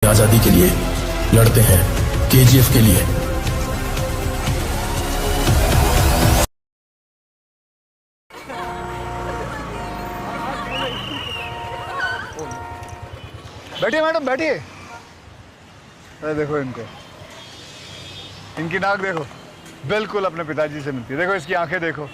आजादी के लिए लड़ते हैं, केजीएफ के लिए। बैठिए मैडम, बैठिए। अरे देखो इनको, इनकी नाक देखो, बिल्कुल अपने पिताजी से मिलती है। देखो इसकी आंखें देखो।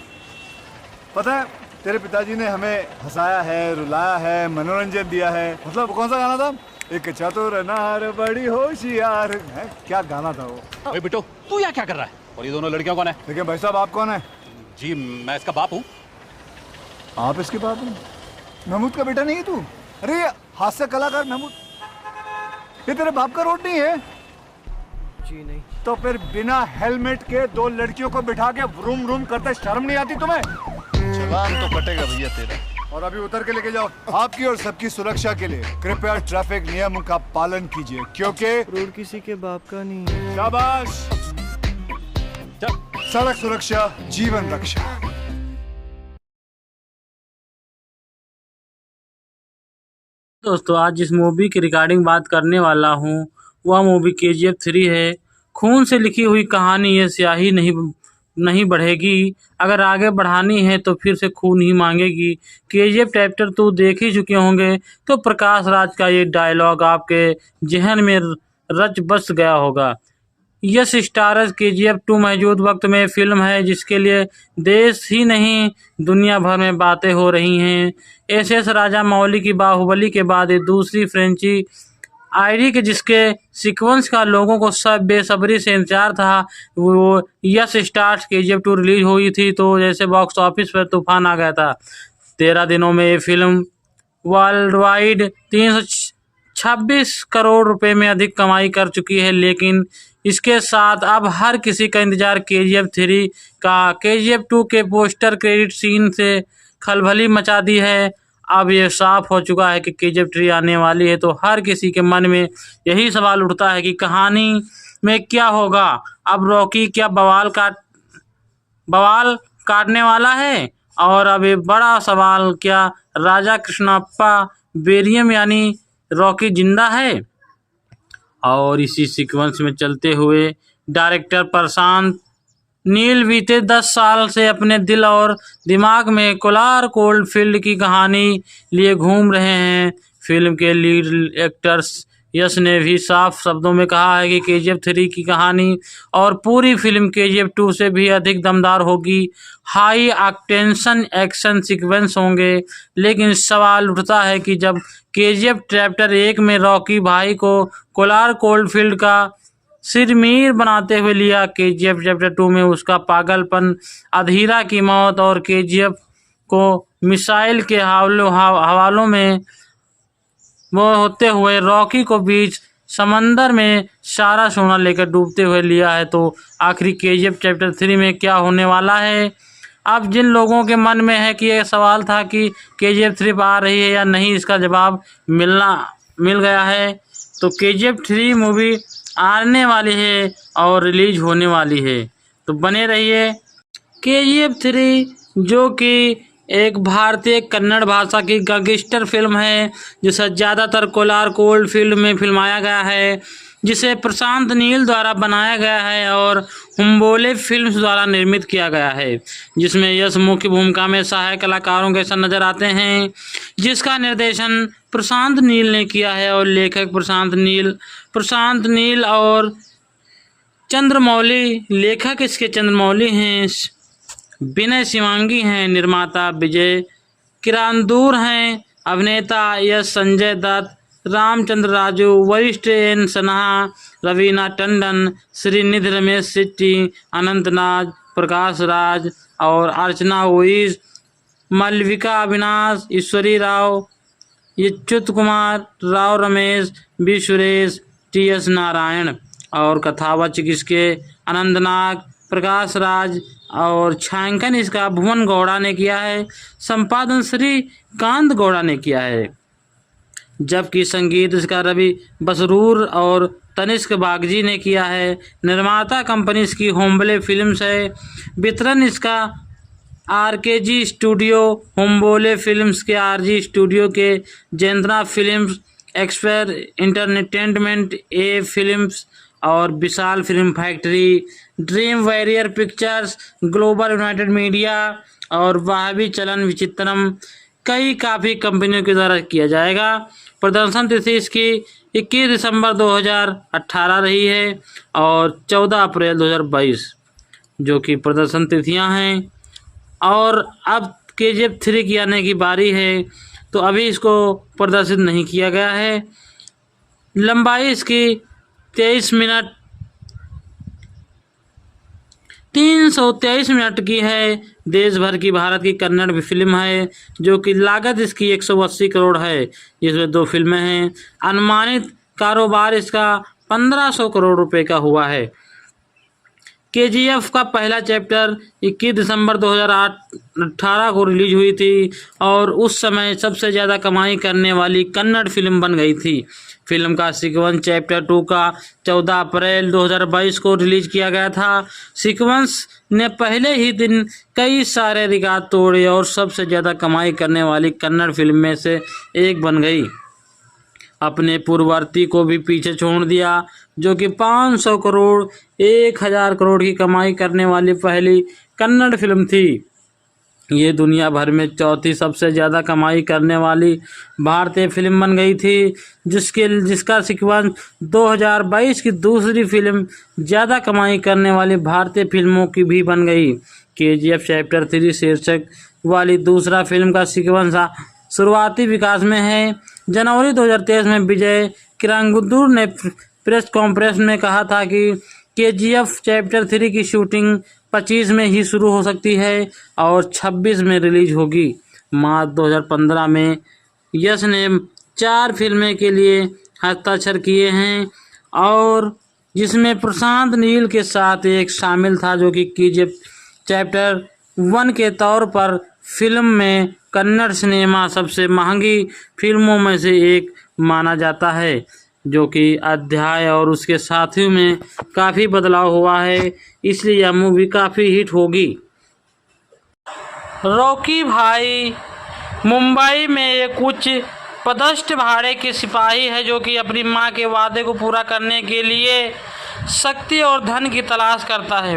पता है तेरे पिताजी ने हमें हंसाया है, रुलाया है, मनोरंजन दिया है। मतलब कौन सा गाना था? एक चतुर नार बड़ी होशियार है, क्या गाना था वो? ओए बेटो, तू यहाँ क्या कर रहा है? और ये दोनों लड़कियां कौन है? देखिए भाई साहब, आप कौन है? जी मैं इसका बाप हूँ। आप इसके बाप हैं? महमूद का बेटा नहीं है तू? अरे हास्य कलाकार महमूद, ये तेरे बाप का रोड नहीं है? जी नहीं। तो फिर बिना हेलमेट के दो लड़कियों को बिठा के रूम रूम करते शर्म नहीं आती तुम्हें? चालान तो कटेगा भैया तेरा। और अभी उतर के लेके जाओ। आपकी और सबकी सुरक्षा के लिए कृपया ट्रैफिक नियमों का पालन कीजिए, क्योंकि रोड किसी के बाप का नहीं है। शाबाश। सड़क सुरक्षा जीवन रक्षा। दोस्तों, आज जिस मूवी की रिकॉर्डिंग बात करने वाला हूँ वह मूवी केजीएफ 3 है। खून से लिखी हुई कहानी है, स्याही नहीं बढ़ेगी। अगर आगे बढ़ानी है तो फिर से खून ही मांगेगी। केजीएफ चैप्टर 2 देख ही चुके होंगे तो प्रकाश राज का ये डायलॉग आपके जहन में रच बस गया होगा। यस स्टारर केजीएफ 2 मौजूद वक्त में फिल्म है जिसके लिए देश ही नहीं दुनिया भर में बातें हो रही हैं। एस राजामौली की बाहुबली के बाद ये दूसरी फ्रेंची आईडी के जिसके सीक्वेंस का लोगों को सब बेसब्री से इंतजार था। वो यस स्टार्स केजीएफ 2 रिलीज हुई थी तो जैसे बॉक्स ऑफिस पर तूफान आ गया था। 13 दिनों में ये फिल्म वर्ल्ड वाइड 326 करोड़ रुपए में अधिक कमाई कर चुकी है। लेकिन इसके साथ अब हर किसी का इंतजार केजीएफ 3 का। केजीएफ 2 के पोस्टर क्रेडिट सीन से खलबली मचा दी है। अब ये साफ हो चुका है कि केजीएफ 3 आने वाली है तो हर किसी के मन में यही सवाल उठता है कि कहानी में क्या होगा। अब रॉकी क्या बवाल काटने वाला है? और अब ये बड़ा सवाल, क्या राजा कृष्णप्पा बेरियम यानी रॉकी जिंदा है? और इसी सीक्वेंस में चलते हुए डायरेक्टर प्रशांत नील बीते 10 साल से अपने दिल और दिमाग में कोलार कोल्ड फील्ड की कहानी लिए घूम रहे हैं। फिल्म के लीड एक्टर्स यश ने भी साफ शब्दों में कहा है कि केजीएफ 3 की कहानी और पूरी फिल्म केजीएफ 2 से भी अधिक दमदार होगी। हाई ऑक्टेंशन एक्शन सीक्वेंस होंगे। लेकिन सवाल उठता है कि जब केजीएफ चैप्टर 1 में रॉकी भाई को कोलार कोल्ड फील्ड का सिरमीर बनाते हुए लिया, केजीएफ चैप्टर 2 में उसका पागलपन, अधीरा की मौत और केजीएफ को मिसाइल के हवालों में वो होते हुए रॉकी को बीच समंदर में सारा सोना लेकर डूबते हुए लिया है, तो आखिरी केजीएफ चैप्टर 3 में क्या होने वाला है? अब जिन लोगों के मन में है कि यह सवाल था कि केजीएफ 3 आ रही है या नहीं, इसका जवाब मिल गया है। तो केजीएफ 3 मूवी आने वाली है और रिलीज होने वाली है, तो बने रहिए। केजीएफ 3 जो कि एक भारतीय कन्नड़ भाषा की गैंगस्टर फिल्म है जिसे ज़्यादातर कोलार कोल्ड फील्ड में फिल्माया गया है, जिसे प्रशांत नील द्वारा बनाया गया है और हुम्बोले फिल्म्स द्वारा निर्मित किया गया है, जिसमें यश मुख्य भूमिका में सहायक कलाकारों के साथ नजर आते हैं, जिसका निर्देशन प्रशांत नील ने किया है और लेखक प्रशांत नील और चंद्रमौली, लेखक इसके चंद्रमौली हैं, विनय शिवांगी हैं, निर्माता विजय किरांदूर हैं, अभिनेता यश, संजय दत्त, रामचंद्र राजू, वरिष्ठ एन सन्हा, रवीना टंडन, श्रीनिधि रमेश सिट्टी, अनंतनाग, प्रकाश राज और अर्चना ओइस, मलविका अविनाश, ईश्वरी राव, यच्युत कुमार राव, रमेश बी, सुरेश, टी.एस. नारायण और कथावाचक इसके अनंतनाग, प्रकाश राज और छायांकन इसका भुवन गौड़ा ने किया है। संपादन श्रीकांत गौड़ा ने किया है, जबकि संगीत इसका रवि बसरूर और तनिष्क बागजी ने किया है। निर्माता कंपनी इसकी होम्बले फिल्म्स है। वितरण इसका आरकेजी स्टूडियो, होम्बोले फिल्म्स के आरजी स्टूडियो के जेंद्रा फिल्म्स, एक्सपेयर इंटरटेनमेंट, ए फिल्म्स और Vishal film factory, dream warrior pictures, global united media और वाहवी चलन विचित्रम कई काफ़ी कंपनियों के द्वारा किया जाएगा। प्रदर्शन तिथि इसकी 21 दिसंबर 2018 रही है और 14 अप्रैल 2022 जो कि प्रदर्शन तिथियां हैं। और अब KGF 3 की आने की बारी है, तो अभी इसको प्रदर्शित नहीं किया गया है। लंबाई इसकी 23 मिनट 323 मिनट की है। देश भर की भारत की कन्नड़ फिल्म है जो कि लागत इसकी 180 करोड़ है, जिसमें 2 फिल्में हैं। अनुमानित कारोबार इसका 1500 करोड़ रुपए का हुआ है। KGF का पहला चैप्टर 21 दिसंबर 2018 को रिलीज हुई थी और उस समय सबसे ज़्यादा कमाई करने वाली कन्नड़ फिल्म बन गई थी। फिल्म का सीक्वेंस चैप्टर 2 का 14 अप्रैल 2022 को रिलीज किया गया था। सीक्वेंस ने पहले ही दिन कई सारे रिकॉर्ड तोड़े और सबसे ज़्यादा कमाई करने वाली कन्नड़ फिल्म में से एक बन गई। अपने पूर्ववर्ती को भी पीछे छोड़ दिया जो कि 500 करोड़ 1000 करोड़ की कमाई करने वाली पहली कन्नड़ फिल्म थी। ये दुनिया भर में चौथी सबसे ज़्यादा कमाई करने वाली भारतीय फिल्म बन गई थी, जिसका सीक्वेंस 2022 की दूसरी फिल्म ज़्यादा कमाई करने वाली भारतीय फिल्मों की भी बन गई। KGF चैप्टर 3 शीर्षक वाली दूसरा फिल्म का सीक्वेंस शुरुआती विकास में है। जनवरी 2023 में विजय किरंगुदुर ने प्रेस कॉन्फ्रेंस में कहा था कि KGF चैप्टर 3 की शूटिंग 25 में ही शुरू हो सकती है और 26 में रिलीज होगी। मार्च 2015 में यश ने 4 फिल्में के लिए हस्ताक्षर किए हैं और जिसमें प्रशांत नील के साथ एक शामिल था जो कि KGF चैप्टर 1 के तौर पर फिल्म में कन्नड़ सिनेमा सबसे महंगी फिल्मों में से एक माना जाता है, जो कि अध्याय और उसके साथियों में काफ़ी बदलाव हुआ है, इसलिए यह मूवी काफ़ी हिट होगी। रॉकी भाई मुंबई में एक उच्च पदस्थ भाड़े के सिपाही है जो कि अपनी मां के वादे को पूरा करने के लिए शक्ति और धन की तलाश करता है।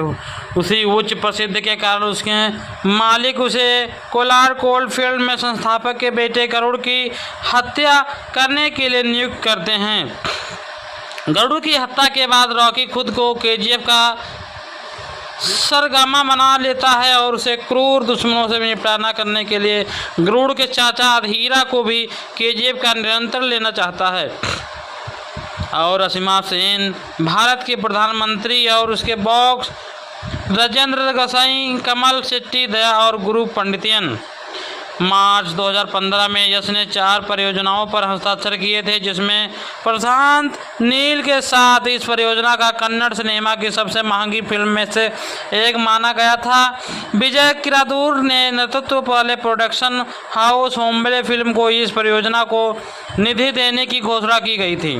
उसी उच्च प्रसिद्धि के कारण उसके मालिक उसे कोलार कोल्ड फील्ड में संस्थापक के बेटे गरुड़ की हत्या करने के लिए नियुक्त करते हैं। गरुड़ की हत्या के बाद रॉकी खुद को KGF का सरगना बना लेता है और उसे क्रूर दुश्मनों से निपटारा करने के लिए गरुड़ के चाचा अधीरा को भी KGF का नियंत्रण लेना चाहता है। और असीमा सेन भारत के प्रधानमंत्री और उसके बॉस राजेंद्र गोसाई, कमल शेट्टी, दया और गुरु पंडितियन। मार्च 2015 में यश ने 4 परियोजनाओं पर हस्ताक्षर किए थे, जिसमें प्रशांत नील के साथ इस परियोजना का कन्नड़ सिनेमा की सबसे महंगी फिल्म में से एक माना गया था। विजय किरादूर ने नेतृत्व वाले प्रोडक्शन हाउस होम्बले फिल्म को इस परियोजना को निधि देने की घोषणा की गई थी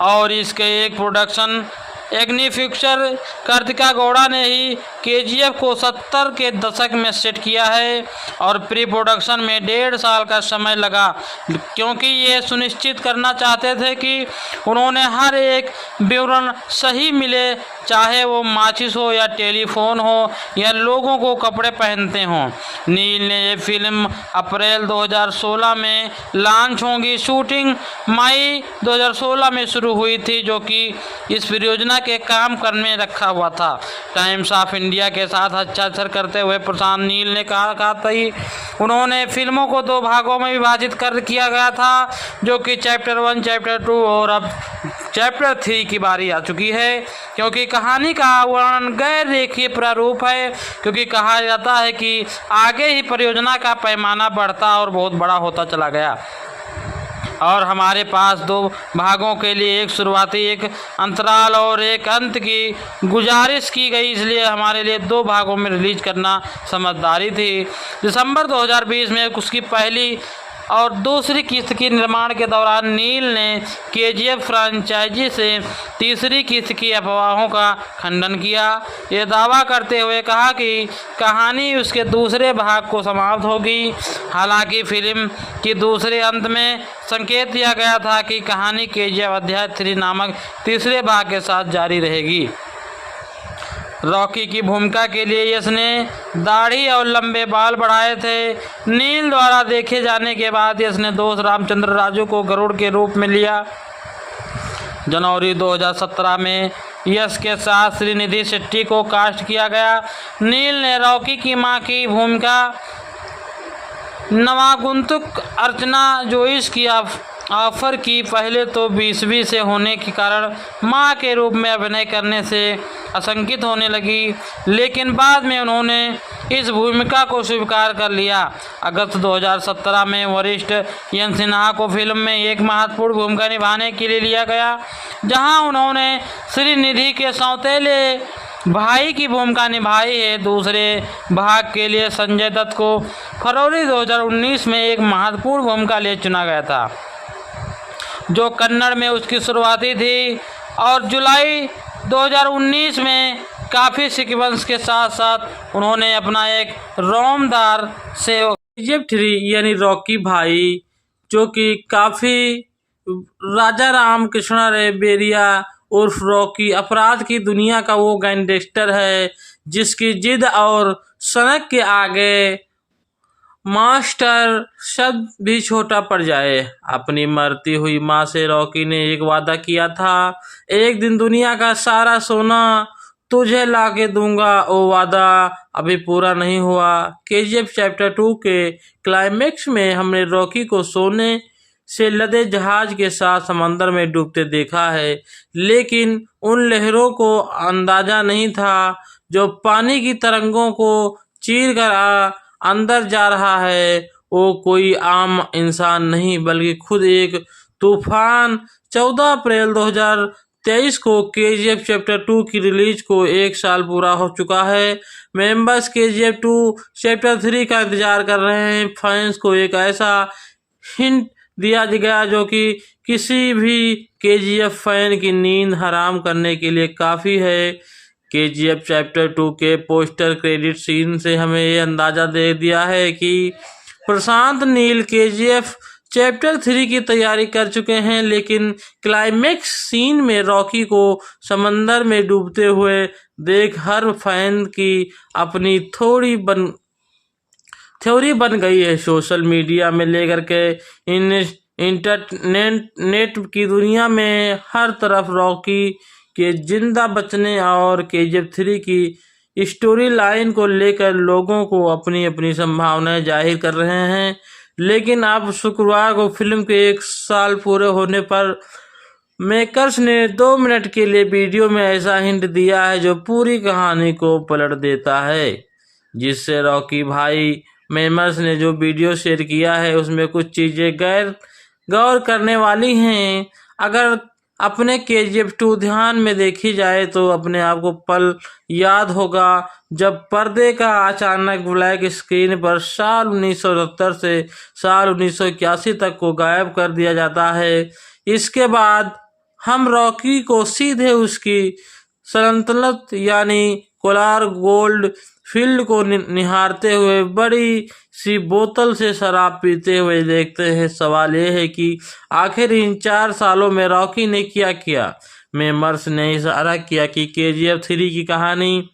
और इसके एक प्रोडक्शन एग्निफिक्चर कार्तिका गौड़ा ने ही KGF को 70 के दशक में सेट किया है और प्री प्रोडक्शन में 1.5 साल का समय लगा, क्योंकि ये सुनिश्चित करना चाहते थे कि उन्होंने हर एक विवरण सही मिले, चाहे वो माचिस हो या टेलीफोन हो या लोगों को कपड़े पहनते हों। नील ने ये फिल्म अप्रैल 2016 में लॉन्च होगी। शूटिंग मई 2016 में शुरू हुई थी, जो कि इस परियोजना के काम करने में रखा हुआ था। टाइम्स ऑफ इंडिया के साथ हस्ताक्षर करते हुए प्रशांत नील ने कहा था कि उन्होंने फिल्मों को 2 भागों में विभाजित कर किया गया था, जो कि चैप्टर 1, चैप्टर 2 और अब चैप्टर 3 की बारी आ चुकी है, क्योंकि कहानी का वर्णन गैर रेखीय प्रारूप है, क्योंकि कहा जाता है कि आगे ही परियोजना का पैमाना बढ़ता और बहुत बड़ा होता चला गया और हमारे पास 2 भागों के लिए एक शुरुआती, एक अंतराल और एक अंत की गुजारिश की गई, इसलिए हमारे लिए 2 भागों में रिलीज करना समझदारी थी। दिसंबर 2020 में उसकी पहली और दूसरी किस्त के निर्माण के दौरान नील ने केजीएफ फ्रेंचाइजी से तीसरी किस्त की अफवाहों का खंडन किया, ये दावा करते हुए कहा कि कहानी उसके दूसरे भाग को समाप्त होगी। हालांकि फिल्म के दूसरे अंत में संकेत दिया गया था कि कहानी केजीएफ अध्याय 3 नामक तीसरे भाग के साथ जारी रहेगी। रॉकी की भूमिका के लिए यश ने दाढ़ी और लंबे बाल बढ़ाए थे। नील द्वारा देखे जाने के बाद यश ने दोस्त रामचंद्र राजू को गरुड़ के रूप में लिया। जनवरी 2017 में यश के साथ श्रीनिधि शेट्टी को कास्ट किया गया। नील ने रॉकी की मां की भूमिका नवागंतुक अर्चना जोइस की ऑफर की। पहले तो 20वीं से होने के कारण मां के रूप में अभिनय करने से आशंकित होने लगी, लेकिन बाद में उन्होंने इस भूमिका को स्वीकार कर लिया। अगस्त 2017 में वरिष्ठ यश सिन्हा को फिल्म में एक महत्वपूर्ण भूमिका निभाने के लिए लिया गया, जहां उन्होंने श्रीनिधि के सौतेले भाई की भूमिका निभाई है। दूसरे भाग के लिए संजय दत्त को फरवरी 2019 में एक महत्वपूर्ण भूमिका लिए चुना गया था, जो कन्नड़ में उसकी शुरुआती थी, और जुलाई 2019 में काफ़ी सीक्वेंस के साथ साथ उन्होंने अपना एक रोमदार से केजीएफ 3 यानी रॉकी भाई, जो कि काफ़ी राजा राम कृष्णा रे बेरिया उर्फ रॉकी अपराध की दुनिया का वो गैंगस्टर है जिसकी जिद और सनक के आगे मास्टर शब्द भी छोटा पड़ जाए। अपनी मरती हुई माँ से रॉकी ने एक वादा किया था, एक दिन दुनिया का सारा सोना तुझे लाके दूंगा। वो वादा अभी पूरा नहीं हुआ। केजीएफ चैप्टर 2 के क्लाइमेक्स में हमने रॉकी को सोने से लदे जहाज के साथ समंदर में डूबते देखा है, लेकिन उन लहरों को अंदाजा नहीं था जो पानी की तरंगों को चीर कर अंदर जा रहा है। वो कोई आम इंसान नहीं बल्कि खुद एक तूफान। 14 अप्रैल 2023 को केजीएफ चैप्टर 2 की रिलीज को 1 साल पूरा हो चुका है। मेंबर्स केजीएफ 2 चैप्टर 3 का इंतजार कर रहे हैं। फैंस को एक ऐसा हिंट दिया गया जो कि किसी भी केजीएफ फैन की नींद हराम करने के लिए काफ़ी है। केजीएफ चैप्टर 2 के पोस्टर क्रेडिट सीन से हमें ये अंदाज़ा दे दिया है कि प्रशांत नील केजीएफ चैप्टर 3 की तैयारी कर चुके हैं, लेकिन क्लाइमेक्स सीन में रॉकी को समंदर में डूबते हुए देख हर फैन की अपनी थ्योरी बन गई है। सोशल मीडिया में लेकर के इंटरनेट की दुनिया में हर तरफ रॉकी के जिंदा बचने और केजीएफ 3 की स्टोरी लाइन को लेकर लोगों को अपनी अपनी संभावनाएं जाहिर कर रहे हैं। लेकिन अब शुक्रवार को फिल्म के 1 साल पूरे होने पर मेकर्स ने 2 मिनट के लिए वीडियो में ऐसा हिंट दिया है जो पूरी कहानी को पलट देता है। जिससे रॉकी भाई मेमर्स ने जो वीडियो शेयर किया है उसमें कुछ चीज़ें गौर करने वाली हैं। अगर अपने केजीएफ 2 ध्यान में देखी जाए तो अपने आप को पल याद होगा जब पर्दे का अचानक ब्लैक स्क्रीन पर साल 1970 से साल 1981 तक को गायब कर दिया जाता है। इसके बाद हम रॉकी को सीधे उसकी सल्तनत यानी कोलार गोल्ड फील्ड को निहारते हुए बड़ी सी बोतल से शराब पीते हुए देखते हैं। सवाल यह है कि आखिर इन 4 सालों में रॉकी ने क्या किया। मेमर्स ने इशारा किया कि केजीएफ 3 की कहानी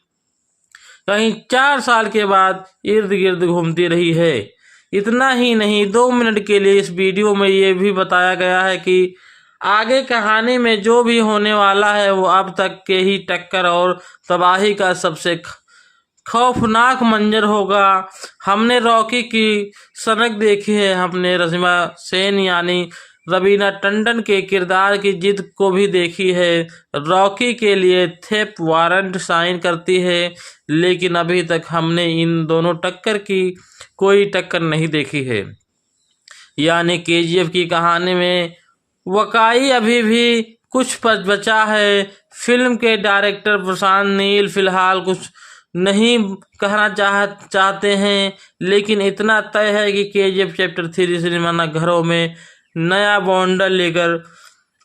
कहीं 4 साल के बाद इर्द गिर्द घूमती रही है। इतना ही नहीं, 2 मिनट के लिए इस वीडियो में ये भी बताया गया है कि आगे कहानी में जो भी होने वाला है वो अब तक के ही टक्कर और तबाही का सबसे खौफनाक मंजर होगा। हमने रॉकी की सनक देखी है, हमने रश्मि सेन यानी रवीना टंडन के किरदार की जिद को भी देखी है। रॉकी के लिए थेप वारंट साइन करती है, लेकिन अभी तक हमने इन दोनों टक्कर की कोई टक्कर नहीं देखी है। यानी केजीएफ की कहानी में वकाई अभी भी कुछ बचा है। फिल्म के डायरेक्टर प्रशांत नील फिलहाल कुछ नहीं कहना चाहते हैं, लेकिन इतना तय है कि KGF चैप्टर 3 सिनेमा घरों में नया बॉन्डल लेकर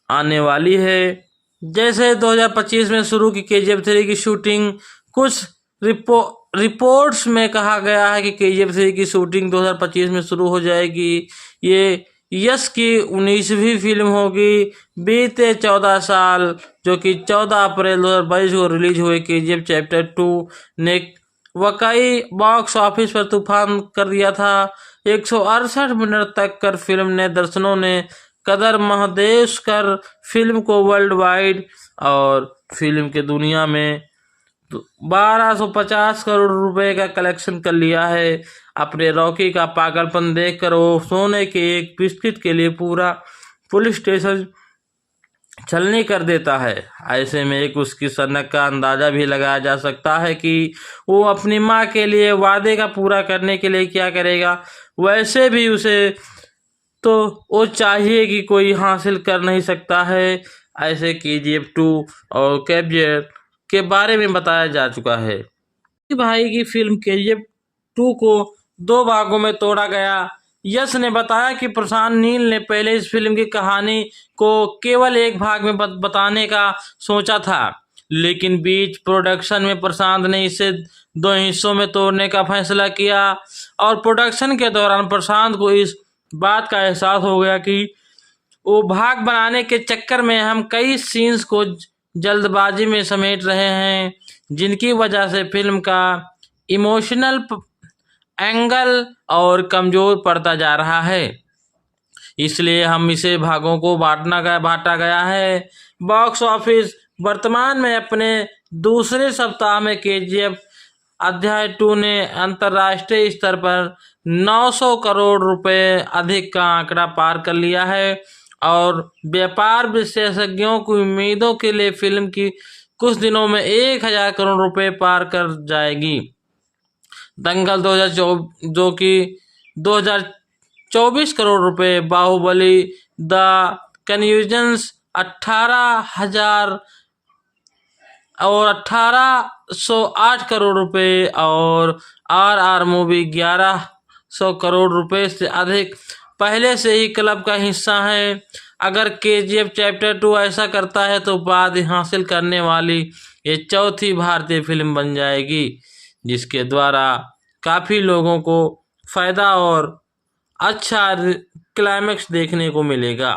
आने वाली है। जैसे 2025 में शुरू की KGF 3 की शूटिंग, कुछ रिपोर्ट्स में कहा गया है कि KGF 3 की शूटिंग 2025 में शुरू हो जाएगी। ये यश की 19वीं फिल्म होगी। बीते 14 साल, जो कि 14 अप्रैल 2022 को रिलीज हुए KGF चैप्टर 2 ने वाकई बॉक्स ऑफिस पर तूफान कर दिया था। 168 मिनट तक कर फिल्म ने दर्शकों ने कदर महदेश कर फिल्म को वर्ल्ड वाइड और फिल्म के दुनिया में 1250 करोड़ रुपए का कलेक्शन कर लिया है। अपने रॉकी का पागलपन देखकर वो सोने के एक बिस्किट के लिए पूरा पुलिस स्टेशन छलनी कर देता है। ऐसे में एक उसकी सनक का अंदाजा भी लगाया जा सकता है कि वो अपनी माँ के लिए वादे का पूरा करने के लिए क्या करेगा। वैसे भी उसे तो वो चाहिए कि कोई हासिल कर नहीं सकता है। ऐसे KGF 2 और KGF के बारे में बताया जा चुका है। भाई की फिल्म KGF 2 को 2 भागों में तोड़ा गया। यश ने बताया कि प्रशांत नील ने पहले इस फिल्म की कहानी को केवल एक भाग में बताने का सोचा था, लेकिन बीच प्रोडक्शन में प्रशांत ने इसे 2 हिस्सों में तोड़ने का फैसला किया और प्रोडक्शन के दौरान प्रशांत को इस बात का एहसास हो गया कि वो भाग बनाने के चक्कर में हम कई सीन्स को जल्दबाजी में समेट रहे हैं, जिनकी वजह से फिल्म का इमोशनल एंगल और कमजोर पड़ता जा रहा है। इसलिए हम इसे भागों को बांटा गया है। बॉक्स ऑफिस वर्तमान में अपने दूसरे सप्ताह में KGF अध्याय 2 ने अंतर्राष्ट्रीय स्तर पर 900 करोड़ रुपए अधिक का आंकड़ा पार कर लिया है और व्यापार विशेषज्ञों की उम्मीदों के लिए फिल्म की कुछ दिनों में 1000 करोड़ रुपए पार कर जाएगी। दंगल 2024 जो कि 2024 करोड़ रुपए, बाहुबली द कन्फ्यूजन्स 18,000 और 1808 करोड़ रुपए और RR मूवी 1100 करोड़ रुपए से अधिक पहले से ही क्लब का हिस्सा है। अगर KGF चैप्टर 2 ऐसा करता है तो बाद हासिल करने वाली ये चौथी भारतीय फिल्म बन जाएगी, जिसके द्वारा काफ़ी लोगों को फ़ायदा और अच्छा क्लाइमेक्स देखने को मिलेगा।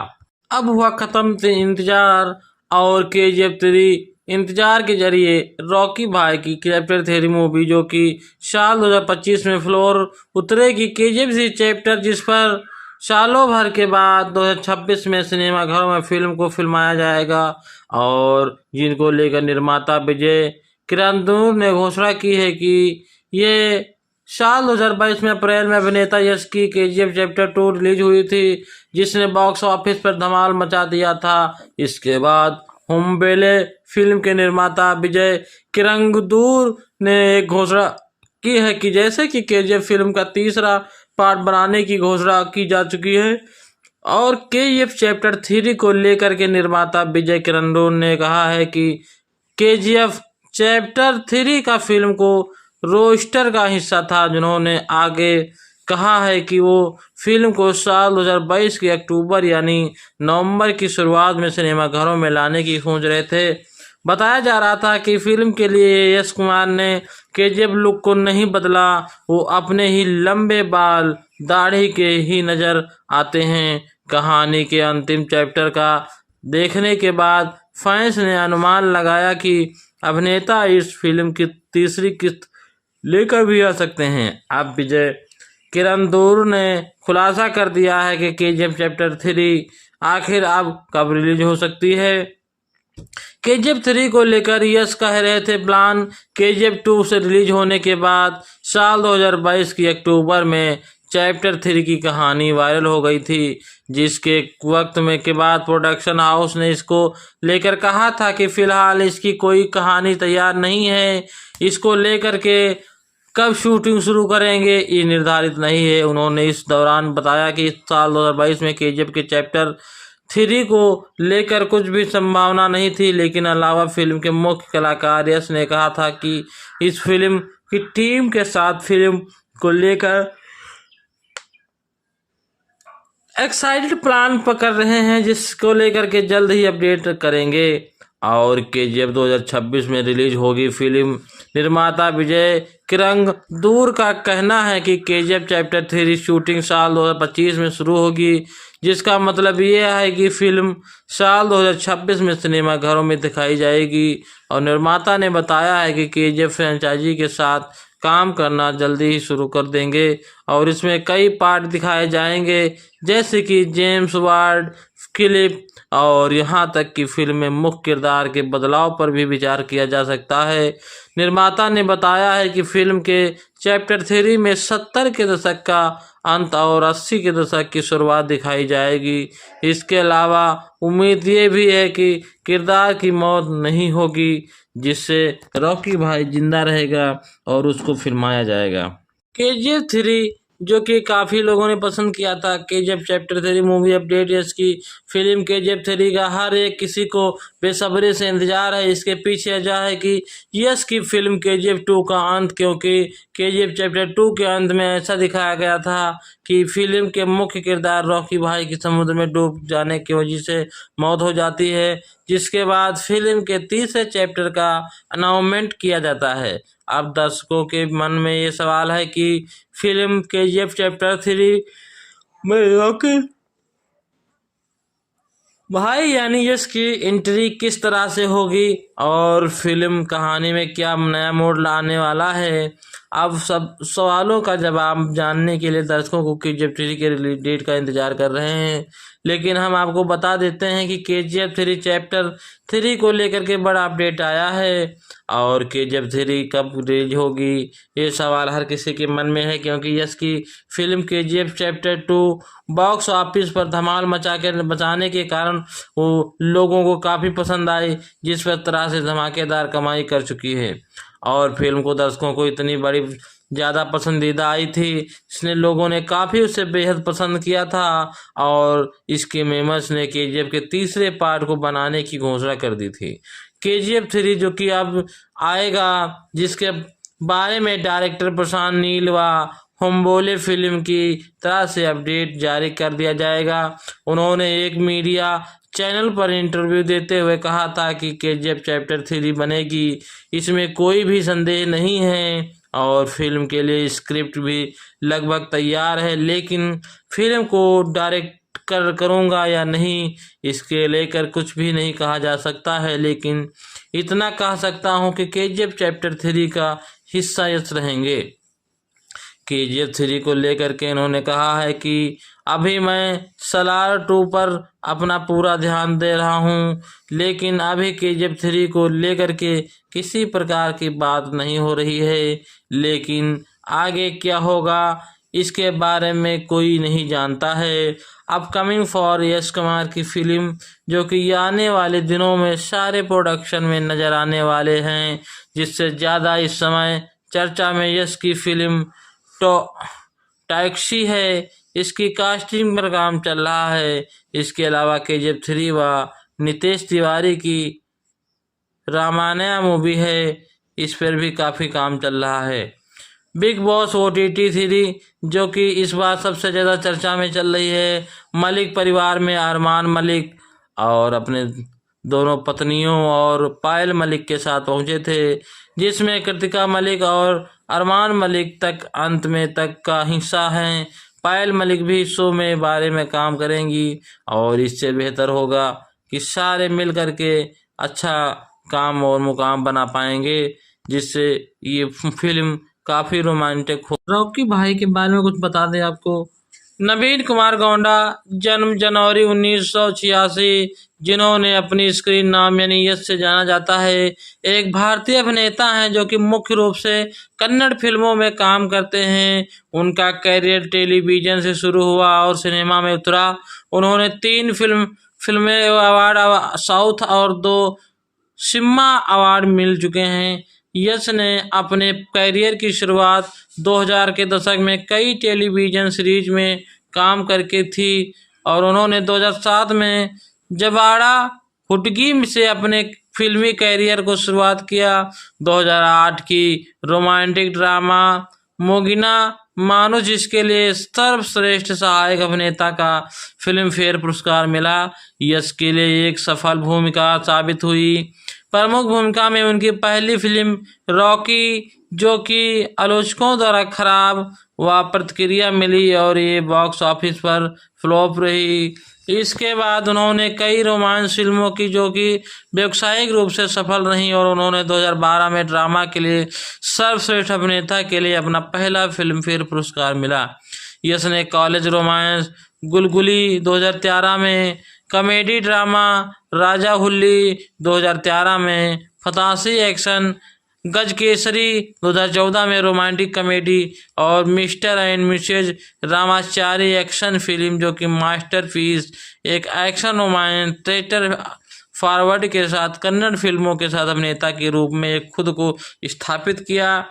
अब हुआ ख़त्म इंतज़ार और KGF 3 इंतज़ार के जरिए रॉकी भाई की चैप्टर 3 मूवी, जो कि साल 2025 में फ्लोर उतरेगी। KGF 3 चैप्टर, जिस पर सालों भर के बाद 2026 में सिनेमा घरों में फिल्म को फिल्माया जाएगा और जिनको लेकर निर्माता विजय किरंदूर ने घोषणा की है कि ये साल 2022 में अप्रैल में अभिनेता यश की KGF चैप्टर 2 रिलीज हुई थी, जिसने बॉक्स ऑफिस पर धमाल मचा दिया था। इसके बाद हुम्बेले फिल्म के निर्माता विजय किरंदूर ने एक घोषणा की है कि जैसे कि KGF फिल्म का तीसरा पार्ट बनाने की घोषणा की जा चुकी है और KGF चैप्टर 3 को लेकर के निर्माता विजय किरंदूर ने कहा है कि KGF चैप्टर 3 का फिल्म को रोस्टर का हिस्सा था, जिन्होंने आगे कहा है कि वो फिल्म को साल 2022 के अक्टूबर यानी नवंबर की शुरुआत में सिनेमा घरों में लाने की सोच रहे थे। बताया जा रहा था कि फिल्म के लिए यश कुमार ने KGF लुक को नहीं बदला, वो अपने ही लंबे बाल दाढ़ी के ही नज़र आते हैं। कहानी के अंतिम चैप्टर का देखने के बाद फैंस ने अनुमान लगाया कि अभिनेता इस फिल्म की तीसरी किस्त लेकर भी आ सकते हैं। अब विजय किरंदूर ने खुलासा कर दिया है कि KGF चैप्टर 3 आखिर अब कब रिलीज हो सकती है। KGF 3 को लेकर यश कह रहे थे प्लान KGF 2 से रिलीज होने के बाद साल 2022 की अक्टूबर में चैप्टर 3 की कहानी वायरल हो गई थी, जिसके वक्त में के बाद प्रोडक्शन हाउस ने इसको लेकर कहा था कि फिलहाल इसकी कोई कहानी तैयार नहीं है, इसको लेकर के कब शूटिंग शुरू करेंगे ये निर्धारित नहीं है। उन्होंने इस दौरान बताया कि इस साल 2022 में KGF के चैप्टर 3 को लेकर कुछ भी संभावना नहीं थी, लेकिन अलावा फिल्म के मुख्य कलाकार यश ने कहा था कि इस फिल्म की टीम के साथ फिल्म को लेकर एक्साइटेड प्लान पकड़ रहे हैं, जिसको लेकर के जल्द ही अपडेट करेंगे। और KGF 2026 में रिलीज होगी फिल्म। निर्माता विजय किरंगदूर का कहना है कि KGF चैप्टर 3 शूटिंग साल 2025 में शुरू होगी, जिसका मतलब ये है कि फिल्म साल 2026 में सिनेमाघरों में दिखाई जाएगी। और निर्माता ने बताया है कि KGF फ्रेंचाइजी के साथ काम करना जल्दी ही शुरू कर देंगे और इसमें कई पार्ट दिखाए जाएंगे, जैसे कि जेम्स वार्ड क्लिप, और यहाँ तक कि फिल्म में मुख्य किरदार के बदलाव पर भी विचार किया जा सकता है। निर्माता ने बताया है कि फिल्म के चैप्टर 3 में 70 के दशक का अंत और 80 के दशक की शुरुआत दिखाई जाएगी। इसके अलावा उम्मीद ये भी है कि किरदार की मौत नहीं होगी, जिससे रॉकी भाई जिंदा रहेगा और उसको फिल्माया जाएगा। KGF 3 जो कि काफ़ी लोगों ने पसंद किया था, KGF चैप्टर 3 मूवी अपडेट यश की फिल्म KGF 3 का हर एक किसी को बेसब्री से इंतजार है। इसके पीछे वजह है कि यश की फिल्म KGF 2 का अंत, क्योंकि KGF चैप्टर 2 के अंत में ऐसा दिखाया गया था कि फिल्म के मुख्य किरदार रॉकी भाई की समुद्र में डूब जाने की वजह से मौत हो जाती है, जिसके बाद फिल्म के तीसरे चैप्टर का अनाउंसमेंट किया जाता है। अब दर्शकों के मन में ये सवाल है कि फिल्म KGF चैप्टर 3 में रॉकी भाई यानी यश की एंट्री किस तरह से होगी और फिल्म कहानी में क्या नया मोड़ लाने वाला है। अब सब सवालों का जवाब जानने के लिए दर्शकों को KGF 3 के रिलीज डेट का इंतजार कर रहे हैं, लेकिन हम आपको बता देते हैं कि KGF 3 चैप्टर 3 को लेकर के बड़ा अपडेट आया है। और KGF 3 कब रिलीज होगी ये सवाल हर किसी के मन में है, क्योंकि यश की film KGF chapter 2 box office पर धमाल बचाने के कारण वो लोगों को काफ़ी पसंद आई, जिस पर तरह से धमाकेदार कमाई कर चुकी है। और फिल्म को दर्शकों को इतनी बड़ी ज़्यादा पसंदीदा आई थी, इसने लोगों ने काफ़ी उसे बेहद पसंद किया था और इसके मेमर्स ने KGF के तीसरे पार्ट को बनाने की घोषणा कर दी थी। KGF 3 जो कि अब आएगा, जिसके बारे में डायरेक्टर प्रशांत नील व होम्बोले फिल्म की तरह से अपडेट जारी कर दिया जाएगा। उन्होंने एक मीडिया चैनल पर इंटरव्यू देते हुए कहा था कि KGF चैप्टर 3 बनेगी, इसमें कोई भी संदेह नहीं है और फिल्म के लिए स्क्रिप्ट भी लगभग तैयार है, लेकिन फिल्म को डायरेक्ट करूँगा या नहीं इसके लेकर कुछ भी नहीं कहा जा सकता है, लेकिन इतना कह सकता हूँ कि KGF चैप्टर 3 का हिस्सा यश रहेंगे। KGF 3 को लेकर के इन्होंने कहा है कि अभी मैं सलार 2 पर अपना पूरा ध्यान दे रहा हूँ, लेकिन अभी KGF 3 को लेकर के किसी प्रकार की बात नहीं हो रही है, लेकिन आगे क्या होगा इसके बारे में कोई नहीं जानता है। अपकमिंग फॉर यश कुमार की फिल्म जो कि आने वाले दिनों में सारे प्रोडक्शन में नज़र आने वाले हैं, जिससे ज़्यादा इस समय चर्चा में यश की फिल्म टैक्सी है, इसकी कास्टिंग पर काम चल रहा है। इसके अलावा KGF 3 व नितेश तिवारी की रामायण मूवी है, इस पर भी काफ़ी काम चल रहा है। बिग बॉस OTT 3 जो कि इस बार सबसे ज़्यादा चर्चा में चल रही है। मलिक परिवार में अरमान मलिक और अपने दोनों पत्नियों और पायल मलिक के साथ पहुंचे थे, जिसमें कृतिका मलिक और अरमान मलिक तक अंत में तक का हिस्सा हैं। पायल मलिक भी शो में बारे में काम करेंगी और इससे बेहतर होगा कि सारे मिल कर के अच्छा काम और मुकाम बना पाएंगे, जिससे ये फिल्म काफ़ी रोमांटिक हो। रॉकी भाई के बारे में कुछ बता दें आपको। नवीन कुमार गोंडा, जन्म जनवरी 1986, जिन्होंने अपनी स्क्रीन नाम यानी यश से जाना जाता है, एक भारतीय अभिनेता हैं जो कि मुख्य रूप से कन्नड़ फिल्मों में काम करते हैं। उनका कैरियर टेलीविज़न से शुरू हुआ और सिनेमा में उतरा। उन्होंने 3 फिल्में अवार्ड साउथ और 2 सिम्मा अवार्ड मिल चुके हैं। यश ने अपने कैरियर की शुरुआत 2000 के दशक में कई टेलीविज़न सीरीज में काम करके थी और उन्होंने 2007 में जबाड़ा हुडगी से अपने फिल्मी कैरियर को शुरुआत किया। 2008 की रोमांटिक ड्रामा मोगिना मानुष, जिसके लिए सर्वश्रेष्ठ सहायक अभिनेता का फिल्म फेयर पुरस्कार मिला, यश के लिए एक सफल भूमिका साबित हुई। प्रमुख भूमिका में उनकी पहली फिल्म रॉकी, जो कि आलोचकों द्वारा खराब व प्रतिक्रिया मिली और ये बॉक्स ऑफिस पर फ्लॉप रही। इसके बाद उन्होंने कई रोमांस फिल्मों की जो कि व्यावसायिक रूप से सफल रहीं और उन्होंने 2012 में ड्रामा के लिए सर्वश्रेष्ठ अभिनेता के लिए अपना पहला फिल्म फेयर पुरस्कार मिला। यश ने कॉलेज रोमांस गुलगुली 2013 में, कॉमेडी ड्रामा राजा हुल्ली 2013 में, फतासी एक्शन गजकेसरी 2014 में रोमांटिक कॉमेडी और Mr and Mrs Ramachari action film जो कि मास्टरपीस एक एक्शन रोमांस थिएटर फॉरवर्ड के साथ कन्नड़ फिल्मों के साथ अभिनेता के रूप में खुद को स्थापित किया।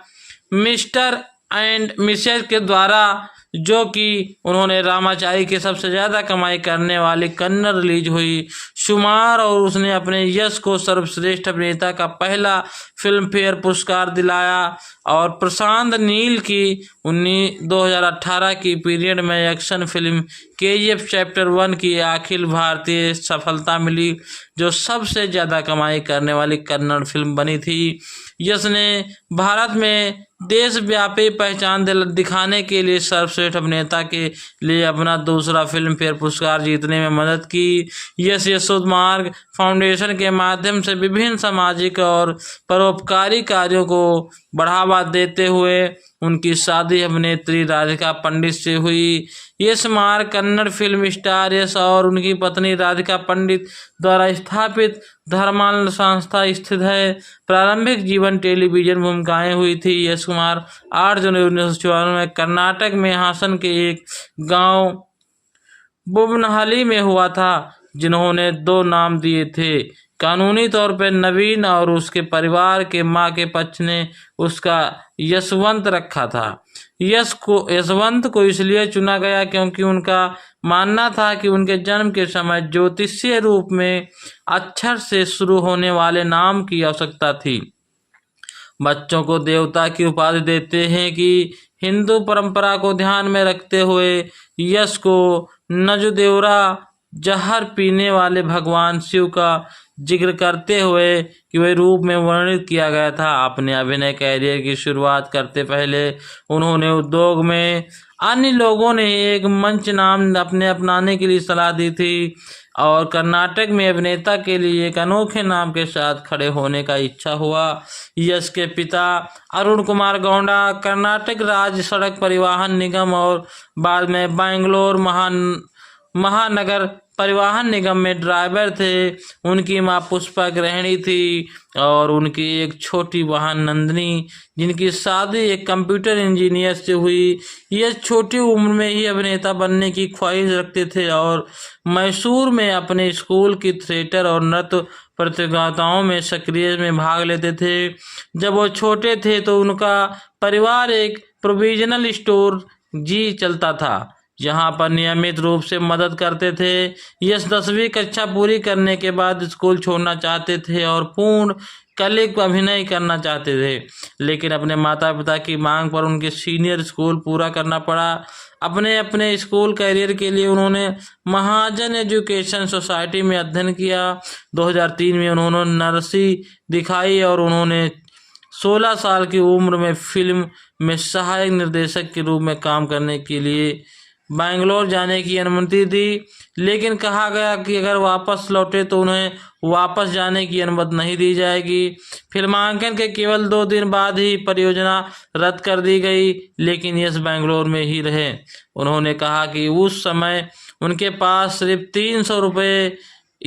मिस्टर एंड मिसेज के द्वारा जो कि उन्होंने रामाचारी के सबसे ज़्यादा कमाई करने वाली कन्नड़ रिलीज हुई शुमार, और उसने अपने यश को सर्वश्रेष्ठ अभिनेता का पहला फिल्म फेयर पुरस्कार दिलाया। और प्रशांत नील की 2018 की पीरियड में एक्शन फिल्म KGF चैप्टर 1 की अखिल भारतीय सफलता मिली, जो सबसे ज़्यादा कमाई करने वाली कन्नड़ फिल्म बनी थी। यश ने भारत में देशव्यापी पहचान दिखाने के लिए सर्वश्रेष्ठ अभिनेता के लिए अपना दूसरा फिल्म फेयर पुरस्कार जीतने में मदद की। यश यशोद मार्ग फाउंडेशन के माध्यम से विभिन्न सामाजिक और परोपकारी कार्यों को बढ़ावा देते हुए उनकी शादी अभिनेत्री राधिका पंडित से हुई। यश मार्ग कन्नड़ फिल्म स्टार यश और उनकी पत्नी राधिका पंडित द्वारा स्थापित धर्माल संस्था स्थित है। प्रारंभिक जीवन टेलीविजन भूमिकाएं हुई थी। यश कुमार 8 जनवरी 1954 में कर्नाटक में हासन के एक गांव बुबनहली में हुआ था, जिन्होंने 2 नाम दिए थे। कानूनी तौर पर नवीन और उसके परिवार के मां के पक्ष ने उसका यशवंत रखा था। यशवंत को इसलिए चुना गया क्योंकि उनका मानना था कि उनके जन्म के समय ज्योतिषीय रूप में अक्षर से शुरू होने वाले नाम की आवश्यकता थी। बच्चों को देवता की उपाधि देते हैं कि हिंदू परंपरा को ध्यान में रखते हुए यश को नजुदेवरा जहर पीने वाले भगवान शिव का जिक्र करते हुए कि वह रूप में वर्णित किया गया था। अपने अभिनय कैरियर की शुरुआत करते पहले उन्होंने उद्योग में अन्य लोगों ने एक मंच नाम अपनाने के लिए सलाह दी थी और कर्नाटक में अभिनेता के लिए एक अनोखे नाम के साथ खड़े होने का इच्छा हुआ। यश के पिता अरुण कुमार गौंडा कर्नाटक राज्य सड़क परिवहन निगम और बाद में बेंगलोर महानगर परिवहन निगम में ड्राइवर थे। उनकी मां पुष्पा गृहिणी थी और उनकी एक छोटी बहन नंदिनी, जिनकी शादी एक कंप्यूटर इंजीनियर से हुई। यह छोटी उम्र में ही अभिनेता बनने की ख्वाहिश रखते थे और मैसूर में अपने स्कूल की थिएटर और नृत्य प्रतियोगिताओं में सक्रिय में भाग लेते थे। जब वो छोटे थे तो उनका परिवार एक प्रोविजनल स्टोर चलता था, जहां पर नियमित रूप से मदद करते थे। यश 10वीं कक्षा पूरी करने के बाद स्कूल छोड़ना चाहते थे और पूर्ण कलिक अभिनय करना चाहते थे, लेकिन अपने माता पिता की मांग पर उनके सीनियर स्कूल पूरा करना पड़ा। अपने स्कूल कैरियर के लिए उन्होंने महाजन एजुकेशन सोसाइटी में अध्ययन किया। 2003 में उन्होंने नर्सी दिखाई और उन्होंने 16 साल की उम्र में फिल्म में सहायक निर्देशक के रूप में काम करने के लिए बेंगलोर जाने की अनुमति दी, लेकिन कहा गया कि अगर वापस लौटे तो उन्हें वापस जाने की अनुमति नहीं दी जाएगी। फिल्मांकन के केवल 2 दिन बाद ही परियोजना रद्द कर दी गई, लेकिन यश बेंगलोर में ही रहे। उन्होंने कहा कि उस समय उनके पास सिर्फ 300 रुपये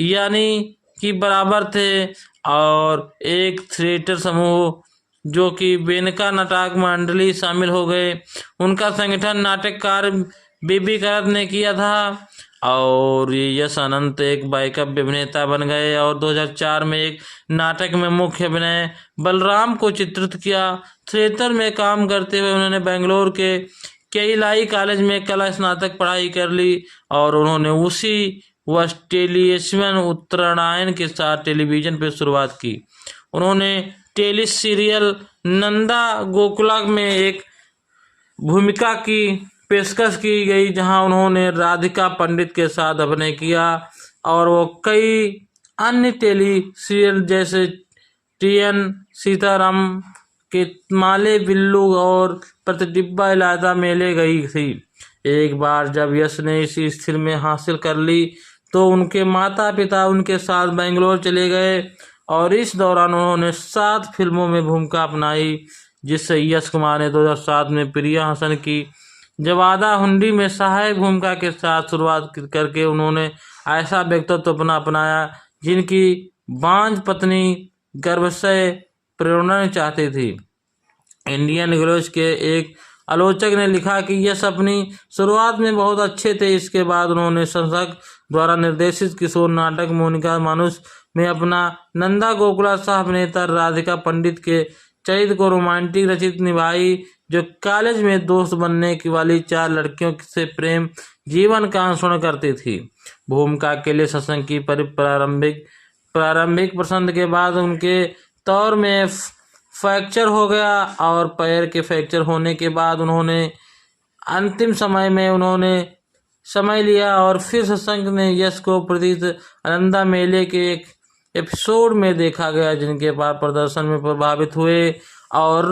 यानी कि बराबर थे और एक थिएटर समूह जो कि बेनका नाटक मंडली शामिल हो गए। उनका संगठन नाटककार बीबी करत ने किया था और यश अनंत एक बैकअप अभिनेता बन गए और 2004 में एक नाटक में मुख्य अभिनय बलराम को चित्रित किया। थिएटर में काम करते हुए उन्होंने बेंगलोर के केइलाई कॉलेज में कला स्नातक पढ़ाई कर ली और उन्होंने उसी वर्ष टेलीविजन उत्तरायण के साथ टेलीविजन पर शुरुआत की। उन्होंने टेली सीरियल नंदा गोकुला में एक भूमिका की पेशकश की गई जहां उन्होंने राधिका पंडित के साथ अभिनय किया और वो कई अन्य टेली सीरियल जैसे टीएन सीताराम के माले बिल्लू और प्रतिडिब्बा इलादा में ले गई थी। एक बार जब यश ने इसी स्थिति में हासिल कर ली तो उनके माता पिता उनके साथ बेंगलोर चले गए और इस दौरान उन्होंने 7 फिल्मों में भूमिका अपनाई, जिससे यश कुमार ने 2007 में प्रिया हसन की जवादा हुंडी में सहायक भूमिका के साथ शुरुआत करके उन्होंने ऐसा व्यक्तित्व अपनाया जिनकी बांझ पत्नी गर्भाशय प्रेरणा चाहती थी। इंडियन ग्लोज के एक आलोचक ने लिखा कि यश अपनी शुरुआत में बहुत अच्छे थे। इसके बाद उन्होंने संसद द्वारा निर्देशित किशोर नाटक मोनिका मानुष में अपना नंदा गोकुला सह अभिनेता राधिका पंडित के चरित्र को रोमांटिक रचित निभाई, जो कॉलेज में दोस्त बनने की वाली 4 लड़कियों से प्रेम जीवन का अनुसरण करती थी। भूमिका के लिए शशांक की प्रारंभिक पसंद के बाद उनके तौर में फ्रैक्चर हो गया और पैर के फ्रैक्चर होने के बाद उन्होंने अंतिम समय में उन्होंने समय लिया और फिर शशांक ने यश को प्रतीत आनंदा मेले के एक एपिसोड में देखा गया, जिनके बाद प्रदर्शन में प्रभावित हुए और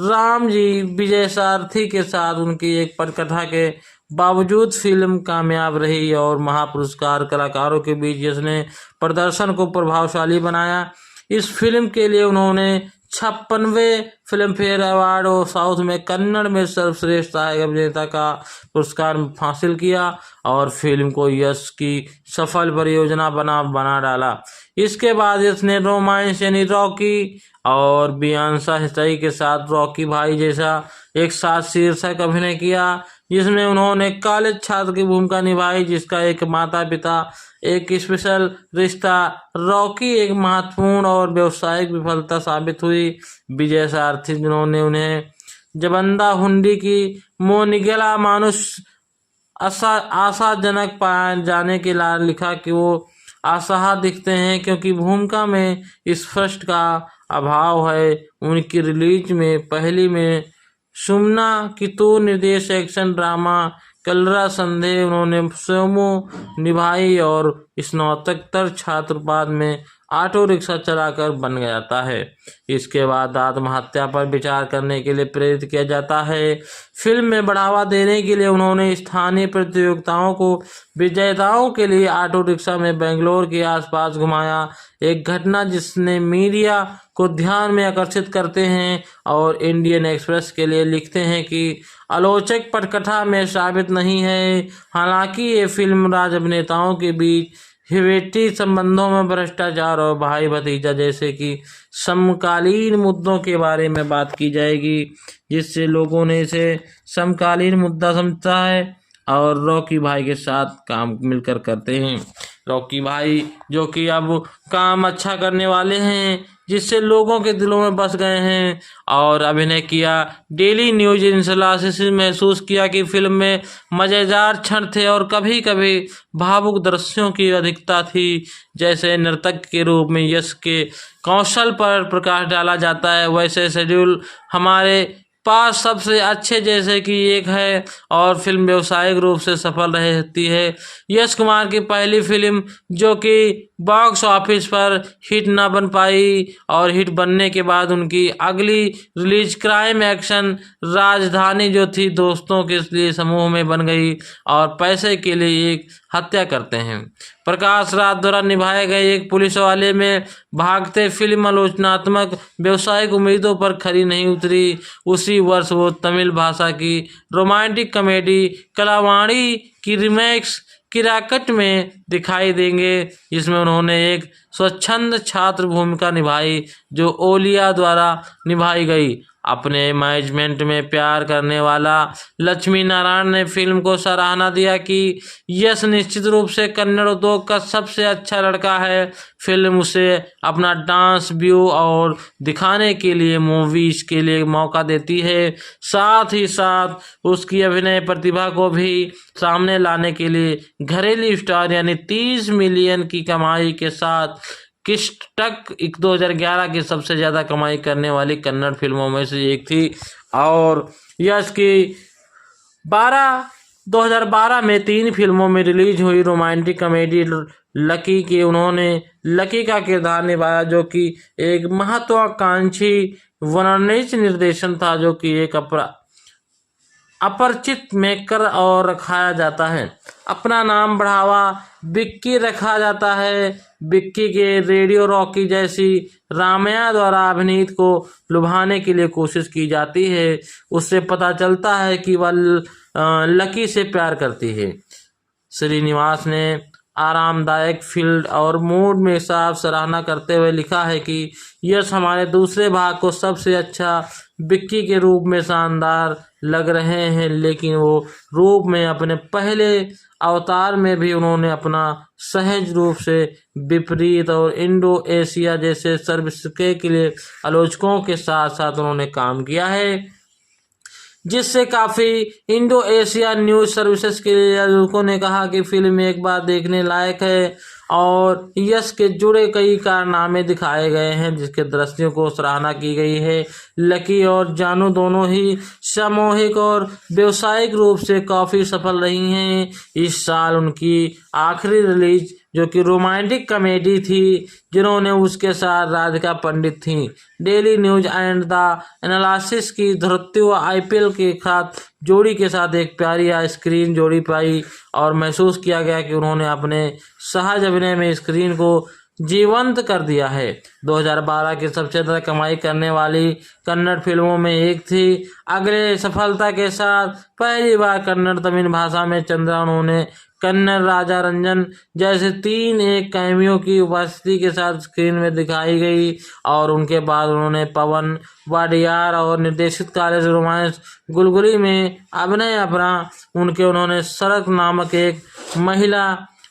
राम जी विजय सारथी के साथ उनकी एक पटकथा के बावजूद फिल्म कामयाब रही और महापुरस्कार कलाकारों के बीच इसने प्रदर्शन को प्रभावशाली बनाया। इस फिल्म के लिए उन्होंने 56वें फिल्म फेयर अवार्ड और साउथ में कन्नड़ में सर्वश्रेष्ठ सहायक अभिनेता का पुरस्कार हासिल किया और फिल्म को यश की सफल परियोजना बना डाला। इसके बाद इसने रोमांस यानी रॉकी और बियांशा हिस्टरी के साथ रॉकी भाई जैसा एक साथ शीर्षक अभिनय किया, जिसमें उन्होंने कॉलेज छात्र की भूमिका निभाई जिसका एक माता पिता एक स्पेशल रिश्ता। रॉकी एक महत्वपूर्ण और व्यावसायिक विफलता साबित हुई। विजय सारथी जिन्होंने उन्हें जबंदा हुंडी की मोनिगला मानुष आशाजनक पाए जाने के लिए लिखा कि वो असहाय दिखते हैं क्योंकि भूमिका में स्पष्ट का अभाव है। उनकी रिलीज में पहली में सुमना कितूर निर्देश एक्शन ड्रामा कलरा संदेह उन्होंने स्वयं निभाई और स्नातकोत्तर छात्र बाद में ऑटो रिक्शा चलाकर बन जाता है। इसके बाद आत्महत्या पर विचार करने के लिए प्रेरित किया जाता है। फिल्म में बढ़ावा देने के लिए उन्होंने स्थानीय प्रतियोगिताओं को विजेताओं के लिए ऑटो रिक्शा में बेंगलोर के आसपास घुमाया, एक घटना जिसने मीडिया को ध्यान में आकर्षित करते हैं और इंडियन एक्सप्रेस के लिए लिखते हैं कि आलोचक पटकथा में साबित नहीं है। हालांकि ये फिल्म राज अभिनेताओं के बीच हिवैती संबंधों में भ्रष्टाचार और भाई भतीजा जैसे कि समकालीन मुद्दों के बारे में बात की जाएगी, जिससे लोगों ने इसे समकालीन मुद्दा समझता है और रॉकी भाई के साथ काम मिलकर करते हैं। रॉकी भाई जो कि अब काम अच्छा करने वाले हैं, जिससे लोगों के दिलों में बस गए हैं और अभिनय किया। डेली न्यूज इंसलासिस महसूस किया कि फिल्म में मज़ेदार क्षण थे और कभी कभी भावुक दृश्यों की अधिकता थी। जैसे नर्तक के रूप में यश के कौशल पर प्रकाश डाला जाता है, वैसे शेड्यूल हमारे पास सबसे अच्छे जैसे कि एक है और फिल्म व्यावसायिक रूप से सफल रहती है। यश कुमार की पहली फिल्म जो कि बॉक्स ऑफिस पर हिट ना बन पाई और हिट बनने के बाद उनकी अगली रिलीज क्राइम एक्शन राजधानी जो थी दोस्तों के लिए समूह में बन गई और पैसे के लिए एक हत्या करते हैं। प्रकाश राज द्वारा निभाए गए एक पुलिस वाले में भागते फिल्म आलोचनात्मक व्यावसायिक उम्मीदों पर खरी नहीं उतरी। उसी वर्ष वो तमिल भाषा की रोमांटिक कॉमेडी कलावाणी की रीमेक्स किराकट में दिखाई देंगे, जिसमें उन्होंने एक स्वच्छंद छात्र भूमिका निभाई जो ओलिया द्वारा निभाई गई। अपने मैनेजमेंट में प्यार करने वाला लक्ष्मी नारायण ने फिल्म को सराहना दिया कि यश निश्चित रूप से कन्नड़ उद्योग का सबसे अच्छा लड़का है। फिल्म उसे अपना डांस व्यू और दिखाने के लिए मूवीज के लिए मौका देती है, साथ ही साथ उसकी अभिनय प्रतिभा को भी सामने लाने के लिए घरेलू स्टार यानी 30 मिलियन की कमाई के साथ किस्टक 2011 की सबसे ज़्यादा कमाई करने वाली कन्नड़ फिल्मों में से एक थी। और यश की 2012 में 3 फिल्मों में रिलीज हुई रोमांटिक कॉमेडी लकी के उन्होंने लकी का किरदार निभाया, जो कि एक महत्वाकांक्षी वर्णनित निर्देशन था, जो कि एक अपरिचित मेकर और रखाया जाता है। अपना नाम बढ़ावा बिक्की रखा जाता है। बिक्की के रेडियो रॉकी जैसी रामया द्वारा अभिनीत को लुभाने के लिए कोशिश की जाती है। उससे पता चलता है कि वह लकी से प्यार करती है। श्रीनिवास ने आरामदायक फील्ड और मूड में साफ सराहना करते हुए लिखा है कि यश हमारे दूसरे भाग को सबसे अच्छा बिक्की के रूप में शानदार लग रहे हैं, लेकिन वो रूप में अपने पहले अवतार में भी उन्होंने अपना सहज रूप से विपरीत और इंडो एशिया जैसे सर्विस के लिए आलोचकों के साथ साथ उन्होंने काम किया है, जिससे काफ़ी इंडो एशिया न्यूज़ सर्विसेज के लोगों ने कहा कि फिल्म एक बार देखने लायक है और यश के जुड़े कई कारनामे दिखाए गए हैं, जिसके दृश्यों को सराहना की गई है। लकी और जानू दोनों ही सामूहिक और व्यावसायिक रूप से काफ़ी सफल रही हैं। इस साल उनकी आखिरी रिलीज जो कि रोमांटिक कॉमेडी थी, जिन्होंने उसके साथ राधिका पंडित थी। Daily news and the analysis की धरती व IPL के साथ जोड़ी के साथ एक प्यारी स्क्रीन जोड़ी पाई और महसूस किया गया कि उन्होंने अपने सहज अभिनय में स्क्रीन को जीवंत कर दिया है। 2012 की सबसे ज़्यादा कमाई करने वाली कन्नड़ फिल्मों में एक थी। अगले सफलता के साथ पहली बार कन्नड़ तमिल भाषा में चंद्रा उन्होंने कन्नड़ राजा रंजन जैसे 3 एक कैमियो की उपस्थिति के साथ स्क्रीन में दिखाई गई और उनके बाद उन्होंने पवन वाडियार और निर्देशित कॉलेज रोमांस गुलगुली में अभिनय अपना उन्होंने सड़क नामक एक महिला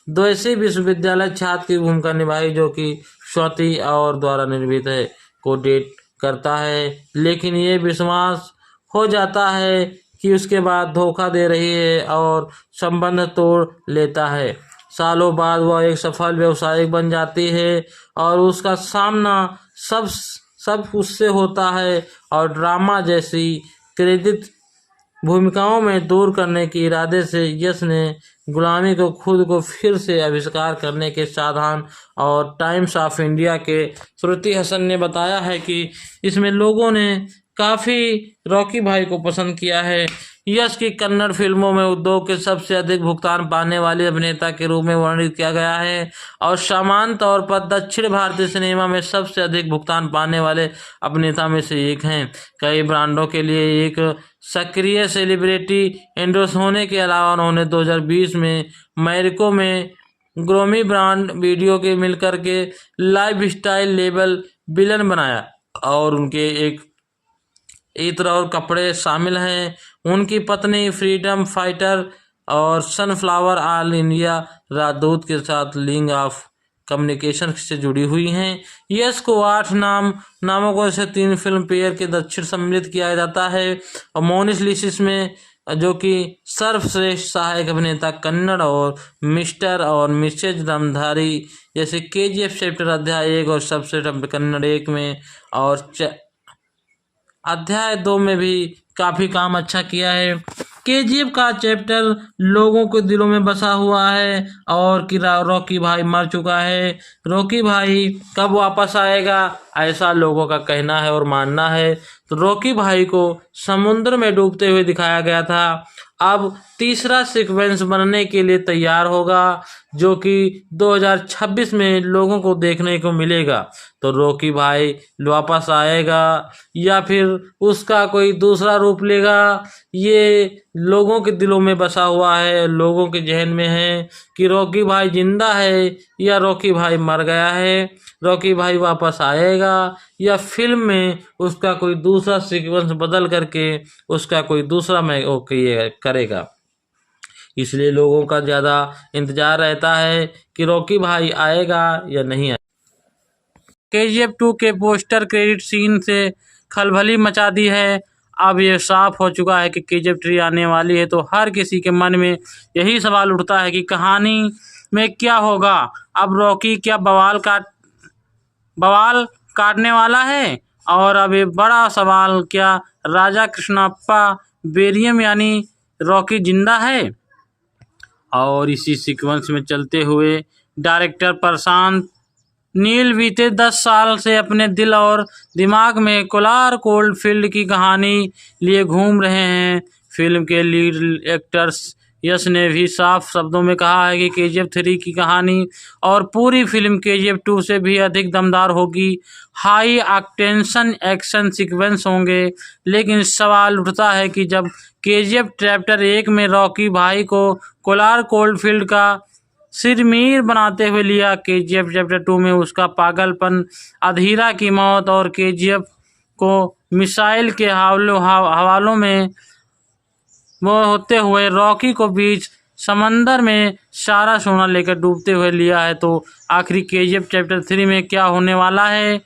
द्वैसी विश्वविद्यालय छात्र की भूमिका निभाई, जो कि स्वाति और द्वारा निर्मित है को डेट करता है, लेकिन ये विश्वास हो जाता है कि उसके बाद धोखा दे रही है और संबंध तोड़ लेता है। सालों बाद वह एक सफल व्यवसायिक बन जाती है और उसका सामना सब उससे होता है और ड्रामा जैसी क्रेडिट भूमिकाओं में दूर करने के इरादे से यश ने गुलामी को खुद को फिर से आविष्कार करने के साधन और टाइम्स ऑफ इंडिया के श्रुति हसन ने बताया है कि इसमें लोगों ने काफ़ी रॉकी भाई को पसंद किया है। यश की कन्नड़ फिल्मों में उद्योग के सबसे अधिक भुगतान पाने वाले अभिनेता के रूप में वर्णित किया गया है और सामान्य तौर पर दक्षिण भारतीय सिनेमा में सबसे अधिक भुगतान पाने वाले अभिनेता में से एक हैं। कई ब्रांडों के लिए एक सक्रिय सेलिब्रिटी एंडोर्स होने के अलावा उन्होंने 2020 में मैरिको में ग्रोमी ब्रांड वीडियो के मिलकर के लाइफ स्टाइल लेबल विलन बनाया और उनके एक इत्र और कपड़े शामिल हैं। उनकी पत्नी फ्रीडम फाइटर और सनफ्लावर ऑल इंडिया राजदूत के साथ लिंक ऑफ कम्युनिकेशन से जुड़ी हुई हैं। यश को 8 नामकों से 3 फिल्म फेयर के दक्षिण सम्मिलित किया जाता है और मोनिस लिसिस में जो कि सर्वश्रेष्ठ सहायक अभिनेता कन्नड़ और मिस्टर और मिसेज दमधारी जैसे KGF चैप्टर अध्याय 1 और सबसे कन्नड़ 1 में और अध्याय 2 में भी काफ़ी काम अच्छा किया है। KGF का चैप्टर लोगों के दिलों में बसा हुआ है और कि रॉकी भाई मर चुका है। रॉकी भाई कब वापस आएगा ऐसा लोगों का कहना है और मानना है। तो रॉकी भाई को समुद्र में डूबते हुए दिखाया गया था। अब तीसरा सीक्वेंस बनने के लिए तैयार होगा, जो कि 2026 में लोगों को देखने को मिलेगा। तो रॉकी भाई वापस आएगा या फिर उसका कोई दूसरा रूप लेगा, ये लोगों के दिलों में बसा हुआ है, लोगों के जहन में है कि रॉकी भाई जिंदा है या रॉकी भाई मर गया है, रॉकी भाई वापस आएगा या फिल्म में उसका कोई दूसरा सीक्वेंस बदल करके उसका कोई दूसरा करेगा। इसलिए लोगों का ज़्यादा इंतज़ार रहता है कि रॉकी भाई आएगा या नहीं आएगा। KGF 2 के पोस्टर क्रेडिट सीन से खलबली मचा दी है। अब ये साफ हो चुका है कि KGF 3 आने वाली है। तो हर किसी के मन में यही सवाल उठता है कि कहानी में क्या होगा। अब रॉकी क्या बवाल काटने वाला है? और अब ये बड़ा सवाल, क्या राजा कृष्णप्पा बेरियम यानी रॉकी जिंदा है? और इसी सीक्वेंस में चलते हुए डायरेक्टर प्रशांत नील बीते 10 साल से अपने दिल और दिमाग में कोलार कोल्ड फील्ड की कहानी लिए घूम रहे हैं। फिल्म के लीड एक्टर्स यश ने भी साफ शब्दों में कहा है कि KGF 3 की कहानी और पूरी फिल्म KGF 2 से भी अधिक दमदार होगी। हाई ऑक्टेंशन एक्शन सीक्वेंस होंगे। लेकिन सवाल उठता है कि जब KGF चैप्टर 1 में रॉकी भाई को कोलार कोल्ड फील्ड का सिरमीर बनाते हुए लिया, KGF चैप्टर 2 में उसका पागलपन, अधीरा की मौत और KGF को मिसाइल के हवालों में वो होते हुए रॉकी को बीच समंदर में सारा सोना लेकर डूबते हुए लिया है। तो आखिरी KGF चैप्टर 3 में क्या होने वाला है?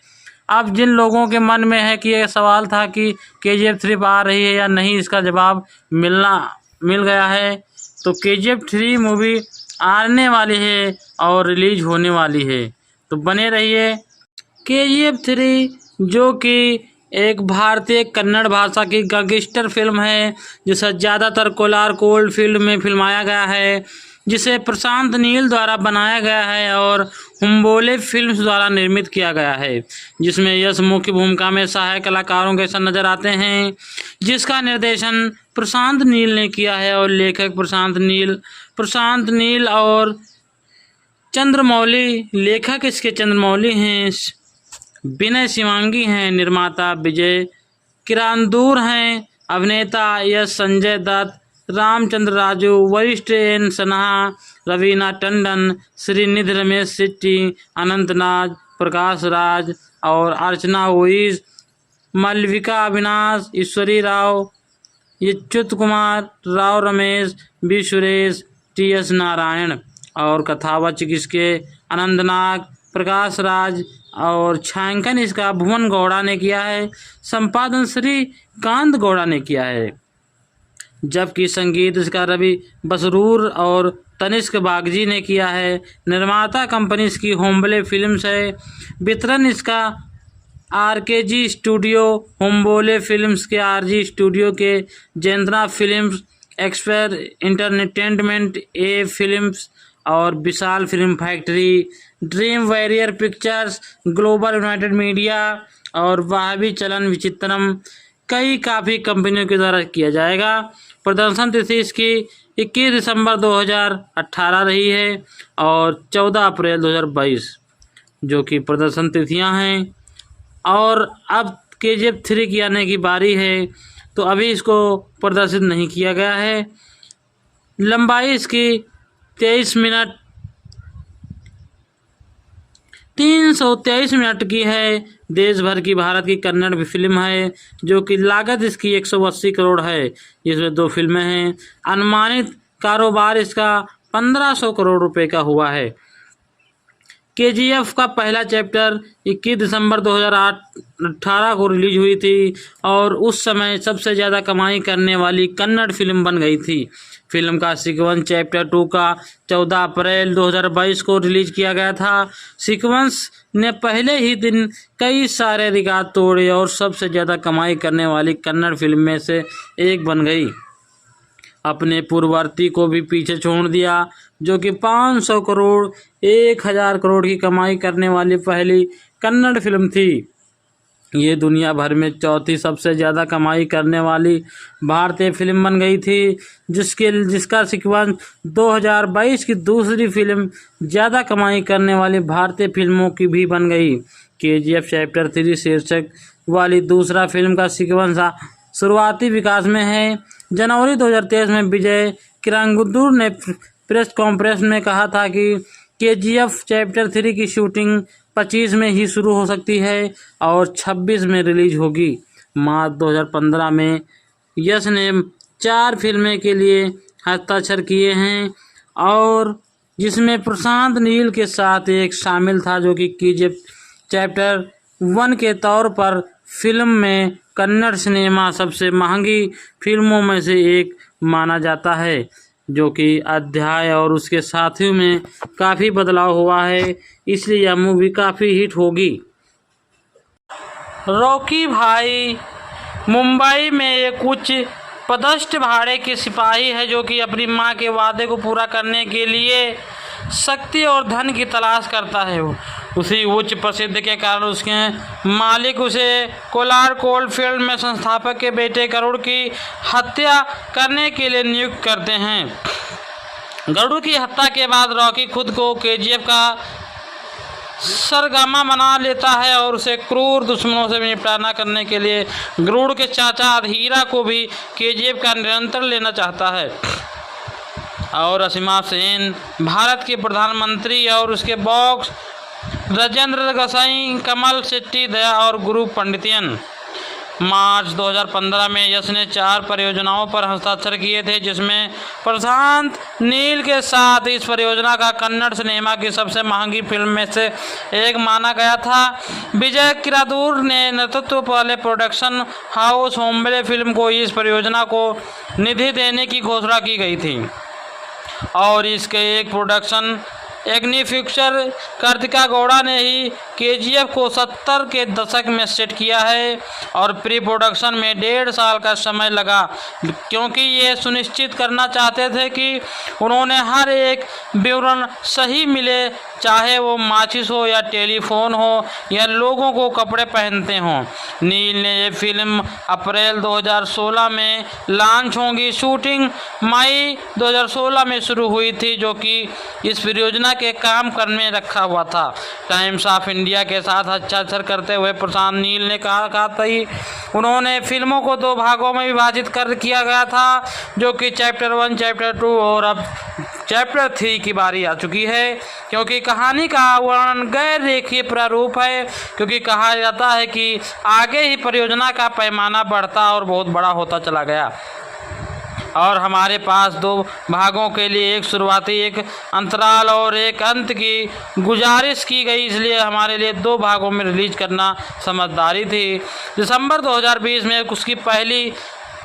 अब जिन लोगों के मन में है कि यह सवाल था कि KGF 3 आ रही है या नहीं, इसका जवाब मिल गया है। तो KGF 3 मूवी आने वाली है और रिलीज होने वाली है। तो बने रहिए। KGF 3 जो कि एक भारतीय कन्नड़ भाषा की गैंगस्टर फिल्म है, जिसे ज़्यादातर कोलार कोल्ड फील्ड में फिल्माया गया है, जिसे प्रशांत नील द्वारा बनाया गया है और हुम्बोले फिल्म्स द्वारा निर्मित किया गया है, जिसमें यश मुख्य भूमिका में सहायक कलाकारों के साथ नजर आते हैं, जिसका निर्देशन प्रशांत नील ने किया है और लेखक प्रशांत नील और चंद्रमौली, लेखक इसके चंद्रमौली हैं, विनय शिवांगी हैं, निर्माता विजय किरांदूर हैं, अभिनेता यश, संजय दत्त, रामचंद्र राजू, वरिष्ठ एन सन्हा, रवीना टंडन, श्रीनिधि रमेश सिट्टी, अनंतनाग, प्रकाश राज और अर्चना ओइस, मलविका अविनाश, ईश्वरी राव, यच्युत कुमार राव, रमेश बी, सुरेश, TS नारायण और कथावाचक इसके अनंतनाग, प्रकाश राज और छायांकन इसका भुवन गौड़ा ने किया है। संपादन श्रीकांत गौड़ा ने किया है, जबकि संगीत इसका रवि बसरूर और तनिष्क बागजी ने किया है। निर्माता कंपनी इसकी होम्बले फिल्म्स है। वितरण इसका RKG स्टूडियो, होम्बोले फिल्म्स के RG स्टूडियो के जेंद्रा फिल्म्स, एक्सपर इंटरटेनमेंट A फिल्म्स और Vishal film factory, dream warrior pictures, global united media और वाहवी चलन विचित्रम, कई काफ़ी कंपनियों के द्वारा किया जाएगा। प्रदर्शन तिथि इसकी 21 दिसंबर 2018 रही है और 14 अप्रैल 2022 जो कि प्रदर्शन तिथियां हैं। और अब KGF 3 की आने की बारी है, तो अभी इसको प्रदर्शित नहीं किया गया है। लंबाई इसकी 23 मिनट 323 मिनट की है। देश भर की भारत की कन्नड़ फिल्म है, जो कि लागत इसकी 180 करोड़ है, जिसमें 2 फिल्में हैं। अनुमानित कारोबार इसका 1500 करोड़ रुपए का हुआ है। KGF का पहला चैप्टर 21 दिसंबर 2018 को रिलीज हुई थी और उस समय सबसे ज़्यादा कमाई करने वाली कन्नड़ फिल्म बन गई थी। फिल्म का सीक्वेंस चैप्टर 2 का 14 अप्रैल 2022 को रिलीज किया गया था। सीक्वेंस ने पहले ही दिन कई सारे रिकॉर्ड तोड़े और सबसे ज़्यादा कमाई करने वाली कन्नड़ फिल्म में से एक बन गई। अपने पूर्ववर्ती को भी पीछे छोड़ दिया, जो कि 500 करोड़ 1000 करोड़ की कमाई करने वाली पहली कन्नड़ फिल्म थी। ये दुनिया भर में चौथी सबसे ज़्यादा कमाई करने वाली भारतीय फिल्म बन गई थी, जिसका सीक्वेंस 2022 की दूसरी फिल्म ज़्यादा कमाई करने वाली भारतीय फिल्मों की भी बन गई। KGF चैप्टर 3 शीर्षक वाली दूसरा फिल्म का सीक्वेंस शुरुआती विकास में है। जनवरी 2023 में विजय किरंगदूर ने प्रेस कॉन्फ्रेंस में कहा था कि KGF चैप्टर 3 की शूटिंग 25 में ही शुरू हो सकती है और 26 में रिलीज होगी। मार्च 2015 में यश ने 4 फिल्में के लिए हस्ताक्षर किए हैं और जिसमें प्रशांत नील के साथ एक शामिल था, जो कि KGF चैप्टर 1 के तौर पर फिल्म में कन्नड़ सिनेमा सबसे महंगी फिल्मों में से एक माना जाता है, जो कि अध्याय और उसके साथियों में काफ़ी बदलाव हुआ है, इसलिए यह मूवी काफ़ी हिट होगी। रॉकी भाई मुंबई में एक उच्च पदस्थ भाड़े के सिपाही है, जो कि अपनी मां के वादे को पूरा करने के लिए शक्ति और धन की तलाश करता है। उसी उच्च प्रसिद्धि के कारण उसके मालिक उसे कोलार कोल्ड फील्ड में संस्थापक के बेटे गरुड़ की हत्या करने के लिए नियुक्त करते हैं। गरुड़ की हत्या के बाद रॉकी खुद को KGF का सरगना बना लेता है और उसे क्रूर दुश्मनों से निपटारा करने के लिए गरुड़ के चाचा अधीरा को भी KGF का नियंत्रण लेना चाहता है। और असीमा सेन भारत के प्रधानमंत्री और उसके बॉस राजेंद्र गोसाई, कमल शेट्टी, दया और गुरु पंडितियन। मार्च 2015 में यश ने 4 परियोजनाओं पर हस्ताक्षर किए थे, जिसमें प्रशांत नील के साथ इस परियोजना का कन्नड़ सिनेमा की सबसे महंगी फिल्म में से एक माना गया था। विजय किरंदूर ने नेतृत्व वाले प्रोडक्शन हाउस होम्बले फिल्म को इस परियोजना को निधि देने की घोषणा की गई थी और इसके एक प्रोडक्शन एग्जीक्यूटिव कार्तिका गौड़ा ने ही KGF को 70 के दशक में सेट किया है और प्री प्रोडक्शन में 1.5 साल का समय लगा, क्योंकि ये सुनिश्चित करना चाहते थे कि उन्होंने हर एक विवरण सही मिले, चाहे वो माचिस हो या टेलीफोन हो या लोगों को कपड़े पहनते हों। नील ने ये फिल्म अप्रैल 2016 में लॉन्च होगी। शूटिंग मई 2016 में शुरू हुई थी, जो कि इस परियोजना के काम करने रखा हुआ था। टाइम्स ऑफ इंडिया के साथ हस्ताक्षर करते हुए प्रशांत नील ने कहा था उन्होंने फिल्मों को 2 भागों में विभाजित कर किया गया था, जो कि चैप्टर 1, चैप्टर 2 और अब चैप्टर 3 की बारी आ चुकी है, क्योंकि कहानी का वर्णन गैर रेखीय प्रारूप है, क्योंकि कहा जाता है कि आगे ही परियोजना का पैमाना बढ़ता और बहुत बड़ा होता चला गया और हमारे पास 2 भागों के लिए एक शुरुआती, एक अंतराल और एक अंत की गुजारिश की गई, इसलिए हमारे लिए 2 भागों में रिलीज करना समझदारी थी। दिसंबर 2020 में उसकी पहली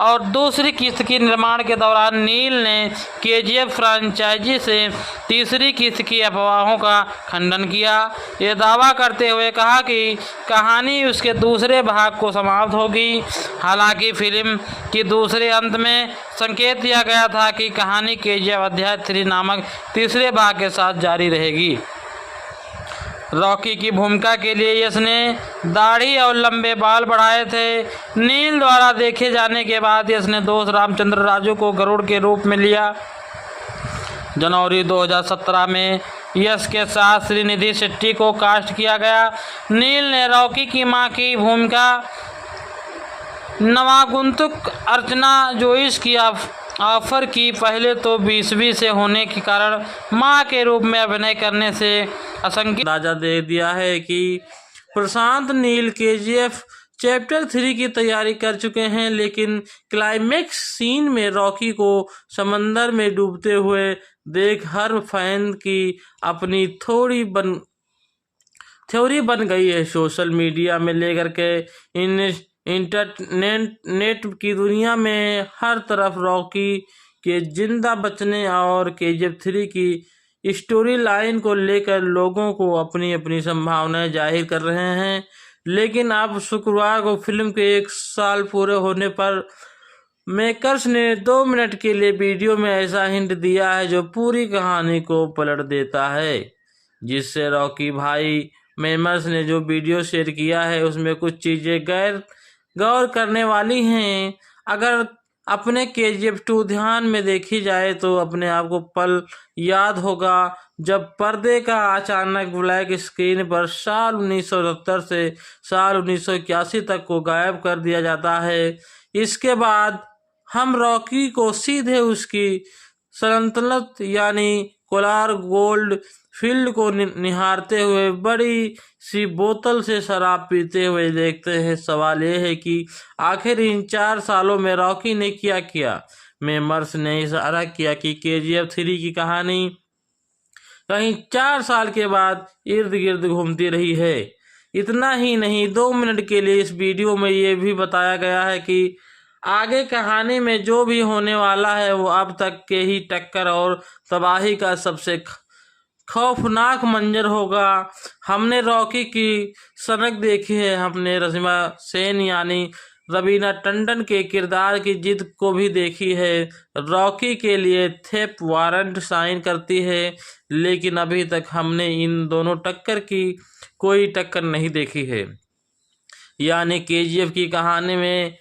और दूसरी किस्त की निर्माण के दौरान नील ने KGF फ्रेंचाइजी से तीसरी किस्त की अफवाहों का खंडन किया, ये दावा करते हुए कहा कि कहानी उसके दूसरे भाग को समाप्त होगी। हालांकि फिल्म के दूसरे अंत में संकेत दिया गया था कि कहानी KGF अध्याय 3 नामक तीसरे भाग के साथ जारी रहेगी। रॉकी की भूमिका के लिए यश ने दाढ़ी और लंबे बाल बढ़ाए थे। नील द्वारा देखे जाने के बाद यश ने दोस्त रामचंद्र राजू को गरुड़ के रूप में लिया। जनवरी 2017 में यश के साथ श्रीनिधि शेट्टी को कास्ट किया गया। नील ने रॉकी की मां की भूमिका नवागुंतुक अर्चना जोइस की ऑफर की। पहले तो 20वीं से होने के कारण मां के रूप में अभिनय करने से असंख्य अंदाजा दे दिया है कि प्रशांत नील KGF चैप्टर 3 की तैयारी कर चुके हैं, लेकिन क्लाइमेक्स सीन में रॉकी को समंदर में डूबते हुए देख हर फैन की अपनी थ्योरी बन गई है। सोशल मीडिया में लेकर के इंटरनेट की दुनिया में हर तरफ रॉकी के जिंदा बचने और KGF 3 की स्टोरी लाइन को लेकर लोगों को अपनी अपनी संभावनाएं जाहिर कर रहे हैं। लेकिन अब शुक्रवार को फिल्म के 1 साल पूरे होने पर मेकर्स ने 2 मिनट के लिए वीडियो में ऐसा हिंट दिया है जो पूरी कहानी को पलट देता है, जिससे रॉकी भाई मेंबर्स ने जो वीडियो शेयर किया है उसमें कुछ चीज़ें गौर करने वाली हैं। अगर अपने KGF 2 ध्यान में देखी जाए तो अपने आप को पल याद होगा जब पर्दे का अचानक ब्लैक स्क्रीन पर साल 1970 से साल 1981 तक को गायब कर दिया जाता है। इसके बाद हम रॉकी को सीधे उसकी सल्तनत यानी कोलार गोल्ड फील्ड को निहारते हुए बड़ी सी बोतल से शराब पीते हुए देखते हैं। सवाल यह है कि आखिर इन 4 सालों में रॉकी ने क्या किया। मेंबर्स ने इशारा किया कि KGF 3 की कहानी कहीं 4 साल के बाद इर्द गिर्द घूमती रही है। इतना ही नहीं, 2 मिनट के लिए इस वीडियो में ये भी बताया गया है कि आगे कहानी में जो भी होने वाला है वो अब तक के ही टक्कर और तबाही का सबसे खौफनाक मंजर होगा। हमने रॉकी की सनक देखी है, हमने रश्मि सेन यानी रवीना टंडन के किरदार की जिद को भी देखी है। रॉकी के लिए थेप वारंट साइन करती है, लेकिन अभी तक हमने इन दोनों टक्कर की कोई टक्कर नहीं देखी है। यानी KGF की कहानी में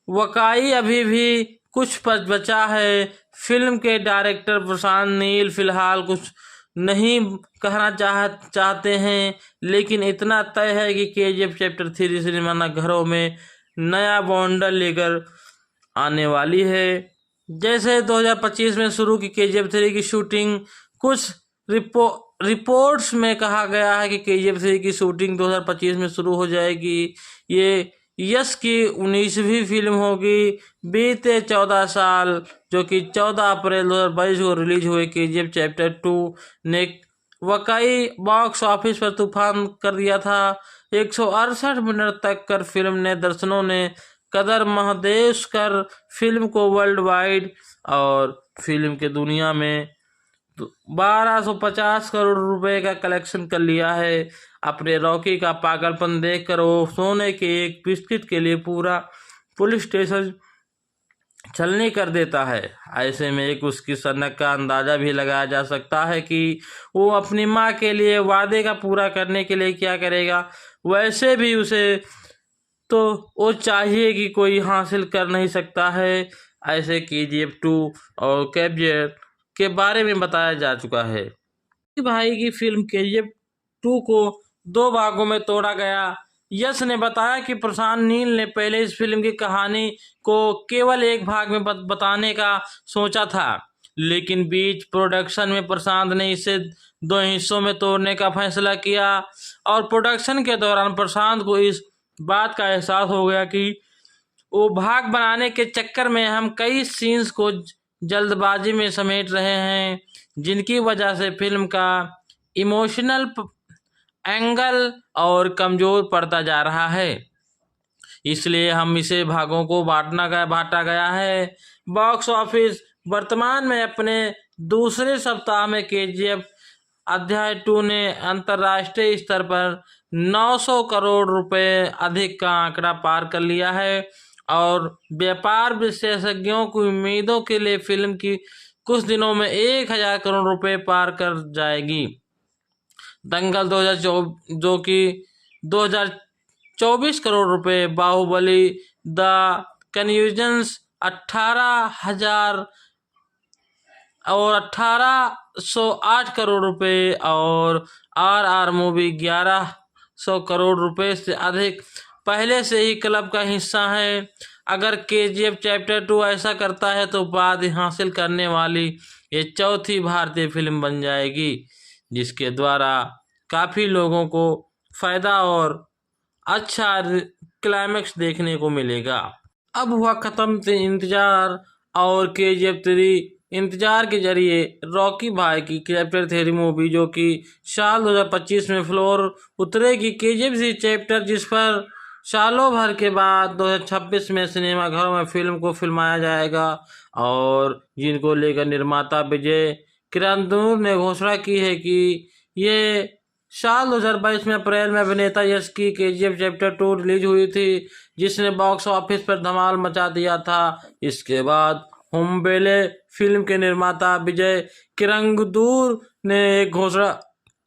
वाकई अभी भी कुछ बचा है। फिल्म के डायरेक्टर प्रशांत नील फिलहाल कुछ नहीं कहना चाहते हैं, लेकिन इतना तय है कि KGF चैप्टर 3 सिनेमा घरों में नया बॉन्डल लेकर आने वाली है। जैसे 2025 में शुरू की KGF 3 की शूटिंग, कुछ रिपोर्ट्स में कहा गया है कि KGF 3 की शूटिंग 2025 में शुरू हो जाएगी। ये यश की 19वीं फिल्म होगी। बीते 14 साल जो कि 14 अप्रैल 2022 को रिलीज हुए KGF चैप्टर 2 ने वाकई बॉक्स ऑफिस पर तूफान कर दिया था। 168 मिनट तक कर फिल्म ने दर्शकों ने कदर महदेश कर फिल्म को वर्ल्ड वाइड और फिल्म के दुनिया में 1250 करोड़ रुपए का कलेक्शन कर लिया है। अपने रॉकी का पागलपन देखकर वो सोने के एक बिस्किट के लिए पूरा पुलिस स्टेशन छलनी कर देता है। ऐसे में एक उसकी सनक का अंदाजा भी लगाया जा सकता है कि वो अपनी माँ के लिए वादे का पूरा करने के लिए क्या करेगा। वैसे भी उसे तो वो चाहिए कि कोई हासिल कर नहीं सकता है। ऐसे KGF 2 और KGF के बारे में बताया जा चुका है। भाई की फिल्म KGF 2 को 2 भागों में तोड़ा गया। यश ने बताया कि प्रशांत नील ने पहले इस फिल्म की कहानी को केवल एक भाग में बताने का सोचा था, लेकिन बीच प्रोडक्शन में प्रशांत ने इसे 2 हिस्सों में तोड़ने का फैसला किया और प्रोडक्शन के दौरान प्रशांत को इस बात का एहसास हो गया कि वो भाग बनाने के चक्कर में हम कई सीन्स को जल्दबाजी में समेट रहे हैं, जिनकी वजह से फिल्म का इमोशनल एंगल और कमज़ोर पड़ता जा रहा है। इसलिए हम इसे भागों को बांटा गया है। बॉक्स ऑफिस वर्तमान में अपने दूसरे सप्ताह में KGF अध्याय 2 ने अंतर्राष्ट्रीय स्तर पर 900 करोड़ रुपए अधिक का आंकड़ा पार कर लिया है और व्यापार विशेषज्ञों की उम्मीदों के लिए फिल्म की कुछ दिनों में 1000 करोड़ रुपए पार कर जाएगी। दंगल 2024 जो कि 2024 करोड़ रुपए, बाहुबली द कन्फ्यूजन्स 18,000 और 1808 करोड़ रुपए और RR मूवी 1100 करोड़ रुपए से अधिक पहले से ही क्लब का हिस्सा है। अगर KGF चैप्टर 2 ऐसा करता है तो बाद हासिल करने वाली ये 4थी भारतीय फिल्म बन जाएगी, जिसके द्वारा काफ़ी लोगों को फ़ायदा और अच्छा क्लाइमैक्स देखने को मिलेगा। अब हुआ ख़त्म इंतज़ार और KGF 3 इंतज़ार के जरिए रॉकी भाई की चैप्टर 3 मूवी जो कि साल 2025 में फ्लोर उतरेगी। KGF 3 चैप्टर जिस पर सालों भर के बाद 2026 में सिनेमा घरों में फिल्म को फिल्माया जाएगा और जिनको लेकर निर्माता विजय किरंदूर ने घोषणा की है कि ये साल 2022 में अप्रैल में अभिनेता यश की KGF चैप्टर 2 रिलीज हुई थी, जिसने बॉक्स ऑफिस पर धमाल मचा दिया था। इसके बाद हुम्बेले फिल्म के निर्माता विजय किरंदूर ने एक घोषणा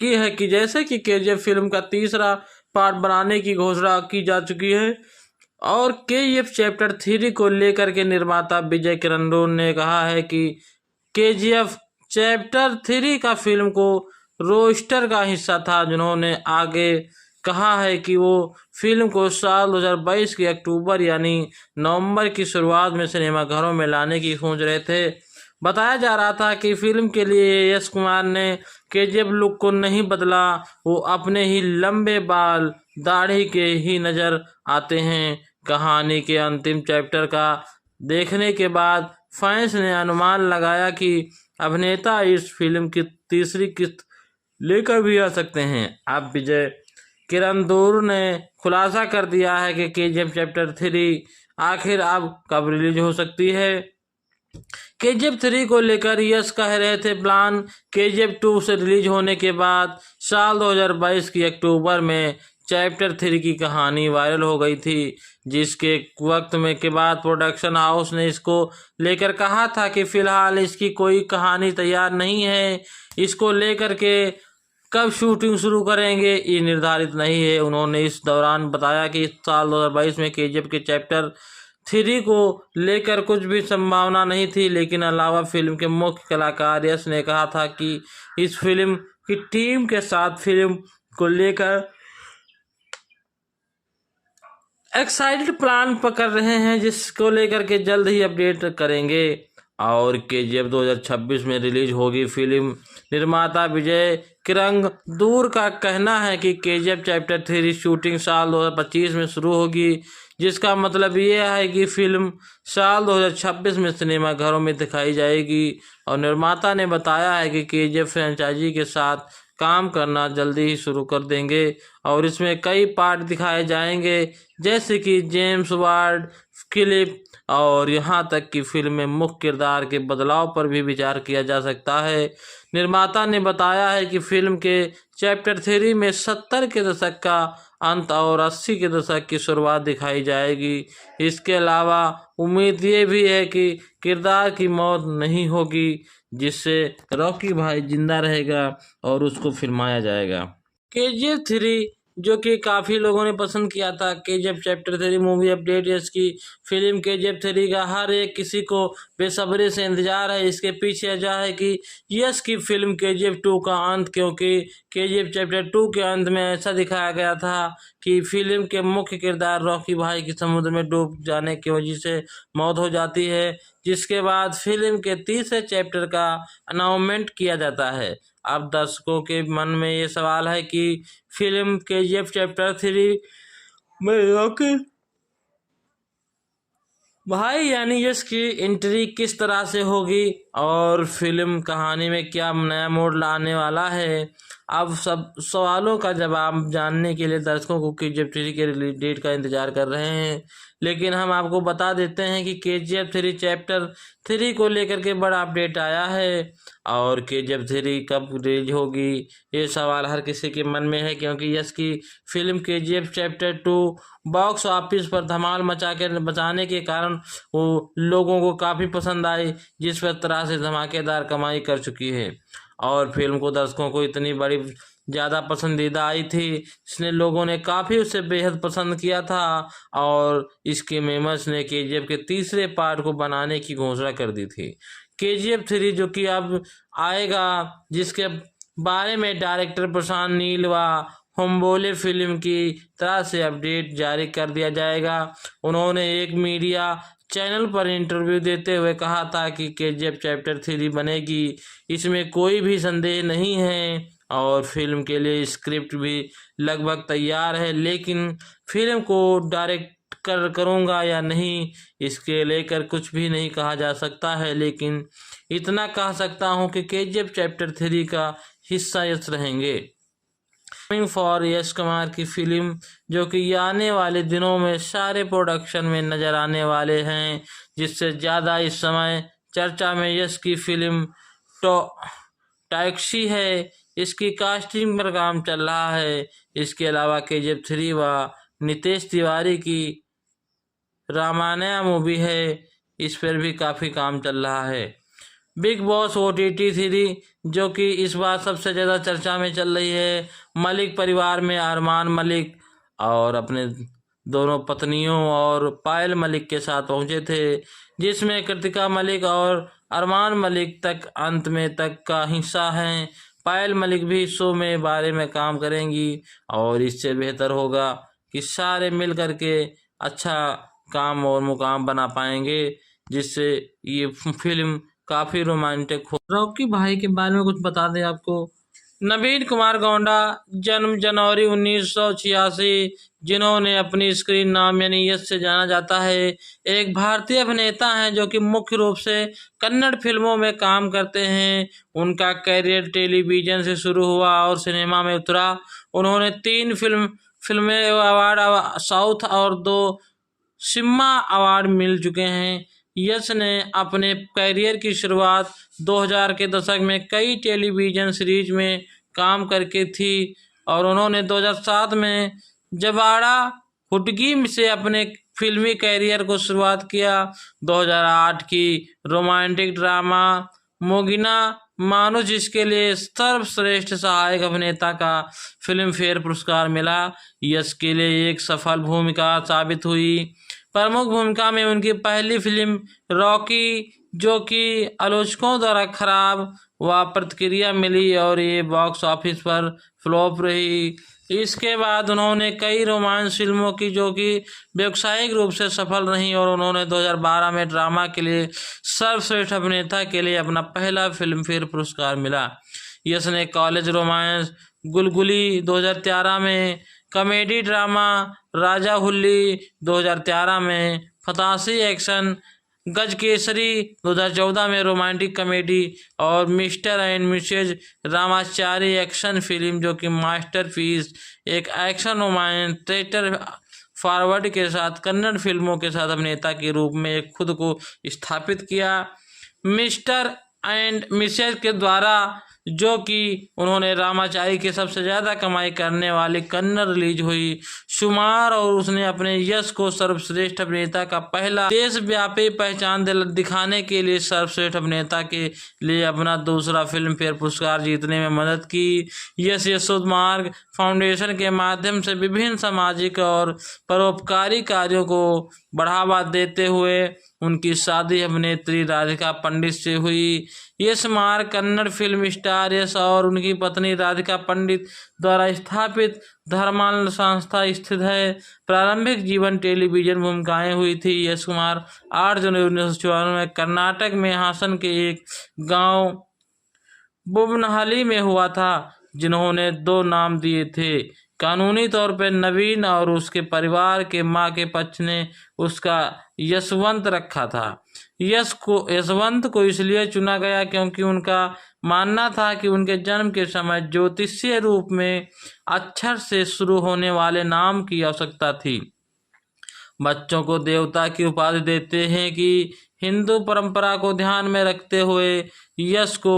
की है कि जैसे कि केजीएफ फिल्म का तीसरा पार्ट बनाने की घोषणा की जा चुकी है और केजीएफ चैप्टर 3 को लेकर के निर्माता विजय किरंदूर ने कहा है कि केजीएफ चैप्टर 3 का फिल्म को रोस्टर का हिस्सा था, जिन्होंने आगे कहा है कि वो फिल्म को साल 2022 के अक्टूबर यानी नवंबर की शुरुआत में सिनेमाघरों में लाने की सोच रहे थे। बताया जा रहा था कि फिल्म के लिए यश कुमार ने केजीएफ लुक को नहीं बदला, वो अपने ही लंबे बाल दाढ़ी के ही नजर आते हैं। कहानी के अंतिम चैप्टर का देखने के बाद फैंस ने अनुमान लगाया कि अभिनेता इस फिल्म की तीसरी किस्त लेकर भी आ सकते हैं। अब विजय किरंदूर ने खुलासा कर दिया है कि केजीएफ चैप्टर 3 आखिर अब कब रिलीज हो सकती है। केजीएफ 3 को लेकर यश कह रहे थे प्लान केजीएफ 2 से रिलीज होने के बाद साल 2022 की अक्टूबर में चैप्टर 3 की कहानी वायरल हो गई थी, जिसके वक्त में के बाद प्रोडक्शन हाउस ने इसको लेकर कहा था कि फिलहाल इसकी कोई कहानी तैयार नहीं है, इसको लेकर के कब शूटिंग शुरू करेंगे ये निर्धारित नहीं है। उन्होंने इस दौरान बताया कि इस साल 2022 में केजीएफ के चैप्टर 3 को लेकर कुछ भी संभावना नहीं थी, लेकिन अलावा फिल्म के मुख्य कलाकार यश ने कहा था कि इस फिल्म की टीम के साथ फिल्म को लेकर एक्साइटेड प्लान पकड़ रहे हैं, जिसको लेकर के जल्द ही अपडेट करेंगे और केजीएफ 2026 में रिलीज होगी फिल्म। निर्माता विजय किरंदूर का कहना है कि केजीएफ चैप्टर 3 शूटिंग साल 2025 में शुरू होगी, जिसका मतलब ये है कि फिल्म साल 2026 में सिनेमाघरों में दिखाई जाएगी। और निर्माता ने बताया है कि केजीएफ फ्रेंचाइजी के साथ काम करना जल्दी ही शुरू कर देंगे और इसमें कई पार्ट दिखाए जाएंगे, जैसे कि जेम्स वार्ड क्लिप, और यहाँ तक कि फिल्म में मुख्य किरदार के बदलाव पर भी विचार किया जा सकता है। निर्माता ने बताया है कि फिल्म के चैप्टर 3 में 70 के दशक का अंत और 80 के दशक की शुरुआत दिखाई जाएगी। इसके अलावा उम्मीद ये भी है कि किरदार की मौत नहीं होगी, जिससे रॉकी भाई जिंदा रहेगा और उसको फिल्माया जाएगा। केजीएफ 3 जो कि काफ़ी लोगों ने पसंद किया था, केजीएफ चैप्टर 3 मूवी अपडेट इसकी फिल्म केजीएफ 3 का हर एक किसी को बेसब्री से इंतजार है। इसके पीछे वजह है कि यश की फिल्म केजीएफ 2 का अंत, क्योंकि केजीएफ चैप्टर 2 के अंत में ऐसा दिखाया गया था कि फिल्म के मुख्य किरदार रॉकी भाई की समुद्र में डूब जाने की वजह से मौत हो जाती है, जिसके बाद फिल्म के तीसरे चैप्टर का अनाउंसमेंट किया जाता है। अब दर्शकों के मन में ये सवाल है कि फिल्म केजीएफ चैप्टर 3 में रॉकी भाई यानी यश की एंट्री किस तरह से होगी और फिल्म कहानी में क्या नया मोड़ लाने वाला है। अब सब सवालों का जवाब जानने के लिए दर्शकों को केजीएफ 3 के रिलीज डेट का इंतजार कर रहे हैं, लेकिन हम आपको बता देते हैं कि केजीएफ 3 चैप्टर 3 को लेकर के बड़ा अपडेट आया है और केजीएफ 3 कब रिलीज होगी ये सवाल हर किसी के मन में है, क्योंकि यश की film KGF chapter 2 box office पर धमाल बचाने के कारण वो लोगों को काफ़ी पसंद आई, जिस तरह से धमाकेदार कमाई कर चुकी है और फिल्म को दर्शकों को इतनी बड़ी ज़्यादा पसंदीदा आई थी, इसने लोगों ने काफ़ी उसे बेहद पसंद किया था और इसके मेमर्स ने केजीएफ के तीसरे पार्ट को बनाने की घोषणा कर दी थी। केजीएफ 3 जो कि अब आएगा, जिसके बारे में डायरेक्टर प्रशांत नील व हम बोले फिल्म की तरह से अपडेट जारी कर दिया जाएगा। उन्होंने एक मीडिया चैनल पर इंटरव्यू देते हुए कहा था कि केजीएफ चैप्टर 3 बनेगी, इसमें कोई भी संदेह नहीं है और फिल्म के लिए स्क्रिप्ट भी लगभग तैयार है, लेकिन फिल्म को डायरेक्ट करूँगा या नहीं इसके लेकर कुछ भी नहीं कहा जा सकता है, लेकिन इतना कह सकता हूँ कि केजीएफ चैप्टर 3 का हिस्सा यश रहेंगे। फॉर यश कुमार की फिल्म जो कि आने वाले दिनों में सारे प्रोडक्शन में नज़र आने वाले हैं, जिससे ज़्यादा इस समय चर्चा में यश की फिल्म टैक्सी है। इसकी कास्टिंग पर काम चल रहा है। इसके अलावा केजीएफ 3 व नितेश तिवारी की रामायण मूवी है, इस पर भी काफ़ी काम चल रहा है। बिग बॉस OTT सीरीज, जो कि इस बार सबसे ज़्यादा चर्चा में चल रही है। मलिक परिवार में अरमान मलिक और अपने दोनों पत्नियों और पायल मलिक के साथ पहुंचे थे, जिसमें कृतिका मलिक और अरमान मलिक तक अंत में तक का हिस्सा हैं। पायल मलिक भी शो में बारे में काम करेंगी और इससे बेहतर होगा कि सारे मिल करके अच्छा काम और मुकाम बना पाएंगे, जिससे ये फिल्म काफ़ी रोमांटिक हो। रॉकी भाई के बारे में कुछ बता दें आपको। नवीन कुमार गौंडा, जन्म जनवरी 1986, जिन्होंने अपनी स्क्रीन नाम यानी यश से जाना जाता है, एक भारतीय अभिनेता हैं जो कि मुख्य रूप से कन्नड़ फिल्मों में काम करते हैं। उनका कैरियर टेलीविज़न से शुरू हुआ और सिनेमा में उतरा। उन्होंने 3 फिल्में अवार्ड साउथ और 2 सिम्मा अवार्ड मिल चुके हैं। यश ने अपने कैरियर की शुरुआत 2000 के दशक में कई टेलीविज़न सीरीज में काम करके थी और उन्होंने 2007 में जबाड़ा हुडगी से अपने फिल्मी कैरियर को शुरुआत किया। 2008 की रोमांटिक ड्रामा मोगिना मानुष, जिसके लिए सर्वश्रेष्ठ सहायक अभिनेता का फिल्म फेयर पुरस्कार मिला, यश के लिए एक सफल भूमिका साबित हुई। प्रमुख भूमिका में उनकी पहली फिल्म रॉकी, जो कि आलोचकों द्वारा खराब व प्रतिक्रिया मिली और ये बॉक्स ऑफिस पर फ्लॉप रही। इसके बाद उन्होंने कई रोमांस फिल्मों की जो कि व्यावसायिक रूप से सफल रहीं और उन्होंने 2012 में ड्रामा के लिए सर्वश्रेष्ठ अभिनेता के लिए अपना पहला फिल्म फेयर पुरस्कार मिला। यश ने कॉलेज रोमांस गुलगुली 2013 में, कॉमेडी ड्रामा राजा हुल्ली 2013 में, फतासी एक्शन गजकेसरी 2014 में रोमांटिक कॉमेडी और Mr and Mrs Ramachari action film, जो कि मास्टरपीस एक एक्शन रोमांस थिएटर फॉरवर्ड के साथ कन्नड़ फिल्मों के साथ अभिनेता के रूप में खुद को स्थापित किया। मिस्टर एंड मिसेज के द्वारा, जो कि उन्होंने रामाचारी के सबसे ज़्यादा कमाई करने वाली कन्नड़ रिलीज हुई शुमार, और उसने अपने यश को सर्वश्रेष्ठ अभिनेता का पहला देशव्यापी पहचान दिखाने के लिए सर्वश्रेष्ठ अभिनेता के लिए अपना दूसरा फिल्म फेयर पुरस्कार जीतने में मदद की। यश यशोद मार्ग फाउंडेशन के माध्यम से विभिन्न सामाजिक और परोपकारी कार्यों को बढ़ावा देते हुए उनकी शादी अभिनेत्री राधिका पंडित से हुई। यश मार्ग कन्नड़ फिल्म स्टार यश और उनकी पत्नी राधिका पंडित द्वारा स्थापित धर्माल संस्था स्थित है। प्रारंभिक जीवन टेलीविजन भूमिकाएं हुई थी। यश कुमार 8 जनवरी 1954 में कर्नाटक में हासन के एक गांव बुबनहली में हुआ था, जिन्होंने 2 नाम दिए थे। कानूनी तौर पर नवीन और उसके परिवार के मां के पक्ष ने उसका यशवंत रखा था। यशवंत को इसलिए चुना गया क्योंकि उनका मानना था कि उनके जन्म के समय ज्योतिषीय रूप में अक्षर से शुरू होने वाले नाम की आवश्यकता थी। बच्चों को देवता की उपाधि देते हैं कि हिंदू परंपरा को ध्यान में रखते हुए यश को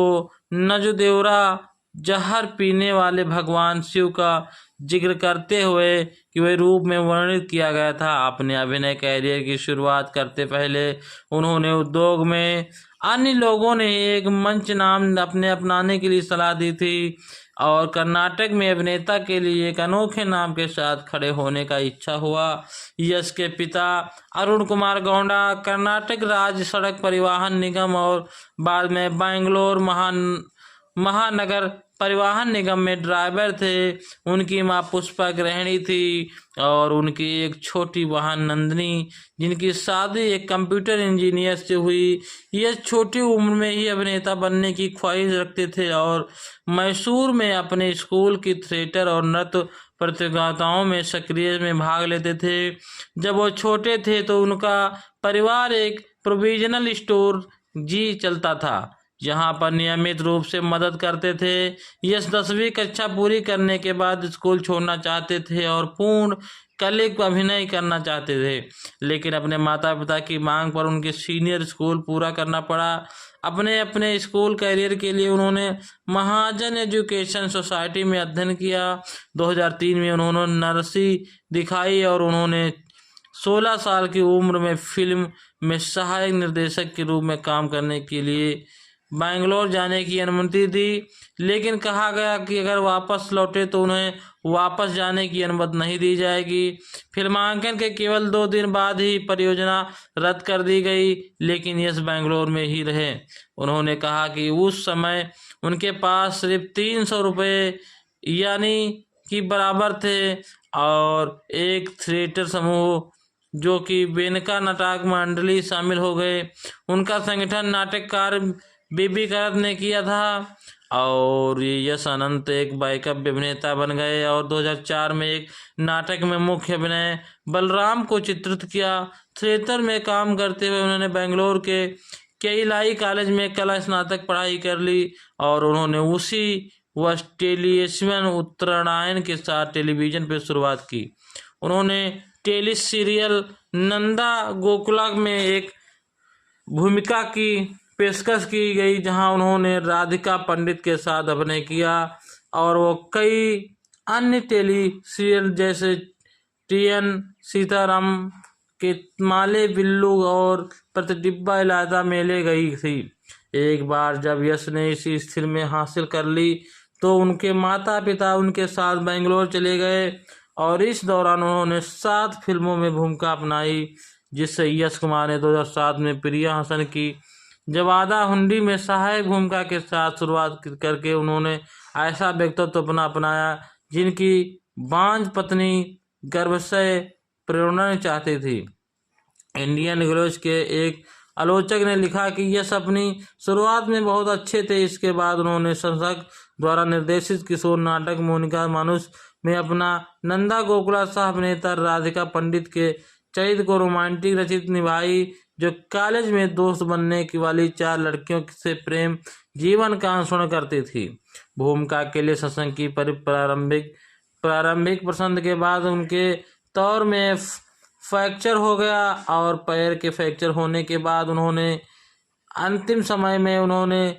नजुदेवरा जहर पीने वाले भगवान शिव का जिक्र करते हुए कि वह रूप में वर्णित किया गया था। अपने अभिनय कैरियर की शुरुआत करते पहले उन्होंने उद्योग में अन्य लोगों ने एक मंच नाम अपनाने के लिए सलाह दी थी और कर्नाटक में अभिनेता के लिए एक अनोखे नाम के साथ खड़े होने का इच्छा हुआ। यश के पिता अरुण कुमार गौंडा कर्नाटक राज्य सड़क परिवहन निगम और बाद में बेंगलोर महानगर परिवहन निगम में ड्राइवर थे। उनकी मां पुष्पा गृहिणी थी और उनकी एक छोटी बहन नंदिनी, जिनकी शादी एक कंप्यूटर इंजीनियर से हुई। यह छोटी उम्र में ही अभिनेता बनने की ख्वाहिश रखते थे और मैसूर में अपने स्कूल की थिएटर और नृत्य प्रतियोगिताओं में सक्रिय में भाग लेते थे। जब वो छोटे थे तो उनका परिवार एक प्रोविजनल स्टोर चलता था, जहां पर नियमित रूप से मदद करते थे। यश 10वीं कक्षा पूरी करने के बाद स्कूल छोड़ना चाहते थे और पूर्ण कलिक अभिनय करना चाहते थे, लेकिन अपने माता पिता की मांग पर उनके सीनियर स्कूल पूरा करना पड़ा। अपने स्कूल कैरियर के लिए उन्होंने महाजन एजुकेशन सोसाइटी में अध्ययन किया। 2003 में उन्होंने नर्सी दिखाई और उन्होंने 16 साल की उम्र में फिल्म में सहायक निर्देशक के रूप में काम करने के लिए बैंगलोर जाने की अनुमति दी, लेकिन कहा गया कि अगर वापस लौटे तो उन्हें वापस जाने की अनुमति नहीं दी जाएगी। फिल्मांकन के केवल 2 दिन बाद ही परियोजना रद्द कर दी गई, लेकिन यश बैंगलोर में ही रहे। उन्होंने कहा कि उस समय उनके पास सिर्फ 300 रुपये यानी कि बराबर थे और एक थिएटर समूह जो कि बेनका नाटक मंडली शामिल हो गए। उनका संगठन नाटककार बीबी करत ने किया था और यश अनंत एक बैकअप अभिनेता बन गए और 2004 में एक नाटक में मुख्य अभिनय बलराम को चित्रित किया। थिएटर में काम करते हुए उन्होंने बेंगलोर के केईलाई कॉलेज में कला स्नातक पढ़ाई कर ली और उन्होंने उसी वर्ष टेलीविजन उत्तरायण के साथ टेलीविजन पर शुरुआत की। उन्होंने टेली सीरियल नंदा गोकुला में एक भूमिका की पेशकश की गई, जहां उन्होंने राधिका पंडित के साथ अभिनय किया और वो कई अन्य टेली सीरियल जैसे टीएन सीताराम के माले बिल्लू और प्रतिडिब्बा इलादा में ले गई थी। एक बार जब यश ने इसी स्थिति में हासिल कर ली तो उनके माता पिता उनके साथ बेंगलोर चले गए और इस दौरान उन्होंने 7 फिल्मों में भूमिका अपनाई, जिससे यश कुमार ने 2007 में प्रिया हसन की जवादा हुंडी में सहायक भूमिका के साथ शुरुआत करके उन्होंने ऐसा व्यक्तित्व अपनाया जिनकी बांझ पत्नी गर्भाशय प्रेरणा चाहती थी। इंडियन ग्लोज के एक आलोचक ने लिखा कि यश अपनी शुरुआत में बहुत अच्छे थे। इसके बाद उन्होंने संसद द्वारा निर्देशित किशोर नाटक मोनिका मानुष में अपना नंदा गोकुला सह अभिनेता राधिका पंडित के चरित्र को रोमांटिक रचित निभाई, जो कॉलेज में दोस्त बनने की वाली 4 लड़कियों से प्रेम जीवन का अनुसरण करती थी। भूमिका के लिए शशांक की प्रारंभिक पसंद के बाद उनके तौर में फ्रैक्चर हो गया और पैर के फ्रैक्चर होने के बाद उन्होंने अंतिम समय में उन्होंने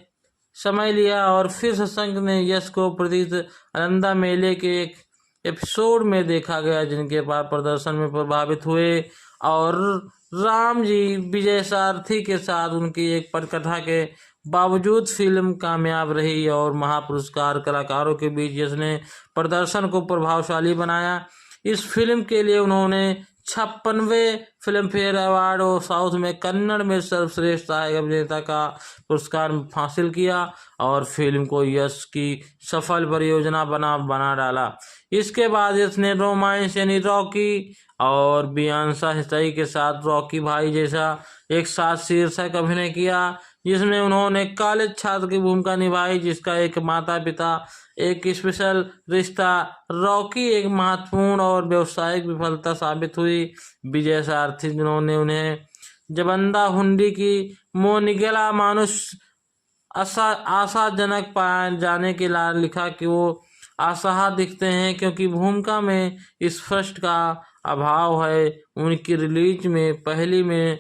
समय लिया और फिर शशांक ने यश को प्रतीत आनंदा मेले के एक एपिसोड में देखा गया, जिनके बाद प्रदर्शन में प्रभावित हुए और राम जी विजय सारथी के साथ उनकी एक पटकथा के बावजूद फिल्म कामयाब रही और महापुरस्कार कलाकारों के बीच यश ने प्रदर्शन को प्रभावशाली बनाया। इस फिल्म के लिए उन्होंने 56वें फिल्म फेयर अवार्ड और साउथ में कन्नड़ में सर्वश्रेष्ठ सहायक अभिनेता का पुरस्कार हासिल किया और फिल्म को यश की सफल परियोजना बना डाला। इसके बाद यश ने रोमांस यानी रॉकी और बियांशा हिस्साई के साथ रॉकी भाई जैसा एक साथ शीर्षक अभिनय किया, जिसमें उन्होंने कॉलेज छात्र की भूमिका निभाई जिसका एक माता पिता एक स्पेशल रिश्ता। रॉकी एक महत्वपूर्ण और व्यावसायिक विफलता साबित हुई। विजय सारथी जिन्होंने उन्हें जबंदा हुंडी की मोनिगला मानुष आशाजनक पाए जाने के लिए लिखा कि वो असहाय दिखते हैं क्योंकि भूमिका में स्पष्ट का अभाव है। उनकी रिलीज में पहली में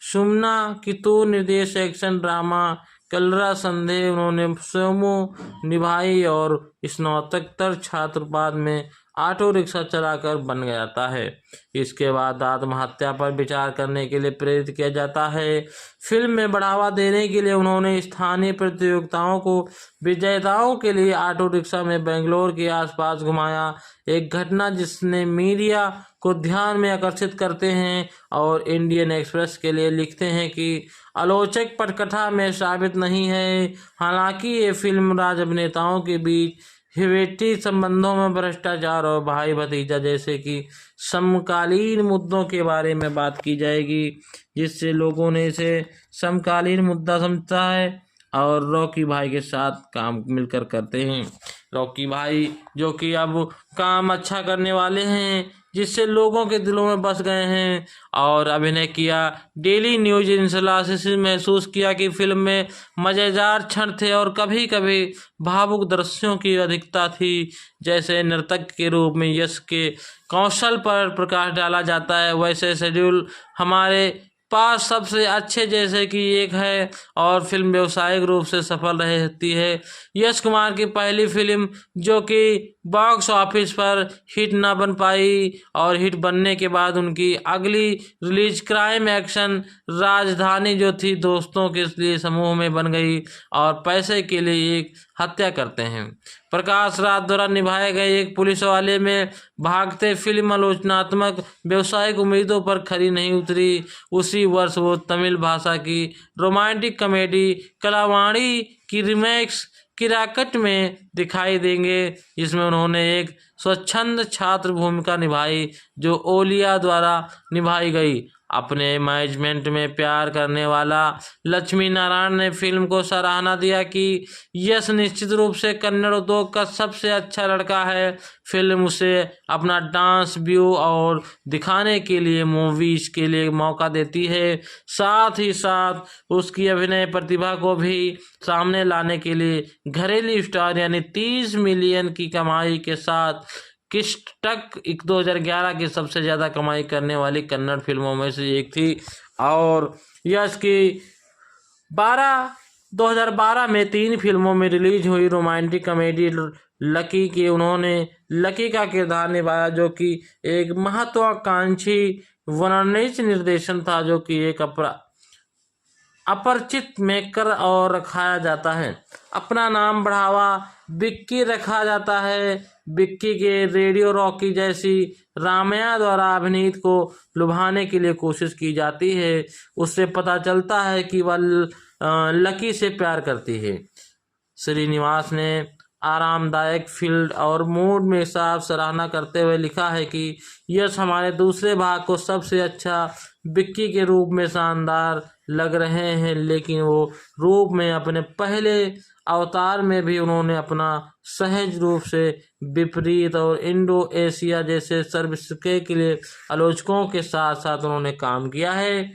सुमना कितूर निर्देश एक्शन ड्रामा कलरा संदेह उन्होंने सोमो निभाई और स्नातकोत्तर छात्र बाद में ऑटो रिक्शा चलाकर बन जाता है। इसके बाद आत्महत्या पर विचार करने के लिए प्रेरित किया जाता है। फिल्म में बढ़ावा देने के लिए उन्होंने स्थानीय प्रतियोगिताओं को विजेताओं के लिए ऑटो रिक्शा में बेंगलोर के आसपास घुमाया, एक घटना जिसने मीडिया को ध्यान में आकर्षित करते हैं और इंडियन एक्सप्रेस के लिए लिखते हैं कि आलोचक पटकथा में साबित नहीं है। हालांकि ये फिल्म राज अभिनेताओं के बीच हिवैती संबंधों में भ्रष्टाचार और भाई भतीजा जैसे कि समकालीन मुद्दों के बारे में बात की जाएगी, जिससे लोगों ने इसे समकालीन मुद्दा समझता है और रॉकी भाई के साथ काम मिलकर करते हैं। रॉकी भाई जो कि अब काम अच्छा करने वाले हैं, जिससे लोगों के दिलों में बस गए हैं और अभिनय किया। डेली न्यूज इंसलासिस महसूस किया कि फिल्म में मज़ेदार क्षण थे और कभी कभी भावुक दृश्यों की अधिकता थी, जैसे नर्तक के रूप में यश के कौशल पर प्रकाश डाला जाता है, वैसे शेड्यूल हमारे पास सबसे अच्छे जैसे कि एक है और फिल्म व्यावसायिक रूप से सफल रहती है। यश कुमार की पहली फिल्म जो कि बॉक्स ऑफिस पर हिट न बन पाई और हिट बनने के बाद उनकी अगली रिलीज क्राइम एक्शन राजधानी जो थी दोस्तों के लिए समूह में बन गई और पैसे के लिए एक हत्या करते हैं। प्रकाश राज द्वारा निभाए गए एक पुलिस वाले में भागते फिल्म आलोचनात्मक व्यावसायिक उम्मीदों पर खरी नहीं उतरी। उसी वर्ष वो तमिल भाषा की रोमांटिक कॉमेडी कलावाणी की रीमेक्स किराकट में दिखाई देंगे, जिसमें उन्होंने एक स्वच्छंद छात्र भूमिका निभाई जो ओलिया द्वारा निभाई गई। अपने मैनेजमेंट में प्यार करने वाला लक्ष्मी नारायण ने फिल्म को सराहना दिया कि यश निश्चित रूप से कन्नड़ उद्योग का सबसे अच्छा लड़का है। फिल्म उसे अपना डांस व्यू और दिखाने के लिए मूवीज के लिए मौका देती है, साथ ही साथ उसकी अभिनय प्रतिभा को भी सामने लाने के लिए घरेलू स्टार यानी 30 मिलियन की कमाई के साथ किस्टक 2011 की सबसे ज़्यादा कमाई करने वाली कन्नड़ फिल्मों में से एक थी। और यश की 2012 में 3 फिल्मों में रिलीज हुई रोमांटिक कॉमेडी लकी के उन्होंने लकी का किरदार निभाया, जो कि एक महत्वाकांक्षी वर्णनित निर्देशन था जो कि एक अपरिचित मेकर और रखाया जाता है। अपना नाम बढ़ावा बिक्की रखा जाता है। बिक्की के रेडियो रॉकी जैसी रामया द्वारा अभिनीत को लुभाने के लिए कोशिश की जाती है। उससे पता चलता है कि वह लकी से प्यार करती है। श्रीनिवास ने आरामदायक फील्ड और मूड में साफ सराहना करते हुए लिखा है कि यश हमारे दूसरे भाग को सबसे अच्छा बिक्की के रूप में शानदार लग रहे हैं, लेकिन वो रूप में अपने पहले अवतार में भी उन्होंने अपना सहज रूप से विपरीत और इंडो एशिया जैसे सर्विस के लिए आलोचकों के साथ साथ उन्होंने काम किया है,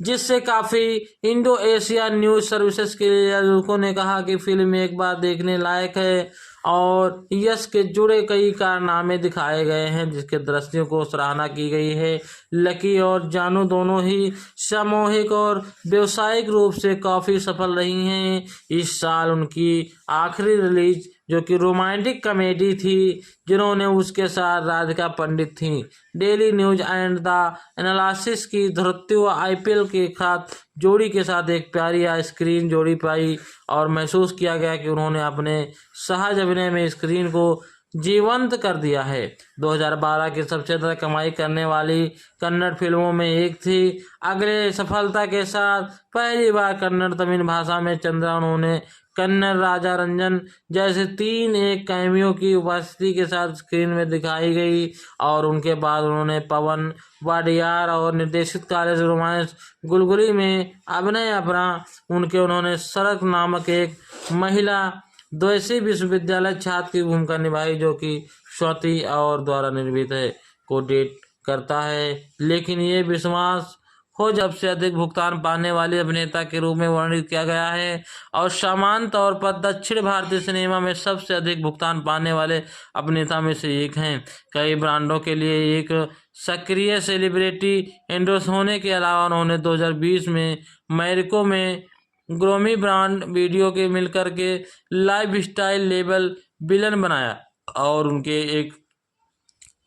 जिससे काफ़ी इंडो एशिया न्यूज़ सर्विसेज के लोगों ने कहा कि फिल्म एक बार देखने लायक है और यश के जुड़े कई कारनामे दिखाए गए हैं जिसके दृश्यों को सराहना की गई है। लकी और जानू दोनों ही सामूहिक और व्यावसायिक रूप से काफ़ी सफल रही हैं। इस साल उनकी आखिरी रिलीज जो कि रोमांटिक कॉमेडी थी, जिन्होंने उसके साथ राधिका पंडित थी, daily news and the analysis की धृत्यु आईपीएल के साथ जोड़ी के साथ एक प्यारी स्क्रीन जोड़ी पाई और महसूस किया गया कि उन्होंने अपने सहज अभिनय में स्क्रीन को जीवंत कर दिया है। 2012 की सबसे ज़्यादा कमाई करने वाली कन्नड़ फिल्मों में एक थी। अगले सफलता के साथ पहली बार कन्नड़ तमिल भाषा में चंद्रा उन्होंने कन्नड़ राजा रंजन जैसे 3 एक कैमियो की उपस्थिति के साथ स्क्रीन में दिखाई गई और उनके बाद उन्होंने पवन वाडियार और निर्देशित कॉलेज रोमांस गुलगुली में अभिनय अपना उन्होंने सड़क नामक एक महिला द्वैसी विश्वविद्यालय छात्र की भूमिका निभाई जो कि स्वाति और द्वारा निर्मित है को डेट करता है, लेकिन ये विश्वास हो जब से अधिक भुगतान पाने वाले अभिनेता के रूप में वर्णित किया गया है और सामान्य तौर पर दक्षिण भारतीय सिनेमा में सबसे अधिक भुगतान पाने वाले अभिनेता में से एक हैं। कई ब्रांडों के लिए एक सक्रिय सेलिब्रिटी एंडोर्स होने के अलावा उन्होंने 2020 में मैरिको में ग्रोमी ब्रांड वीडियो के मिलकर के लाइफ स्टाइल लेबल विलन बनाया और उनके एक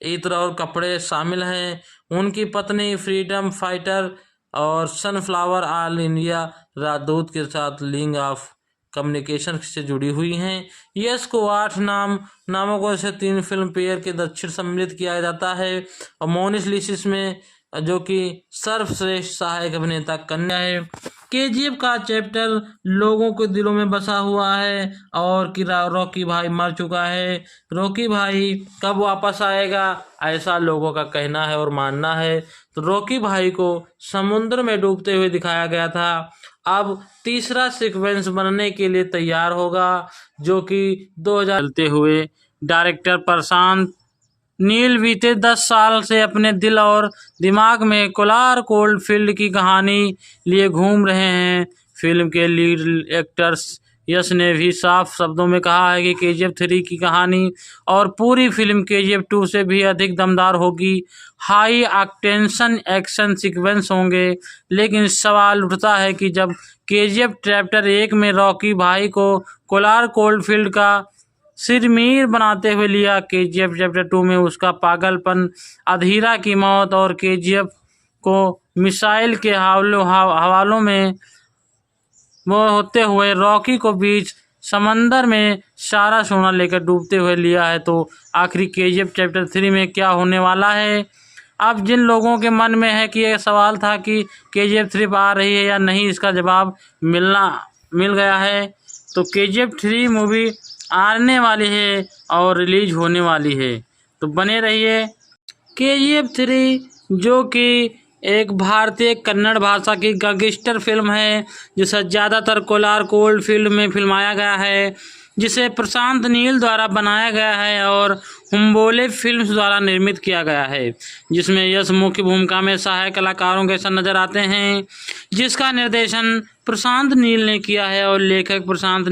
इत्र और कपड़े शामिल हैं। उनकी पत्नी फ्रीडम फाइटर और सनफ्लावर ऑल इंडिया राजदूत के साथ लिंक ऑफ कम्युनिकेशन से जुड़ी हुई हैं। यश को 8 नामकों से 3 फिल्म फेयर के दक्षिण सम्मिलित किया जाता है और मोनिस लिसिस में जो कि सर्वश्रेष्ठ सहायक अभिनेता कन्या है। केजीएफ का चैप्टर लोगों के दिलों में बसा हुआ है और कि रॉकी भाई मर चुका है। रॉकी भाई कब वापस आएगा ऐसा लोगों का कहना है और मानना है। तो रॉकी भाई को समुद्र में डूबते हुए दिखाया गया था। अब तीसरा सीक्वेंस बनने के लिए तैयार होगा जो कि 2000 चलते हुए डायरेक्टर प्रशांत नील बीते 10 साल से अपने दिल और दिमाग में कोलार कोल्ड फील्ड की कहानी लिए घूम रहे हैं। फिल्म के लीड एक्टर्स यश ने भी साफ शब्दों में कहा है कि केजीएफ 3 की कहानी और पूरी फिल्म केजीएफ 2 से भी अधिक दमदार होगी। हाई ऑक्टेंशन एक्शन सीक्वेंस होंगे, लेकिन सवाल उठता है कि जब केजीएफ चैप्टर 1 में रॉकी भाई को कोलार कोल्ड फील्ड का सिरमीर बनाते हुए लिया। केजीएफ चैप्टर 2 में उसका पागलपन, अधीरा की मौत और केजीएफ को मिसाइल के हवालों में वो होते हुए रॉकी को बीच समंदर में सारा सोना लेकर डूबते हुए लिया है। तो आखिरी केजीएफ चैप्टर 3 में क्या होने वाला है? अब जिन लोगों के मन में है कि यह सवाल था कि केजीएफ 3 आ रही है या नहीं, इसका जवाब मिल गया है। तो केजीएफ 3 मूवी आने वाली है और रिलीज होने वाली है, तो बने रहिए। केजीएफ 3 जो कि एक भारतीय कन्नड़ भाषा की गैंगस्टर फिल्म है, जिसे ज़्यादातर कोलार गोल्ड फिल्म में फिल्माया गया है, जिसे प्रशांत नील द्वारा बनाया गया है और हुम्बोले फिल्म्स द्वारा निर्मित किया गया है, जिसमें यश मुख्य भूमिका में सहायक कलाकारों के साथ नजर आते हैं, जिसका निर्देशन प्रशांत नील ने किया है और लेखक प्रशांत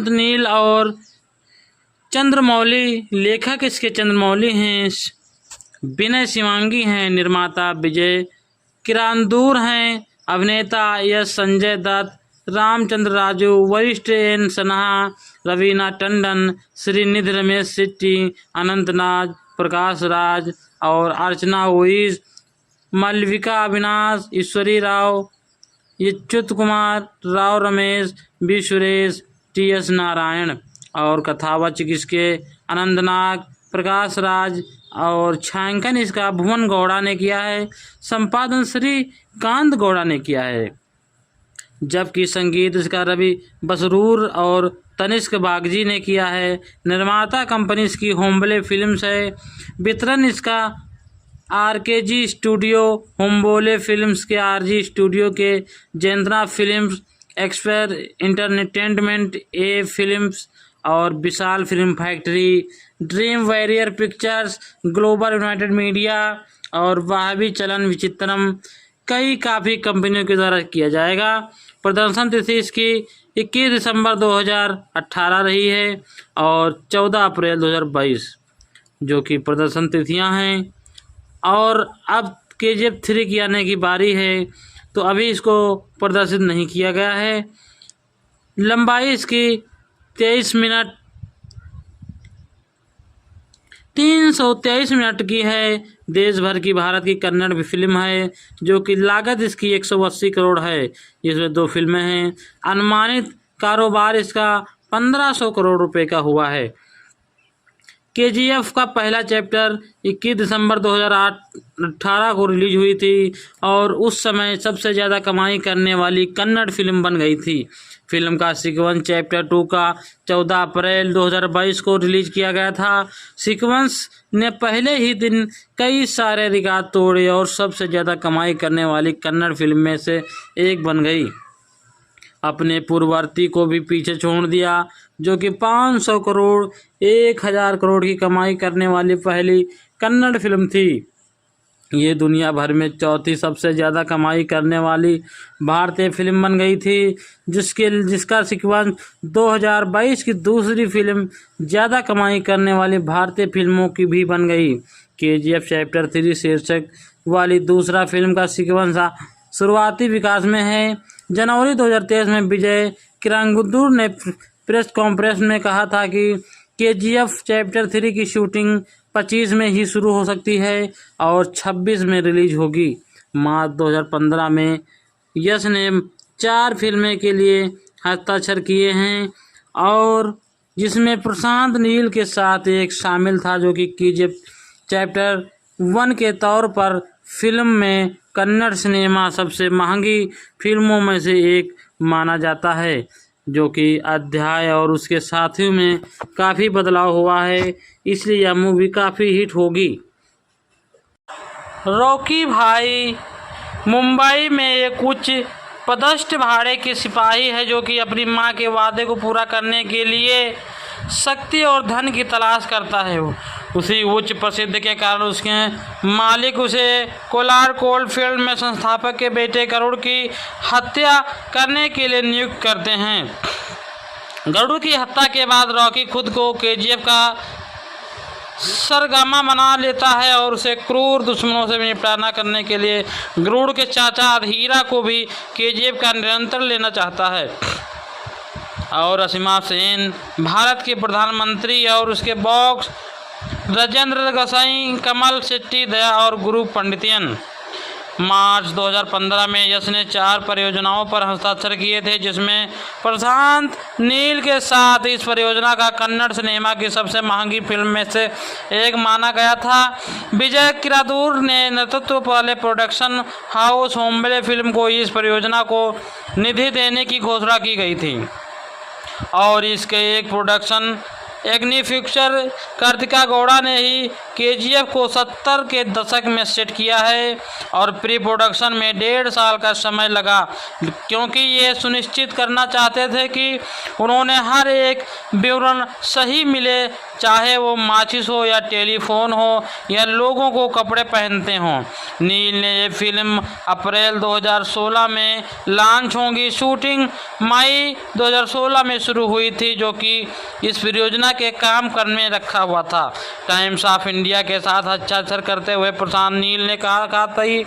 नील और चंद्रमौली, लेखक इसके चंद्रमौली हैं, विनय शिवांगी हैं, निर्माता विजय किरांदूर हैं, अभिनेता यश, संजय दत्त, रामचंद्र राजू, वरिष्ठ एन सन्हा, रवीना टंडन, श्रीनिधि रमेश सिट्टी, अनंतनाग, प्रकाश राज और अर्चना ओइस, मलविका अविनाश, ईश्वरी राव, अच्युत कुमार राव, रमेश बी, सुरेश, टी.एस. नारायण और कथावाचक इसके अनंतनाग, प्रकाश राज और छायांकन इसका भुवन गौड़ा ने किया है। संपादन श्रीकांत गौड़ा ने किया है, जबकि संगीत इसका रवि बसरूर और तनिष्क बागजी ने किया है। निर्माता कंपनी इसकी हुम्बोले फिल्म्स है। वितरण इसका आरकेजी स्टूडियो, हुम्बोले फिल्म्स के आरजी स्टूडियो के जयंतना फिल्म्स, एक्सपर इंटरटेनमेंट ए फिल्म्स और Vishal film factory, dream warrior pictures, global united media और वाहवी चलन विचित्रम काफ़ी कंपनियों के द्वारा किया जाएगा। प्रदर्शन तिथि इसकी 21 दिसंबर 2018 रही है और 14 अप्रैल 2022 जो कि प्रदर्शन तिथियां हैं। और अब केजीएफ 3 की आने की बारी है, तो अभी इसको प्रदर्शित नहीं किया गया है। लंबाई इसकी 23 मिनट 323 मिनट की है। देश भर की भारत की कन्नड़ फिल्म है, जो कि लागत इसकी 180 करोड़ है, जिसमें 2 फिल्में हैं। अनुमानित कारोबार इसका 1500 करोड़ रुपए का हुआ है। केजीएफ का पहला चैप्टर 21 दिसंबर 2018 को रिलीज हुई थी और उस समय सबसे ज़्यादा कमाई करने वाली कन्नड़ फिल्म बन गई थी। फिल्म का सीक्वेंस चैप्टर 2 का 14 अप्रैल 2022 को रिलीज किया गया था। सीक्वेंस ने पहले ही दिन कई सारे रिकॉर्ड तोड़े और सबसे ज़्यादा कमाई करने वाली कन्नड़ फिल्म में से एक बन गई। अपने पूर्ववर्ती को भी पीछे छोड़ दिया, जो कि 500 करोड़ 1000 करोड़ की कमाई करने वाली पहली कन्नड़ फिल्म थी। ये दुनिया भर में चौथी सबसे ज़्यादा कमाई करने वाली भारतीय फिल्म बन गई थी, जिसका सीक्वेंस 2022 की दूसरी फिल्म ज़्यादा कमाई करने वाली भारतीय फिल्मों की भी बन गई। केजीएफ चैप्टर 3 शीर्षक वाली दूसरा फिल्म का सीक्वेंस शुरुआती विकास में है। जनवरी 2023 में विजय किरांदूर ने प्रेस कॉन्फ्रेंस में कहा था कि केजीएफ चैप्टर 3 की शूटिंग 25 में ही शुरू हो सकती है और 26 में रिलीज होगी। मार्च 2015 में यश ने 4 फिल्में के लिए हस्ताक्षर किए हैं और जिसमें प्रशांत नील के साथ एक शामिल था, जो कि केजीएफ चैप्टर 1 के तौर पर फिल्म में कन्नड़ सिनेमा सबसे महंगी फिल्मों में से एक माना जाता है, जो कि अध्याय और उसके साथियों में काफ़ी बदलाव हुआ है, इसलिए यह मूवी काफ़ी हिट होगी। रॉकी भाई मुंबई में एक उच्च पदस्थ भाड़े के सिपाही है, जो कि अपनी मां के वादे को पूरा करने के लिए शक्ति और धन की तलाश करता है। उसी उच्च प्रसिद्धि के कारण उसके मालिक उसे कोलार गोल्ड फील्ड में संस्थापक के बेटे गरुड़ की हत्या करने के लिए नियुक्त करते हैं। गरुड़ की हत्या के बाद रॉकी खुद को केजीएफ का सरगना बना लेता है और उसे क्रूर दुश्मनों से निपटारा करने के लिए गरुड़ के चाचा अधीरा को भी केजीएफ का नियंत्रण लेना चाहता है। और असीमा सेन भारत के प्रधानमंत्री और उसके बॉक्स राजेंद्र गोसाई, कमल शेट्टी, दया और गुरु पंडितियन। मार्च 2015 में यश ने 4 परियोजनाओं पर हस्ताक्षर किए थे, जिसमें प्रशांत नील के साथ इस परियोजना का कन्नड़ सिनेमा की सबसे महंगी फिल्म में से एक माना गया था। विजय किरादूर ने नेतृत्व वाले प्रोडक्शन हाउस होम्बले फिल्म को इस परियोजना को निधि देने की घोषणा की गई थी और इसके एक प्रोडक्शन एग्जीक्यूटिव कार्तिका गौड़ा ने ही केजीएफ को 70 के दशक में सेट किया है और प्री प्रोडक्शन में 1.5 साल का समय लगा, क्योंकि ये सुनिश्चित करना चाहते थे कि उन्होंने हर एक विवरण सही मिले, चाहे वो माचिस हो या टेलीफोन हो या लोगों को कपड़े पहनते हों। नील ने ये फिल्म अप्रैल 2016 में लॉन्च होगी। शूटिंग मई 2016 में शुरू हुई थी, जो कि इस परियोजना के काम करने में रखा हुआ था। टाइम्स ऑफ इंडिया के साथ हस्ताक्षर करते हुए प्रशांत नील ने कहा था कि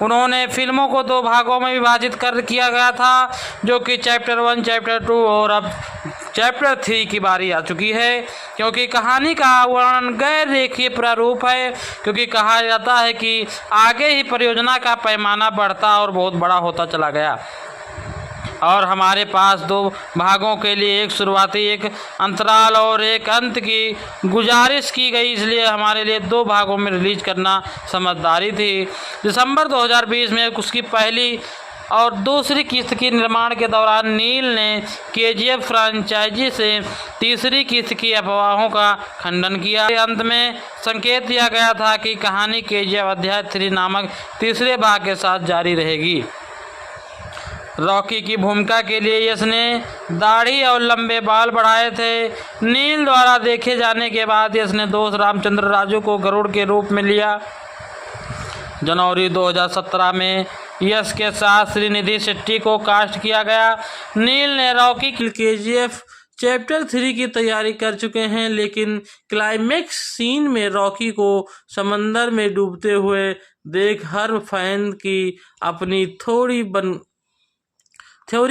उन्होंने फिल्मों को 2 भागों में विभाजित कर किया गया था, जो कि चैप्टर 1, चैप्टर 2 और अब चैप्टर 3 की बारी आ चुकी है, क्योंकि कहानी का वर्णन गैर रेखीय प्रारूप है, क्योंकि कहा जाता है कि आगे ही परियोजना का पैमाना बढ़ता और बहुत बड़ा होता चला गया और हमारे पास 2 भागों के लिए एक शुरुआती, एक अंतराल और एक अंत की गुजारिश की गई, इसलिए हमारे लिए 2 भागों में रिलीज करना समझदारी थी। दिसंबर 2020 में उसकी पहली और दूसरी किस्त की निर्माण के दौरान नील ने केजीएफ फ्रेंचाइजी से तीसरी किस्त की अफवाहों का खंडन किया। अंत में संकेत दिया गया था कि कहानी केजीएफ अध्याय 3 नामक तीसरे भाग के साथ जारी रहेगी। रॉकी की भूमिका के लिए यश ने दाढ़ी और लंबे बाल बढ़ाए थे। नील द्वारा देखे जाने के बाद यश ने दोस्त रामचंद्र राजू को गरुड़ के रूप में लिया। जनवरी 2017 में यश के साथ श्रीनिधि शेट्टी को कास्ट किया गया। नील ने रॉकी केजीएफ चैप्टर 3 की तैयारी कर चुके हैं, लेकिन क्लाइमेक्स सीन में रॉकी को समंदर में डूबते हुए देख हर फैन की अपनी थ्योरी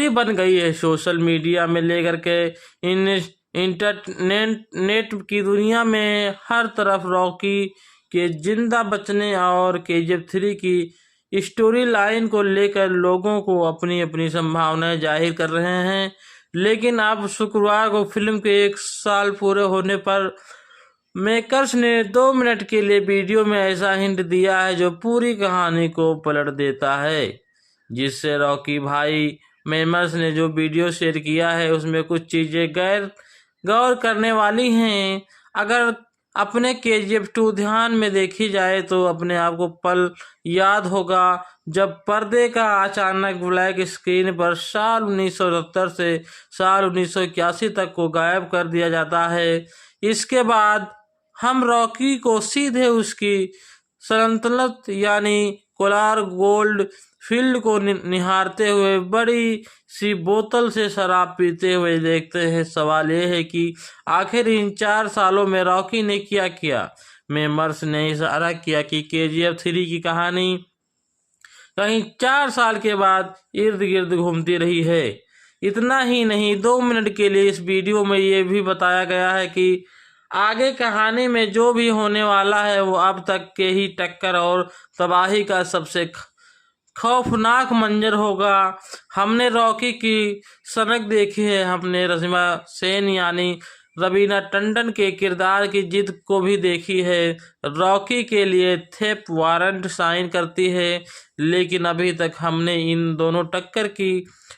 बन गई है। सोशल मीडिया में लेकर के इंटरनेट की दुनिया में हर तरफ रॉकी के जिंदा बचने और केजीएफ 3 की स्टोरी लाइन को लेकर लोगों को अपनी अपनी संभावनाएं जाहिर कर रहे हैं। लेकिन अब शुक्रवार को फिल्म के 1 साल पूरे होने पर मेकर्स ने 2 मिनट के लिए वीडियो में ऐसा हिंट दिया है जो पूरी कहानी को पलट देता है, जिससे रॉकी भाई मेमर्स ने जो वीडियो शेयर किया है उसमें कुछ चीज़ें गौर करने वाली हैं। अगर अपने केजीएफ 2 ध्यान में देखी जाए तो अपने आप को पल याद होगा जब पर्दे का अचानक ब्लैक स्क्रीन पर साल 1970 से साल 1981 तक को गायब कर दिया जाता है। इसके बाद हम रॉकी को सीधे उसकी सल्तनत यानी कोलार गोल्ड फील्ड को निहारते हुए बड़ी सी बोतल से शराब पीते हुए देखते हैं। सवाल यह है कि आखिर इन 4 सालों में रॉकी ने क्या किया। मेमर्स ने इशारा किया कि केजीएफ 3 की कहानी कहीं 4 साल के बाद इर्द गिर्द घूमती रही है। इतना ही नहीं, 2 मिनट के लिए इस वीडियो में ये भी बताया गया है कि आगे कहानी में जो भी होने वाला है वो अब तक के ही टक्कर और तबाही का सबसे खौफनाक मंजर होगा। हमने रॉकी की सनक देखी है, हमने रसीमा सेन यानी रवीना टंडन के किरदार की जिद को भी देखी है। रॉकी के लिए थेप वारंट साइन करती है, लेकिन अभी तक हमने इन दोनों टक्कर की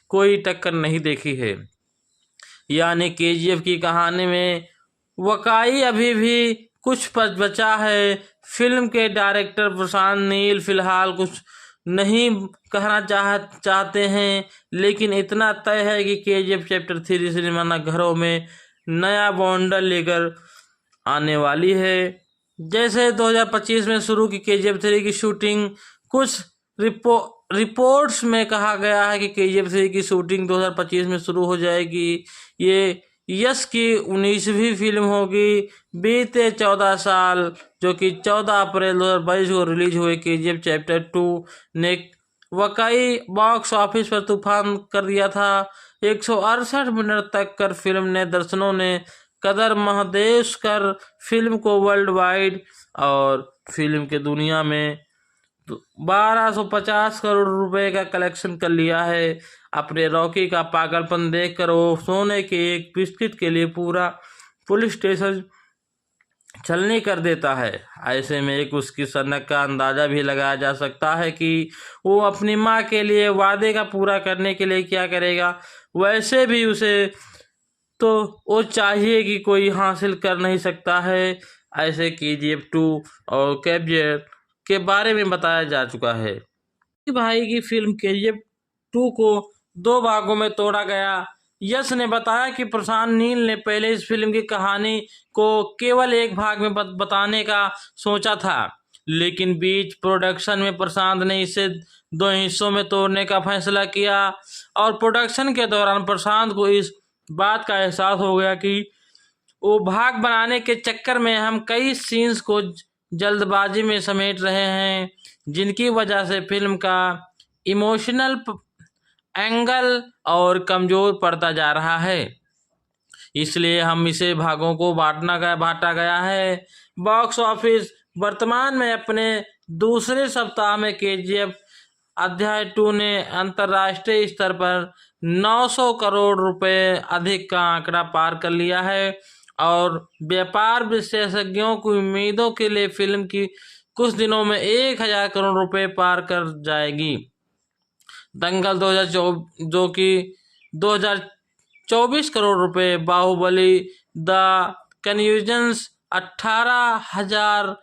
कोई टक्कर नहीं देखी है। यानी केजीएफ की कहानी में वकाई अभी भी कुछ बचा है। फिल्म के डायरेक्टर प्रशांत नील फिलहाल कुछ नहीं कहना चाहते हैं, लेकिन इतना तय है कि केजीएफ चैप्टर 3 सिनेमा घरों में नया बॉन्डल लेकर आने वाली है। जैसे 2025 में शुरू की केजीएफ 3 की शूटिंग, कुछ रिपोर्ट्स में कहा गया है कि केजीएफ 3 की शूटिंग 2025 में शुरू हो जाएगी। ये यश की 19वीं फिल्म होगी। बीते 14 साल जो कि 14 अप्रैल 2022 को रिलीज हुए केजीएफ चैप्टर 2 ने वकाई बॉक्स ऑफिस पर तूफान कर दिया था। 168 मिनट तक कर फिल्म ने दर्शकों ने कदर महदेश कर फिल्म को वर्ल्ड वाइड और फिल्म के दुनिया में 1250 करोड़ रुपए का कलेक्शन कर लिया है। अपने रॉकी का पागलपन देखकर वो सोने के एक बिस्किट के लिए पूरा पुलिस स्टेशन छलनी कर देता है। ऐसे में एक उसकी सनक का अंदाजा भी लगाया जा सकता है कि वो अपनी माँ के लिए वादे का पूरा करने के लिए क्या करेगा। वैसे भी उसे तो वो चाहिए कि कोई हासिल कर नहीं सकता है। ऐसे KGF 2 और कैबिनेट के बारे में बताया जा चुका है। भाई की फिल्म KGF 2 को 2 भागों में तोड़ा गया। यश ने बताया कि प्रशांत नील ने पहले इस फिल्म की कहानी को केवल एक भाग में बताने का सोचा था, लेकिन बीच प्रोडक्शन में प्रशांत ने इसे 2 हिस्सों में तोड़ने का फैसला किया और प्रोडक्शन के दौरान प्रशांत को इस बात का एहसास हो गया कि वो भाग बनाने के चक्कर में हम कई सीन्स को जल्दबाजी में समेट रहे हैं, जिनकी वजह से फिल्म का इमोशनल एंगल और कमजोर पड़ता जा रहा है। इसलिए हम इसे भागों को बांटा गया है। बॉक्स ऑफिस वर्तमान में अपने दूसरे सप्ताह में KGF अध्याय 2 ने अंतर्राष्ट्रीय स्तर पर 900 करोड़ रुपए अधिक का आंकड़ा पार कर लिया है और व्यापार विशेषज्ञों की उम्मीदों के लिए फिल्म की कुछ दिनों में 1000 करोड़ रुपए पार कर जाएगी। दंगल 2024 जो कि 2024 करोड़ रुपए, बाहुबली द कन्फ्यूजन्स 18,000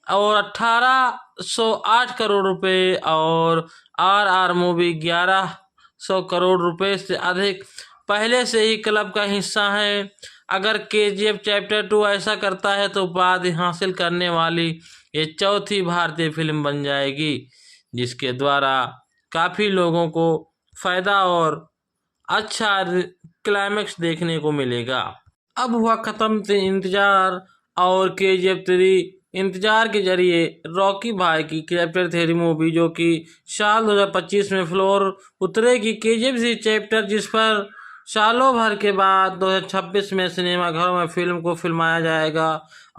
और 1808 करोड़ रुपए और RR मूवी 1100 करोड़ रुपए से अधिक पहले से ही क्लब का हिस्सा है। अगर KGF चैप्टर 2 ऐसा करता है तो बाद हासिल करने वाली ये चौथी भारतीय फिल्म बन जाएगी, जिसके द्वारा काफ़ी लोगों को फ़ायदा और अच्छा क्लाइमेक्स देखने को मिलेगा। अब हुआ ख़त्म इंतज़ार और KGF 3 इंतज़ार के जरिए रॉकी भाई की चैप्टर 3 मूवी जो कि साल 2025 में फ्लोर उतरेगी। KGF 3 चैप्टर जिस पर सालों भर के बाद 2026 में सिनेमाघरों में फिल्म को फिल्माया जाएगा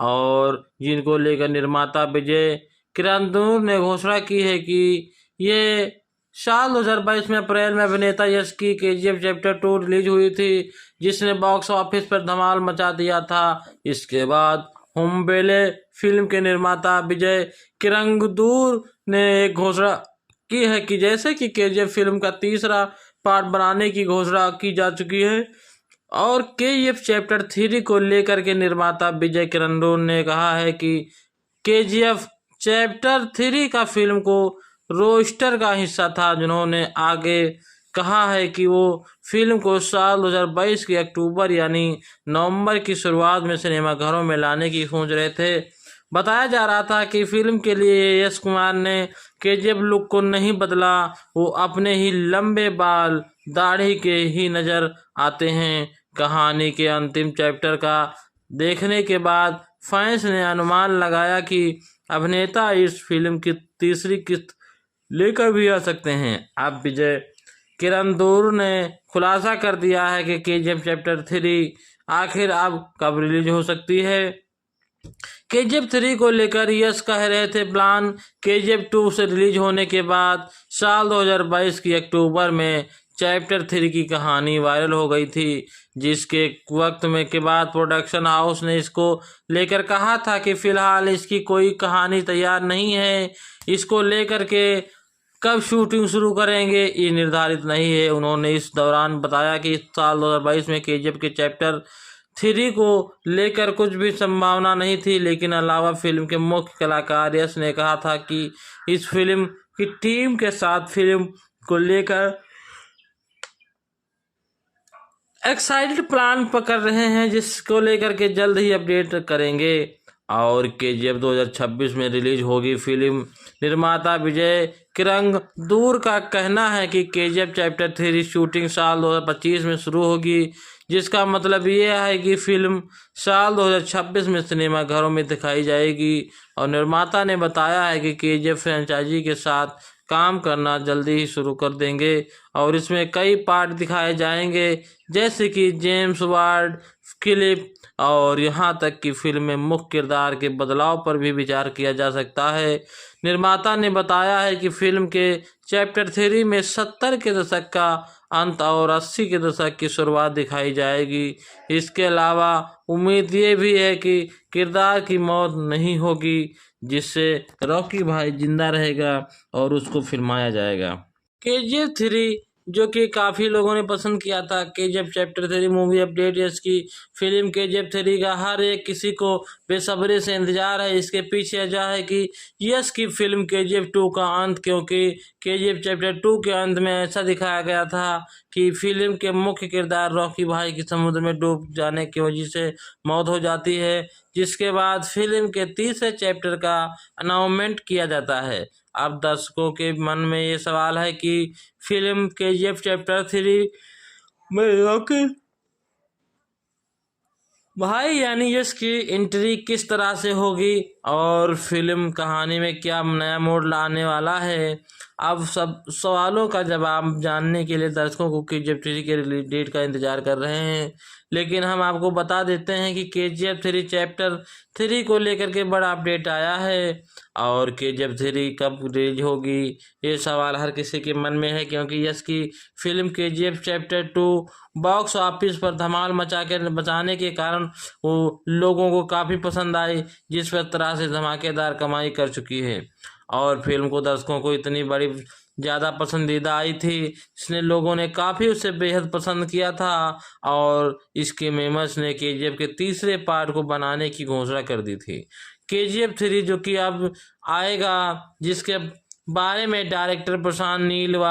और जिनको लेकर निर्माता विजय किरंदूर ने घोषणा की है कि ये साल 2022 में अप्रैल में अभिनेता यश की KGF चैप्टर 2 रिलीज हुई थी, जिसने बॉक्स ऑफिस पर धमाल मचा दिया था। इसके बाद हुम्बेले फिल्म के निर्माता विजय किरंदूर ने एक घोषणा की है कि जैसे कि KGF फिल्म का तीसरा पार्ट बनाने की घोषणा की जा चुकी है और KGF चैप्टर 3 को लेकर के निर्माता विजय किरंदूर ने कहा है कि KGF चैप्टर 3 का फिल्म को रोस्टर का हिस्सा था, जिन्होंने आगे कहा है कि वो फिल्म को साल 2022 के अक्टूबर यानी नवंबर की शुरुआत में सिनेमाघरों में लाने की सोच रहे थे। बताया जा रहा था कि फिल्म के लिए यश कुमार ने KGF लुक को नहीं बदला, वो अपने ही लंबे बाल दाढ़ी के ही नज़र आते हैं। कहानी के अंतिम चैप्टर का देखने के बाद फैंस ने अनुमान लगाया कि अभिनेता इस फिल्म की तीसरी किस्त लेकर भी आ सकते हैं। अब विजय किरंदूर ने खुलासा कर दिया है कि KGF चैप्टर 3 आखिर अब कब रिलीज हो सकती है। KGF 3 को लेकर यश कह रहे थे प्लान KGF 2 से रिलीज होने के बाद साल 2022 की अक्टूबर में चैप्टर 3 की कहानी वायरल हो गई थी, जिसके वक्त में के बाद प्रोडक्शन हाउस ने इसको लेकर कहा था कि फ़िलहाल इसकी कोई कहानी तैयार नहीं है, इसको लेकर के कब शूटिंग शुरू करेंगे ये निर्धारित नहीं है। उन्होंने इस दौरान बताया कि इस साल 2022 में KGF के चैप्टर 3 को लेकर कुछ भी संभावना नहीं थी, लेकिन अलावा फिल्म के मुख्य कलाकार यश ने कहा था कि इस फिल्म की टीम के साथ फिल्म को लेकर एक्साइटेड प्लान पकड़ रहे हैं, जिसको लेकर के जल्द ही अपडेट करेंगे और KGF 2026 में रिलीज होगी फिल्म। निर्माता विजय किरंदूर का कहना है कि KGF चैप्टर 3 शूटिंग साल 2025 में शुरू होगी, जिसका मतलब ये है कि फिल्म साल 2026 में सिनेमाघरों में दिखाई जाएगी। और निर्माता ने बताया है कि केजीएफ फ्रेंचाइजी के साथ काम करना जल्दी ही शुरू कर देंगे और इसमें कई पार्ट दिखाए जाएंगे, जैसे कि जेम्स वार्ड फिलिप, और यहाँ तक कि फिल्म में मुख्य किरदार के बदलाव पर भी विचार किया जा सकता है। निर्माता ने बताया है कि फिल्म के चैप्टर 3 में 70 के दशक का अंत और 80 के दशक की शुरुआत दिखाई जाएगी। इसके अलावा उम्मीद ये भी है कि किरदार की मौत नहीं होगी, जिससे रॉकी भाई जिंदा रहेगा और उसको फिल्माया जाएगा। केजीएफ 3 जो कि काफ़ी लोगों ने पसंद किया था, KGF chapter 3 movie update yes की फिल्म केजीएफ 3 का हर एक किसी को बेसब्री से इंतजार है। इसके पीछे वजह है कि यस की फिल्म केजीएफ 2 का अंत, क्योंकि केजीएफ चैप्टर 2 के अंत में ऐसा दिखाया गया था कि फिल्म के मुख्य किरदार रॉकी भाई की समुद्र में डूब जाने की वजह से मौत हो जाती है, जिसके बाद फिल्म के तीसरे चैप्टर का अनाउंसमेंट किया जाता है। अब दर्शकों के मन में ये सवाल है कि फिल्म केजीएफ चैप्टर 3 में रॉकी भाई यानी यश की एंट्री किस तरह से होगी और फिल्म कहानी में क्या नया मोड़ लाने वाला है। अब सब सवालों का जवाब जानने के लिए दर्शकों को केजीएफ 3 के रिलीज डेट का इंतजार कर रहे हैं, लेकिन हम आपको बता देते हैं कि केजीएफ 3 चैप्टर 3 को लेकर के बड़ा अपडेट आया है। और केजीएफ 3 कब रिलीज होगी ये सवाल हर किसी के मन में है, क्योंकि यश की film KGF chapter 2 box office पर धमाल बचाने के कारण वो लोगों को काफ़ी पसंद आई, जिस तरह से धमाकेदार कमाई कर चुकी है। और फिल्म को दर्शकों को इतनी बड़ी ज़्यादा पसंदीदा आई थी, इसने लोगों ने काफ़ी उसे बेहद पसंद किया था और इसके मेमर्स ने केजीएफ के तीसरे पार्ट को बनाने की घोषणा कर दी थी। केजीएफ 3 जो कि अब आएगा, जिसके बारे में डायरेक्टर प्रशांत नील व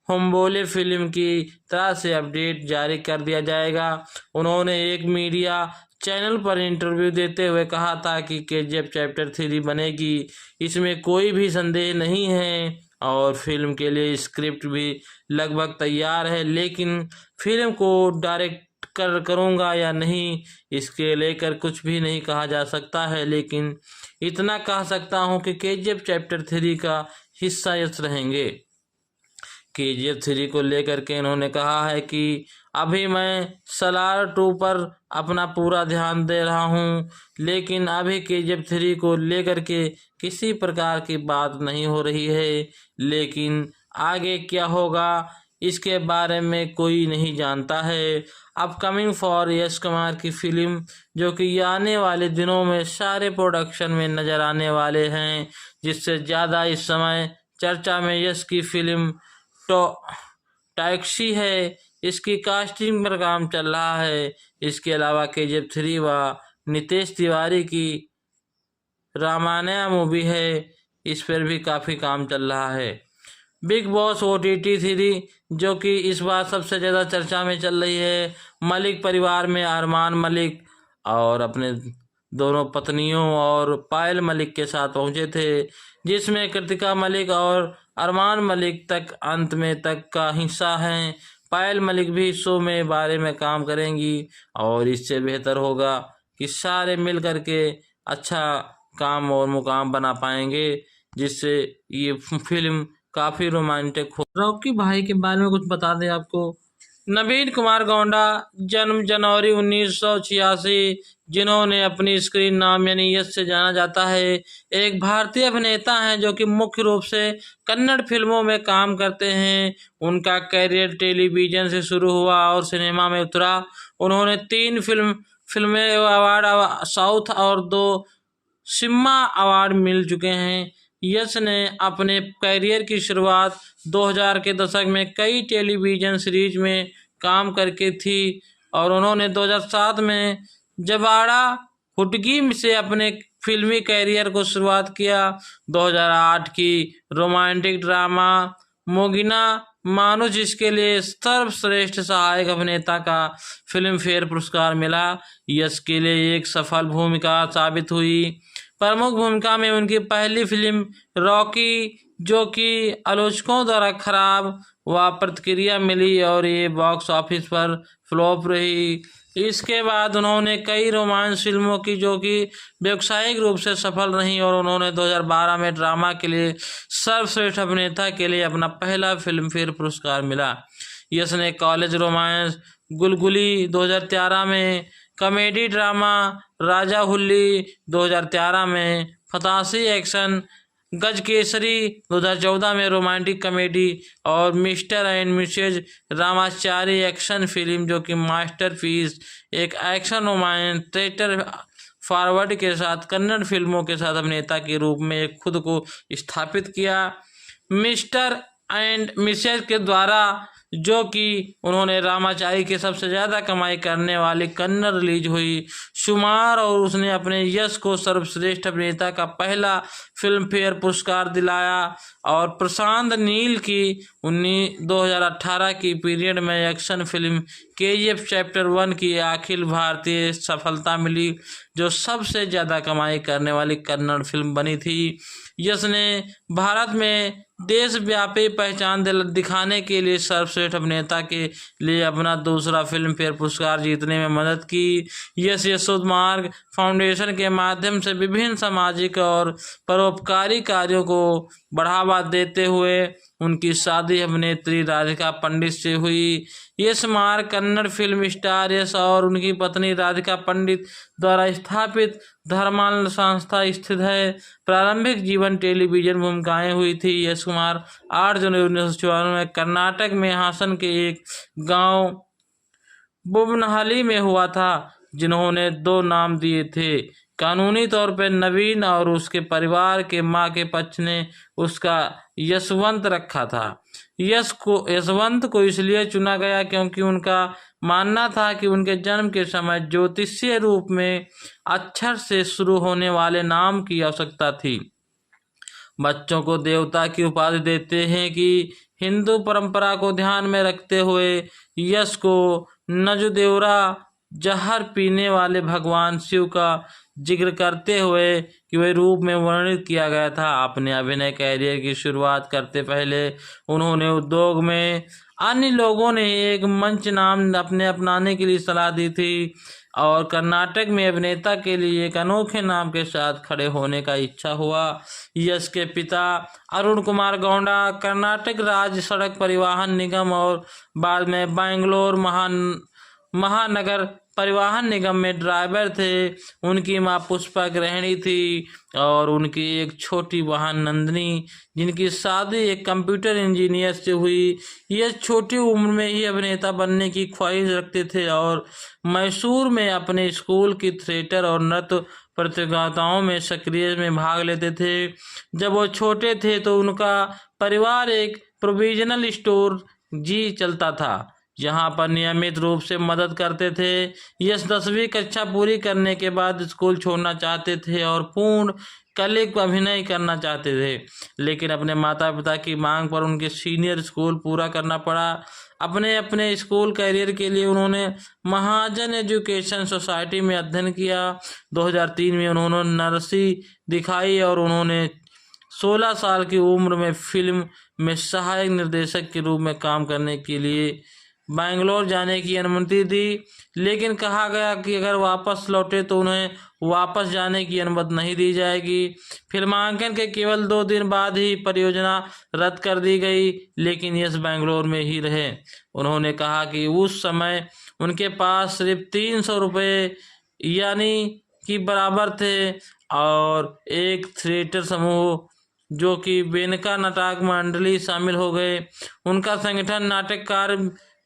हम बोले फिल्म की तरह से अपडेट जारी कर दिया जाएगा। उन्होंने एक मीडिया चैनल पर इंटरव्यू देते हुए कहा था कि केजीएफ चैप्टर 3 बनेगी, इसमें कोई भी संदेह नहीं है और फिल्म के लिए स्क्रिप्ट भी लगभग तैयार है, लेकिन फिल्म को डायरेक्ट करूँगा या नहीं इसके लेकर कुछ भी नहीं कहा जा सकता है, लेकिन इतना कह सकता हूँ कि केजीएफ चैप्टर 3 का हिस्सा यश रहेंगे। केजीएफ 3 को लेकर के इन्होंने कहा है कि अभी मैं सलार 2 पर अपना पूरा ध्यान दे रहा हूँ, लेकिन अभी केजीएफ 3 को लेकर के किसी प्रकार की बात नहीं हो रही है, लेकिन आगे क्या होगा इसके बारे में कोई नहीं जानता है। अपकमिंग फॉर यश कुमार की फिल्म जो कि आने वाले दिनों में सारे प्रोडक्शन में नज़र आने वाले हैं, जिससे ज़्यादा इस समय चर्चा में यश की फिल्म टैक्सी है, इसकी कास्टिंग पर काम चल रहा है। इसके अलावा केजीएफ 3 व नितेश तिवारी की रामायण मूवी है, इस पर भी काफ़ी काम चल रहा है। बिग बॉस OTT 3 जो कि इस बार सबसे ज़्यादा चर्चा में चल रही है, मलिक परिवार में अरमान मलिक और अपने दोनों पत्नियों और पायल मलिक के साथ पहुंचे थे, जिसमें कृतिका मलिक और अरमान मलिक तक अंत में तक का हिस्सा हैं। पायल मलिक भी शो में बारे में काम करेंगी और इससे बेहतर होगा कि सारे मिल कर के अच्छा काम और मुकाम बना पाएंगे, जिससे ये फिल्म काफ़ी रोमांटिक हो। रॉकी भाई के बारे में कुछ बता दें आपको। नवीन कुमार गौंडा, जन्म जनवरी 1986, जिन्होंने अपनी स्क्रीन नाम यानी यश से जाना जाता है, एक भारतीय अभिनेता हैं जो कि मुख्य रूप से कन्नड़ फिल्मों में काम करते हैं। उनका कैरियर टेलीविज़न से शुरू हुआ और सिनेमा में उतरा। उन्होंने 3 फिल्में अवार्ड साउथ और 2 सिम्मा अवार्ड मिल चुके हैं। यश ने अपने कैरियर की शुरुआत 2000 के दशक में कई टेलीविज़न सीरीज में काम करके थी और उन्होंने 2007 में जबाड़ा हुडगी से अपने फिल्मी कैरियर को शुरुआत किया। 2008 की रोमांटिक ड्रामा मोगिना मानुष, जिसके लिए सर्वश्रेष्ठ सहायक अभिनेता का फिल्म फेयर पुरस्कार मिला, यश के लिए एक सफल भूमिका साबित हुई। प्रमुख भूमिका में उनकी पहली फिल्म रॉकी, जो कि आलोचकों द्वारा खराब वह प्रतिक्रिया मिली और ये बॉक्स ऑफिस पर फ्लॉप रही। इसके बाद उन्होंने कई रोमांस फिल्मों की जो कि व्यावसायिक रूप से सफल रहीं और उन्होंने 2012 में ड्रामा के लिए सर्वश्रेष्ठ अभिनेता के लिए अपना पहला फिल्म फेयर पुरस्कार मिला। यश ने कॉलेज रोमांस गुलगुली 2013 में, कॉमेडी ड्रामा राजा हुल्ली 2013 में, फतासी एक्शन गजकेसरी 2014 में रोमांटिक कॉमेडी और Mr and Mrs Ramachari action film जो कि मास्टरपीस एक एक्शन रोमांस थिएटर फॉरवर्ड के साथ कन्नड़ फिल्मों के साथ अभिनेता के रूप में खुद को स्थापित किया। मिस्टर एंड मिसेज के द्वारा जो कि उन्होंने रामाचारी के सबसे ज़्यादा कमाई करने वाली कन्नड़ रिलीज हुई शुमार और उसने अपने यश को सर्वश्रेष्ठ अभिनेता का पहला फिल्म फेयर पुरस्कार दिलाया और प्रशांत नील की 2018 की पीरियड में एक्शन फिल्म KGF चैप्टर 1 की अखिल भारतीय सफलता मिली जो सबसे ज़्यादा कमाई करने वाली कन्नड़ फिल्म बनी थी। यश ने भारत में देशव्यापी पहचान दिखाने के लिए सर्वश्रेष्ठ अभिनेता के लिए अपना दूसरा फिल्म फेयर पुरस्कार जीतने में मदद की। यश यशोध मार्ग फाउंडेशन के माध्यम से विभिन्न सामाजिक और परोपकारी कार्यों को बढ़ावा देते हुए उनकी शादी अभिनेत्री राधिका पंडित से हुई। यश मार्ग कन्नड़ फिल्म स्टार यश और उनकी पत्नी राधिका पंडित द्वारा स्थापित धर्माल संस्था स्थित है। प्रारंभिक जीवन टेलीविजन भूमिकाएं हुई थी। यश कुमार 8 जनवरी 1954 में कर्नाटक में हासन के एक गांव बुबनहली में हुआ था जिन्होंने 2 नाम दिए थे। कानूनी तौर पर नवीन और उसके परिवार के मां के पक्ष ने उसका यशवंत रखा था। यशवंत को इसलिए चुना गया क्योंकि उनका मानना था कि उनके जन्म के समय ज्योतिषीय रूप में अक्षर से शुरू होने वाले नाम की आवश्यकता थी। बच्चों को देवता की उपाधि देते हैं कि हिंदू परंपरा को ध्यान में रखते हुए यश को नजुदेवरा जहर पीने वाले भगवान शिव का जिक्र करते हुए कि वह रूप में वर्णित किया गया था। अपने अभिनय कैरियर की शुरुआत करते पहले उन्होंने उद्योग में अन्य लोगों ने एक मंच नाम अपनाने के लिए सलाह दी थी और कर्नाटक में अभिनेता के लिए एक अनोखे नाम के साथ खड़े होने का इच्छा हुआ। यश के पिता अरुण कुमार गौंडा कर्नाटक राज्य सड़क परिवहन निगम और बाद में बेंगलोर महानगर परिवहन निगम में ड्राइवर थे। उनकी मां पुष्पा गृहिणी थी और उनकी एक छोटी बहन नंदिनी जिनकी शादी एक कंप्यूटर इंजीनियर से हुई। यह छोटी उम्र में ही अभिनेता बनने की ख्वाहिश रखते थे और मैसूर में अपने स्कूल की थिएटर और नृत्य प्रतियोगिताओं में सक्रिय में भाग लेते थे। जब वो छोटे थे तो उनका परिवार एक प्रोविजनल स्टोर चलता था जहां पर नियमित रूप से मदद करते थे। यश 10वीं कक्षा पूरी करने के बाद स्कूल छोड़ना चाहते थे और पूर्ण कलिक अभिनय करना चाहते थे, लेकिन अपने माता पिता की मांग पर उनके सीनियर स्कूल पूरा करना पड़ा। अपने स्कूल कैरियर के लिए उन्होंने महाजन एजुकेशन सोसाइटी में अध्ययन किया। 2003 में उन्होंने नरसी दिखाई और उन्होंने 16 साल की उम्र में फिल्म में सहायक निर्देशक के रूप में काम करने के लिए बेंगलोर जाने की अनुमति दी, लेकिन कहा गया कि अगर वापस लौटे तो उन्हें वापस जाने की अनुमति नहीं दी जाएगी। फिल्मांकन के केवल 2 दिन बाद ही परियोजना रद्द कर दी गई, लेकिन यश बेंगलोर में ही रहे। उन्होंने कहा कि उस समय उनके पास सिर्फ 300 रुपये यानी कि बराबर थे और एक थिएटर समूह जो कि बेनका नाटक मंडली शामिल हो गए। उनका संगठन नाटककार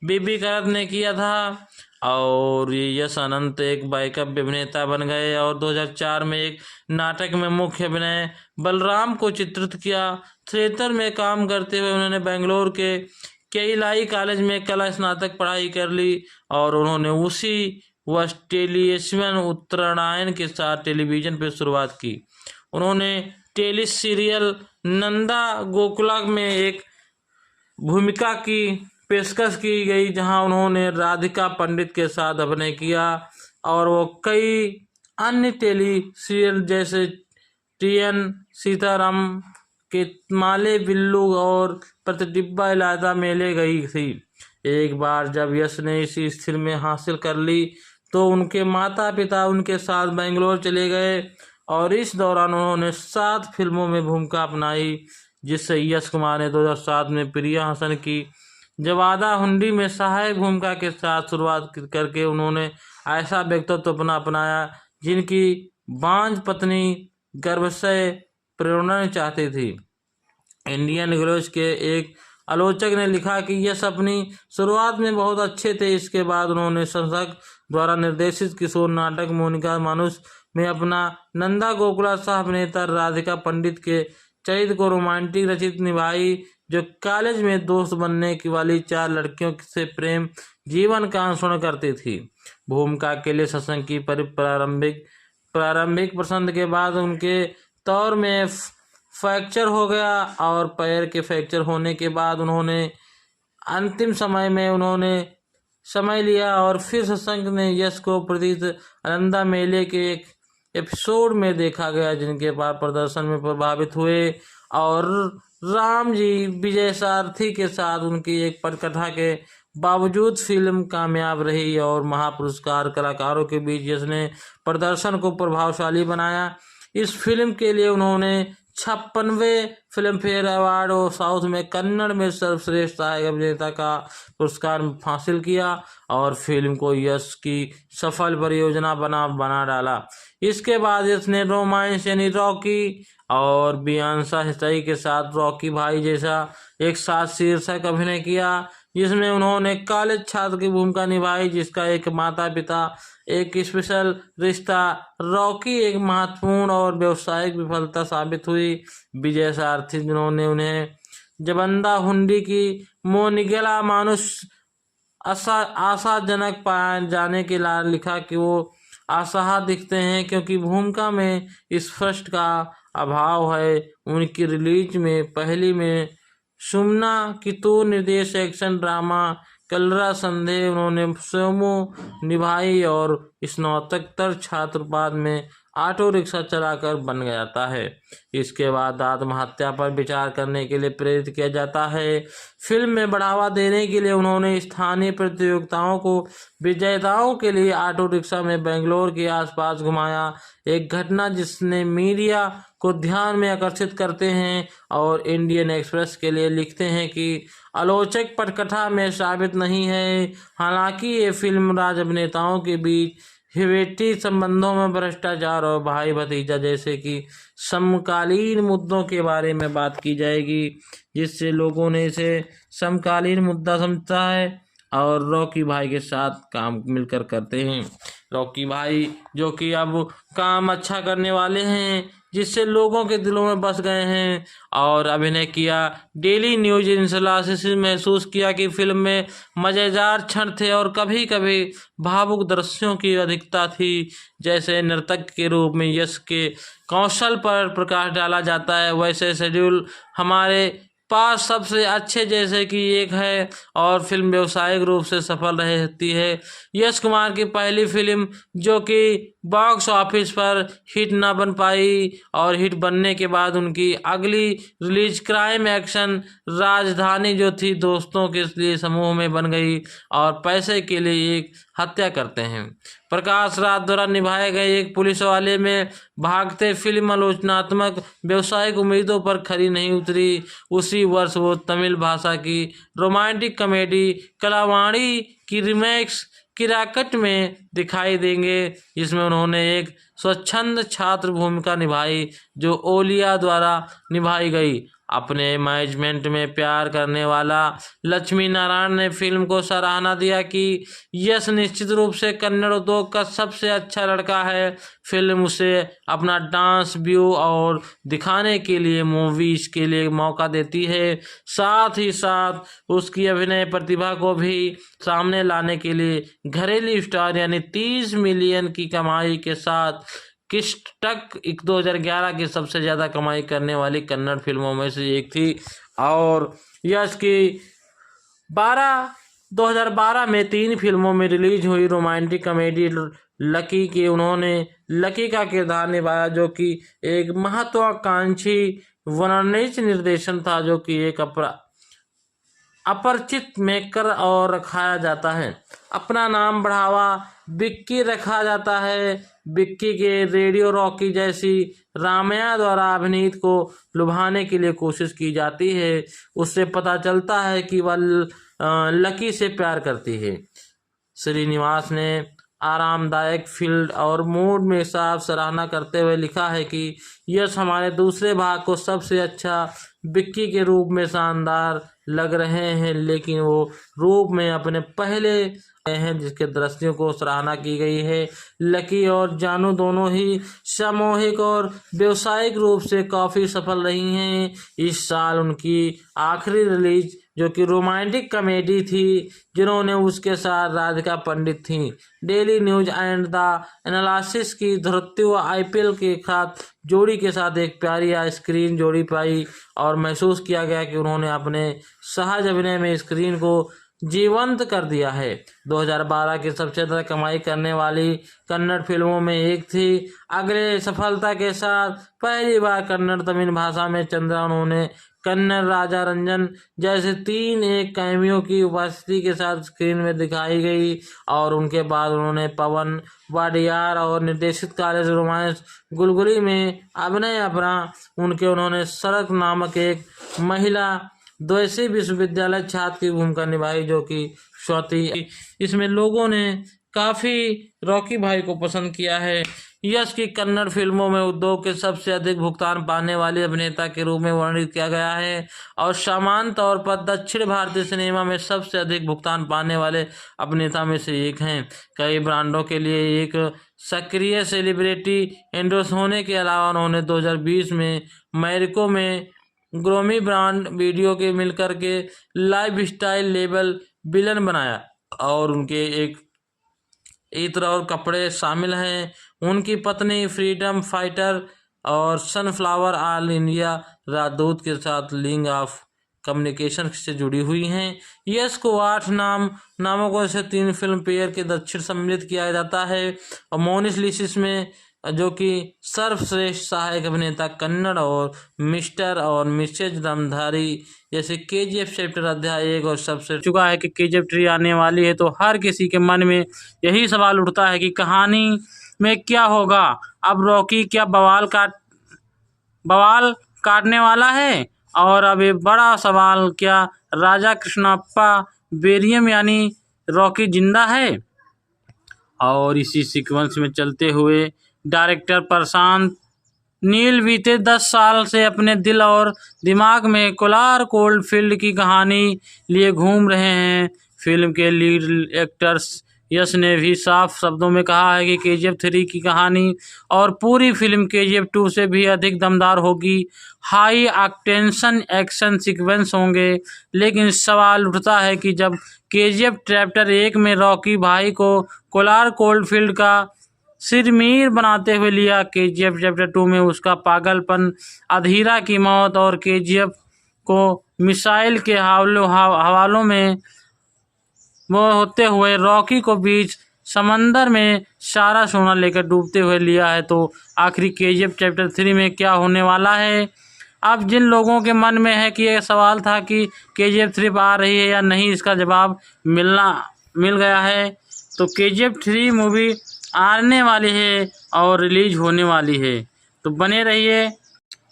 बीबी करत ने किया था और यश अनंत एक बैकअप अभिनेता बन गए और 2004 में एक नाटक में मुख्य अभिनय बलराम को चित्रित किया। थिएटर में काम करते हुए उन्होंने बेंगलोर के केईलाई कॉलेज में कला स्नातक पढ़ाई कर ली और उन्होंने उसी वर्ष टेलीविजन उत्तरायण के साथ टेलीविजन पर शुरुआत की। उन्होंने टेली सीरियल नंदा गोकुला में एक भूमिका की पेशकश की गई जहां उन्होंने राधिका पंडित के साथ अभिनय किया और वो कई अन्य टेली सीरियल जैसे TN सीताराम के माले बिल्लू और प्रतिडिब्बा इलाजा मेले गई थी। एक बार जब यश ने इसी स्थिति में हासिल कर ली तो उनके माता पिता उनके साथ बेंगलोर चले गए और इस दौरान उन्होंने 7 फिल्मों में भूमिका अपनाई, जिससे यश कुमार ने 2007 में प्रिया हसन की जवादा हुंडी में सहायक भूमिका के साथ शुरुआत करके उन्होंने ऐसा व्यक्तित्व अपनाया जिनकी बांझ पत्नी गर्भाशय प्रेरणा चाहती थी। इंडियन ग्लोज के एक आलोचक ने लिखा कि यश अपनी शुरुआत में बहुत अच्छे थे। इसके बाद उन्होंने संसद द्वारा निर्देशित किशोर नाटक मोनिका मानुष में अपना नंदा गोकुला सह अभिनेता राधिका पंडित के चरित्र को रोमांटिक रचित निभाई, जो कॉलेज में दोस्त बनने की वाली 4 लड़कियों से प्रेम जीवन का अनुसरण करती थी। भूमिका के लिए शशांक की प्रारंभिक पसंद के बाद उनके तौर में फ्रैक्चर हो गया और पैर के फ्रैक्चर होने के बाद उन्होंने अंतिम समय में समय लिया और फिर शशांक ने यश को प्रदीप आनंदा मेले के एक एपिसोड में देखा गया, जिनके बाद प्रदर्शन में प्रभावित हुए और राम जी विजय सारथी के साथ उनकी एक पटकथा के बावजूद फिल्म कामयाब रही और महापुरस्कार कलाकारों के बीच यश ने प्रदर्शन को प्रभावशाली बनाया। इस फिल्म के लिए उन्होंने 56वें फिल्म फेयर अवार्ड और साउथ में कन्नड़ में सर्वश्रेष्ठ सहायक अभिनेता का पुरस्कार हासिल किया और फिल्म को यश की सफल परियोजना बना डाला। इसके बाद यश ने रोमांस यानी रॉकी और बियांशा हिस्टरी के साथ रॉकी भाई जैसा एक साथ शीर्षक अभिनय किया, जिसमें उन्होंने कॉलेज छात्र की भूमिका निभाई जिसका एक माता पिता एक स्पेशल रिश्ता। रॉकी एक महत्वपूर्ण और व्यावसायिक विफलता साबित हुई। विजय सारथी जिन्होंने उन्हें जबंदा हुंडी की मोनिगला मानुष आशाजनक पाए जाने के लिए लिखा कि वो असहाय दिखते हैं क्योंकि भूमिका में स्पष्ट का अभाव है। उनकी रिलीज में पहली में सुमना कितूर निर्देश एक्शन ड्रामा कलरा संदेह उन्होंने सोमो निभाई और स्नातकोत्तर छात्र बाद में ऑटो रिक्शा चलाकर बन जाता है। इसके बाद आत्महत्या पर विचार करने के लिए प्रेरित किया जाता है। फिल्म में बढ़ावा देने के लिए उन्होंने स्थानीय प्रतियोगिताओं को विजेताओं के लिए ऑटो रिक्शा में बेंगलोर के आसपास घुमाया, एक घटना जिसने मीडिया को ध्यान में आकर्षित करते हैं और इंडियन एक्सप्रेस के लिए लिखते हैं कि आलोचक पटकथा में साबित नहीं है। हालांकि ये फिल्म राज अभिनेताओं के बीच हिवेटी संबंधों में भ्रष्टाचार और भाई भतीजा जैसे कि समकालीन मुद्दों के बारे में बात की जाएगी, जिससे लोगों ने इसे समकालीन मुद्दा समझता है और रॉकी भाई के साथ काम मिलकर करते हैं। रॉकी भाई जो कि अब काम अच्छा करने वाले हैं, जिससे लोगों के दिलों में बस गए हैं और अभिनय किया। डेली न्यूज एनालिसिस महसूस किया कि फिल्म में मज़ेदार क्षण थे और कभी कभी भावुक दृश्यों की अधिकता थी। जैसे नर्तक के रूप में यश के कौशल पर प्रकाश डाला जाता है, वैसे शेड्यूल हमारे पास सबसे अच्छे जैसे कि एक है और फिल्म व्यावसायिक रूप से सफल रहती है। यश कुमार की पहली फिल्म जो कि बॉक्स ऑफिस पर हिट ना बन पाई और हिट बनने के बाद उनकी अगली रिलीज क्राइम एक्शन राजधानी जो थी दोस्तों के लिए समूह में बन गई और पैसे के लिए एक हत्या करते हैं। प्रकाश राज द्वारा निभाए गए एक पुलिस वाले में भागते फिल्म आलोचनात्मक व्यावसायिक उम्मीदों पर खरी नहीं उतरी। उसी वर्ष वो तमिल भाषा की रोमांटिक कॉमेडी कलावाणी की रीमेक्स किराकट में दिखाई देंगे, जिसमें उन्होंने एक स्वच्छंद छात्र भूमिका निभाई जो ओलिया द्वारा निभाई गई। अपने मैनेजमेंट में प्यार करने वाला लक्ष्मी नारायण ने फिल्म को सराहना दिया कि यश निश्चित रूप से कन्नड़ उद्योग का सबसे अच्छा लड़का है। फिल्म उसे अपना डांस व्यू और दिखाने के लिए मूवीज के लिए मौका देती है, साथ ही साथ उसकी अभिनय प्रतिभा को भी सामने लाने के लिए घरेलू स्टार यानी 30 मिलियन की कमाई के साथ किस्टक 2011 की सबसे ज़्यादा कमाई करने वाली कन्नड़ फिल्मों में से एक थी। और यश की 2012 में 3 फिल्मों में रिलीज हुई रोमांटिक कॉमेडी लकी की उन्होंने लकी का किरदार निभाया, जो कि एक महत्वाकांक्षी वर्णित निर्देशन था, जो कि एक अपरिचित मेकर और रखाया जाता है। अपना नाम बढ़ावा बिक्की रखा जाता है। बिक्की के रेडियो रॉकी जैसी रामैया द्वारा अभिनीत को लुभाने के लिए कोशिश की जाती है। उससे पता चलता है कि वह लकी से प्यार करती है। श्रीनिवास ने आरामदायक फील्ड और मूड में साफ सराहना करते हुए लिखा है कि यश हमारे दूसरे भाग को सबसे अच्छा बिक्की के रूप में शानदार लग रहे हैं, लेकिन वो रूप में अपने पहले हैं जिसके दृश्यों को सराहना की गई है। लकी और जानू दोनों ही सामूहिक और व्यावसायिक रूप से काफ़ी सफल रही हैं। इस साल उनकी आखिरी रिलीज जो कि रोमांटिक कॉमेडी थी, जिन्होंने उसके साथ राधिका पंडित थी, daily news and the analysis की धरती व IPL के साथ जोड़ी के साथ एक प्यारी स्क्रीन जोड़ी पाई और महसूस किया गया कि उन्होंने अपने सहज अभिनय में स्क्रीन को जीवंत कर दिया है। 2012 की सबसे ज़्यादा कमाई करने वाली कन्नड़ फिल्मों में एक थी। अगले सफलता के साथ पहली बार कन्नड़ तमिल भाषा में चंद्रा उन्होंने कन्नड़ राजा रंजन जैसे 3 एक कैमियो की उपस्थिति के साथ स्क्रीन में दिखाई गई और उनके बाद उन्होंने पवन वाडियार और निर्देशित कॉलेज रोमांस गुलगुली में अभिनय अपना उन्होंने सड़क नामक एक महिला द्वैसी विश्वविद्यालय छात्र की भूमिका निभाई, जो कि स्वाति। इसमें लोगों ने काफ़ी रॉकी भाई को पसंद किया है। यश की कन्नड़ फिल्मों में उद्योग के सबसे अधिक भुगतान पाने वाले अभिनेता के रूप में वर्णित किया गया है और सामान्य तौर पर दक्षिण भारतीय सिनेमा में सबसे अधिक भुगतान पाने वाले अभिनेता में से एक हैं। कई ब्रांडों के लिए एक सक्रिय सेलिब्रिटी एंडोर्स होने के अलावा उन्होंने 2020 में मैरिको में ग्रोमी ब्रांड वीडियो के मिलकर के लाइफ स्टाइल लेबल विलन बनाया और उनके एक इत्र और कपड़े शामिल हैं। उनकी पत्नी फ्रीडम फाइटर और सनफ्लावर ऑल इंडिया राजदूत के साथ लिंक ऑफ कम्युनिकेशन से जुड़ी हुई हैं। यश को 8 नामकों से 3 फिल्म फेयर के दक्षिण सम्मिलित किया जाता है और मोनिस लिसिस में जो कि सर्वश्रेष्ठ सहायक अभिनेता कन्नड़ और मिस्टर और मिसेज दमधारी जैसे KGF चैप्टर अध्याय 1 और सबसे चुका है कि KGF 3 आने वाली है, तो हर किसी के मन में यही सवाल उठता है कि कहानी में क्या होगा। अब रॉकी क्या बवाल काटने वाला है? और अब एक बड़ा सवाल, क्या राजा कृष्णप्पा बेरियम यानी रॉकी जिंदा है? और इसी सीक्वेंस में चलते हुए डायरेक्टर प्रशांत नील बीते 10 साल से अपने दिल और दिमाग में कोलार कोल्ड फील्ड की कहानी लिए घूम रहे हैं। फिल्म के लीड एक्टर्स यश ने भी साफ शब्दों में कहा है कि KGF 3 की कहानी और पूरी फिल्म KGF 2 से भी अधिक दमदार होगी। हाई ऑक्टेंशन एक्शन सीक्वेंस होंगे, लेकिन सवाल उठता है कि जब KGF चैप्टर 1 में रॉकी भाई को कोलार कोल्ड फील्ड का सिरमीर बनाते हुए लिया, KGF चैप्टर 2 में उसका पागलपन, अधीरा की मौत और KGF को मिसाइल के हवालों में वो होते हुए रॉकी को बीच समंदर में सारा सोना लेकर डूबते हुए लिया है, तो आखिरी KGF चैप्टर 3 में क्या होने वाला है? अब जिन लोगों के मन में है कि यह सवाल था कि KGF 3 आ रही है या नहीं, इसका जवाब मिल गया है। तो KGF 3 मूवी आने वाली है और रिलीज होने वाली है, तो बने रहिए।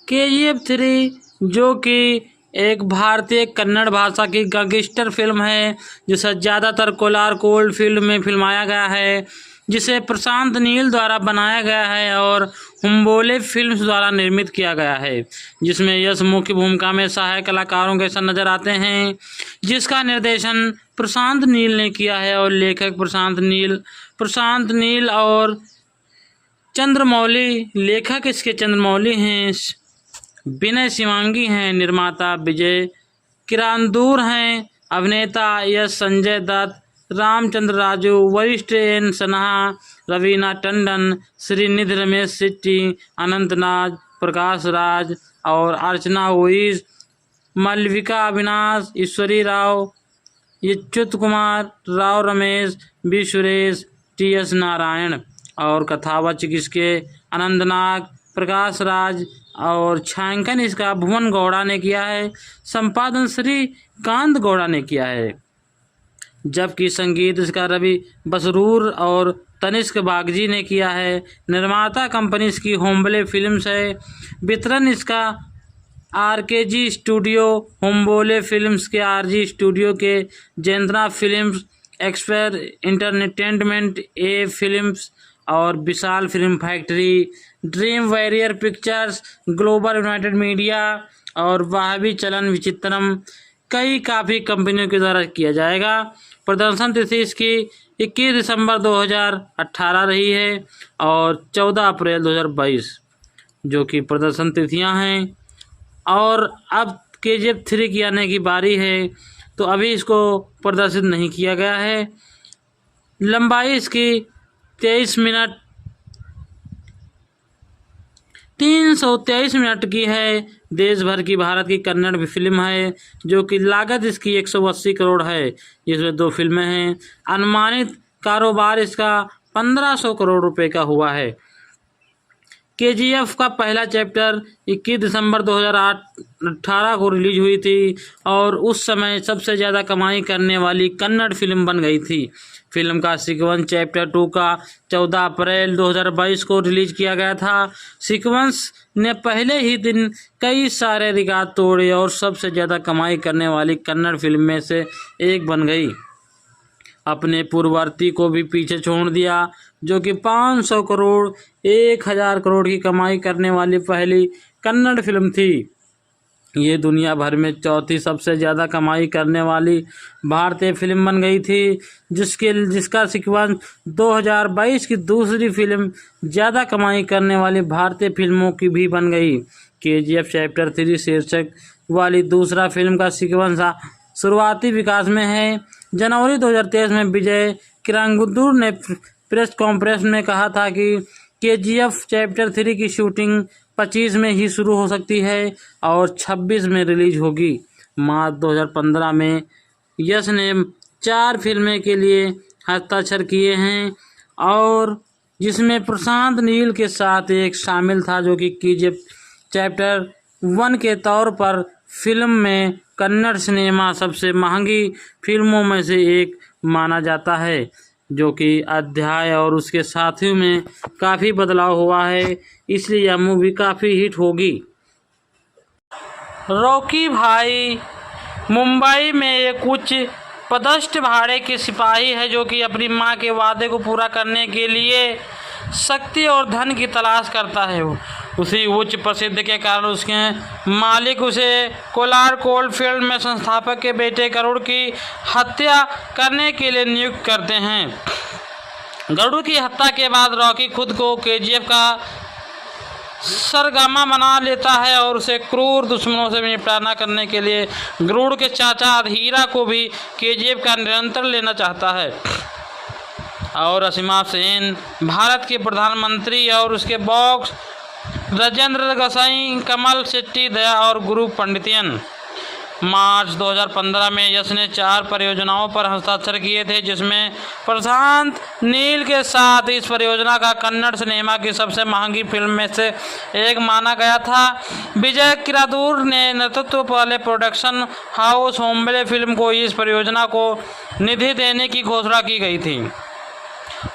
KGF 3 जो कि एक भारतीय कन्नड़ भाषा की गैंगस्टर फिल्म है, जिसे ज़्यादातर कोलार कोल्ड फील्ड में फिल्माया गया है, जिसे प्रशांत नील द्वारा बनाया गया है और हुम्बोले फिल्म्स द्वारा निर्मित किया गया है, जिसमें यश मुख्य भूमिका में सहायक कलाकारों के साथ नजर आते हैं, जिसका निर्देशन प्रशांत नील ने किया है और लेखक प्रशांत नील और चंद्रमौली, लेखक इसके चंद्रमौली हैं, विनय शिवांगी हैं, निर्माता विजय किरांदूर हैं, अभिनेता यश, संजय दत्त, रामचंद्र राजू, वरिष्ठ एन सन्हा, रवीना टंडन, श्रीनिधि रमेश सिट्टी, अनंतनाग, प्रकाश राज और अर्चना ओइस, मलविका अविनाश, ईश्वरी राव, यच्युत कुमार राव, रमेश बी, सुरेश, TS नारायण और कथावाचक इसके अनंतनाग, प्रकाश राज, और छायांकन इसका भुवन गौड़ा ने किया है। संपादन श्रीकांत गौड़ा ने किया है, जबकि संगीत इसका रवि बसरूर और तनिष्क बागजी ने किया है। निर्माता कंपनी इसकी होम्बले फिल्म्स है। वितरण इसका आरकेजी स्टूडियो, होम्बोले फिल्म्स के आरजी स्टूडियो के, जेंद्रा फिल्म्स, एक्सपेर इंटरटेनमेंट, ए फिल्म्स और Vishal film factory, dream warrior pictures, global united media और वाहवी चलन विचित्रम कई काफ़ी कंपनियों के द्वारा किया जाएगा। प्रदर्शन तिथि इसकी 21 दिसंबर 2018 रही है और 14 अप्रैल 2022 जो कि प्रदर्शन तिथियां हैं। और अब KGF 3 की आने की बारी है, तो अभी इसको प्रदर्शित नहीं किया गया है। लंबाई इसकी 23 मिनट 323 मिनट की है। देश भर की भारत की कन्नड़ फिल्म है, जो कि लागत इसकी 180 करोड़ है, जिसमें 2 फिल्में हैं। अनुमानित कारोबार इसका 1500 करोड़ रुपए का हुआ है। KGF का पहला चैप्टर 21 दिसंबर 2018 को रिलीज हुई थी और उस समय सबसे ज़्यादा कमाई करने वाली कन्नड़ फिल्म बन गई थी। फिल्म का सीक्वेंस चैप्टर 2 का 14 अप्रैल 2022 को रिलीज किया गया था। सीक्वेंस ने पहले ही दिन कई सारे रिकॉर्ड तोड़े और सबसे ज़्यादा कमाई करने वाली कन्नड़ फिल्म में से एक बन गई। अपने पूर्ववर्ती को भी पीछे छोड़ दिया, जो कि 500 करोड़ 1000 करोड़ की कमाई करने वाली पहली कन्नड़ फिल्म थी। ये दुनिया भर में चौथी सबसे ज़्यादा कमाई करने वाली भारतीय फिल्म बन गई थी, जिसका सीक्वेंस 2022 की दूसरी फिल्म ज़्यादा कमाई करने वाली भारतीय फिल्मों की भी बन गई। KGF चैप्टर 3 शीर्षक वाली दूसरा फिल्म का सीक्वेंस शुरुआती विकास में है। जनवरी 2023 में विजय किरंगुदुर ने प्रेस कॉन्फ्रेंस में कहा था कि KGF चैप्टर 3 की शूटिंग 25 में ही शुरू हो सकती है और 26 में रिलीज होगी। मार्च 2015 में यश ने 4 फिल्में के लिए हस्ताक्षर किए हैं और जिसमें प्रशांत नील के साथ एक शामिल था, जो कि KGF चैप्टर 1 के तौर पर फिल्म में कन्नड़ सिनेमा सबसे महंगी फिल्मों में से एक माना जाता है, जो कि अध्याय और उसके साथियों में काफ़ी बदलाव हुआ है, इसलिए यह मूवी काफ़ी हिट होगी। रॉकी भाई मुंबई में एक उच्च पदस्थ भाड़े के सिपाही है, जो कि अपनी मां के वादे को पूरा करने के लिए शक्ति और धन की तलाश करता है। उसी उच्च प्रसिद्धि के कारण उसके मालिक उसे कोलार कोल्ड फील्ड में संस्थापक के बेटे गरुड़ की हत्या करने के लिए नियुक्त करते हैं। गरुड़ की हत्या के बाद रॉकी खुद को KGF का सरगना बना लेता है और उसे क्रूर दुश्मनों से निपटारा करने के लिए गरुड़ के चाचा अधीरा को भी KGF का नियंत्रण लेना चाहता है। और असीमा सेन भारत के प्रधानमंत्री और उसके बॉस राजेंद्र गोसाई, कमल शेट्टी, दया और गुरु पंडितियन। मार्च 2015 में यश ने 4 परियोजनाओं पर हस्ताक्षर किए थे, जिसमें प्रशांत नील के साथ इस परियोजना का कन्नड़ सिनेमा की सबसे महंगी फिल्म में से एक माना गया था। विजय किरादूर ने नेतृत्व वाले प्रोडक्शन हाउस होम्बले फिल्म को इस परियोजना को निधि देने की घोषणा की गई थी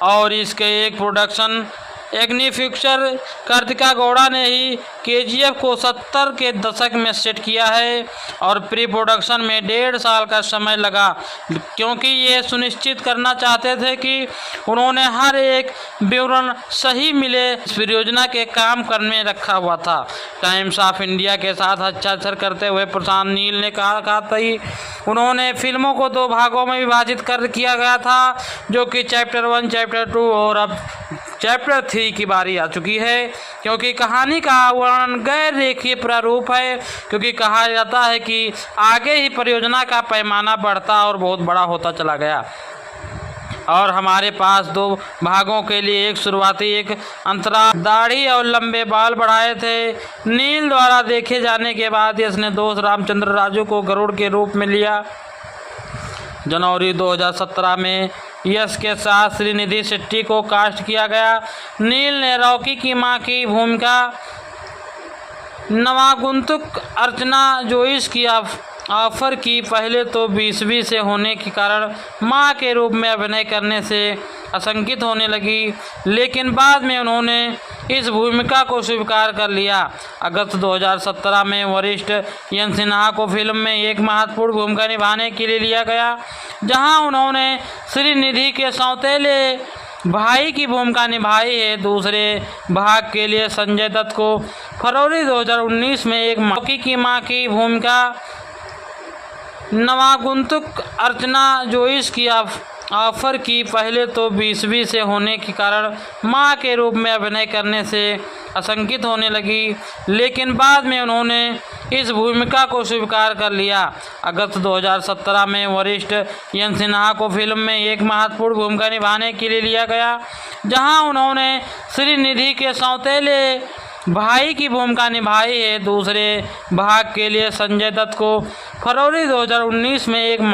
और इसके एक प्रोडक्शन एग्निफ्यूचर कार्तिका गौड़ा ने ही KGF को 70 के दशक में सेट किया है और प्री प्रोडक्शन में 1.5 साल का समय लगा, क्योंकि ये सुनिश्चित करना चाहते थे कि उन्होंने हर एक विवरण सही मिले। इस परियोजना के काम करने में रखा हुआ था। टाइम्स ऑफ इंडिया के साथ हस्ताक्षर करते हुए प्रशांत नील ने कहा था कि उन्होंने फिल्मों को 2 भागों में विभाजित कर किया गया था, जो कि चैप्टर 1, चैप्टर 2 और अब चैप्टर 3 की बारी आ चुकी है, क्योंकि कहानी का वर्णन गैर रेखीय प्रारूप है, क्योंकि कहा जाता है कि आगे ही परियोजना का पैमाना बढ़ता और बहुत बड़ा होता चला गया और हमारे पास 2 भागों के लिए एक शुरुआती एक अंतराल दाढ़ी और लंबे बाल बढ़ाए थे। नील द्वारा देखे जाने के बाद इसने दोस्त रामचंद्र राजू को गरुड़ के रूप में लिया। जनवरी 2017 में यश के साथ श्रीनिधि शेट्टी को कास्ट किया गया। नील ने रॉकी की मां की भूमिका नवागंतुक अर्चना जोइस की ऑफर की। पहले तो 20वीं से होने के कारण मां के रूप में अभिनय करने से आशंकित होने लगी, लेकिन बाद में उन्होंने इस भूमिका को स्वीकार कर लिया। अगस्त 2017 में वरिष्ठ यन सिन्हा को फिल्म में एक महत्वपूर्ण भूमिका निभाने के लिए लिया गया, जहां उन्होंने श्रीनिधि के सौतेले भाई की भूमिका निभाई है। दूसरे भाग के लिए संजय दत्त को फरवरी 2019 में एक लौकी की मां की भूमिका। नवागंतुक अर्चना जोइस की ऑफर की। पहले तो 20वीं से होने के कारण मां के रूप में अभिनय करने से आशंकित होने लगी, लेकिन बाद में उन्होंने इस भूमिका को स्वीकार कर लिया। अगस्त 2017 में वरिष्ठ यन सिन्हा को फिल्म में एक महत्वपूर्ण भूमिका निभाने के लिए लिया गया, जहां उन्होंने श्रीनिधि के सौतेले भाई की भूमिका निभाई है। दूसरे भाग के लिए संजय दत्त को फरवरी 2019 में एक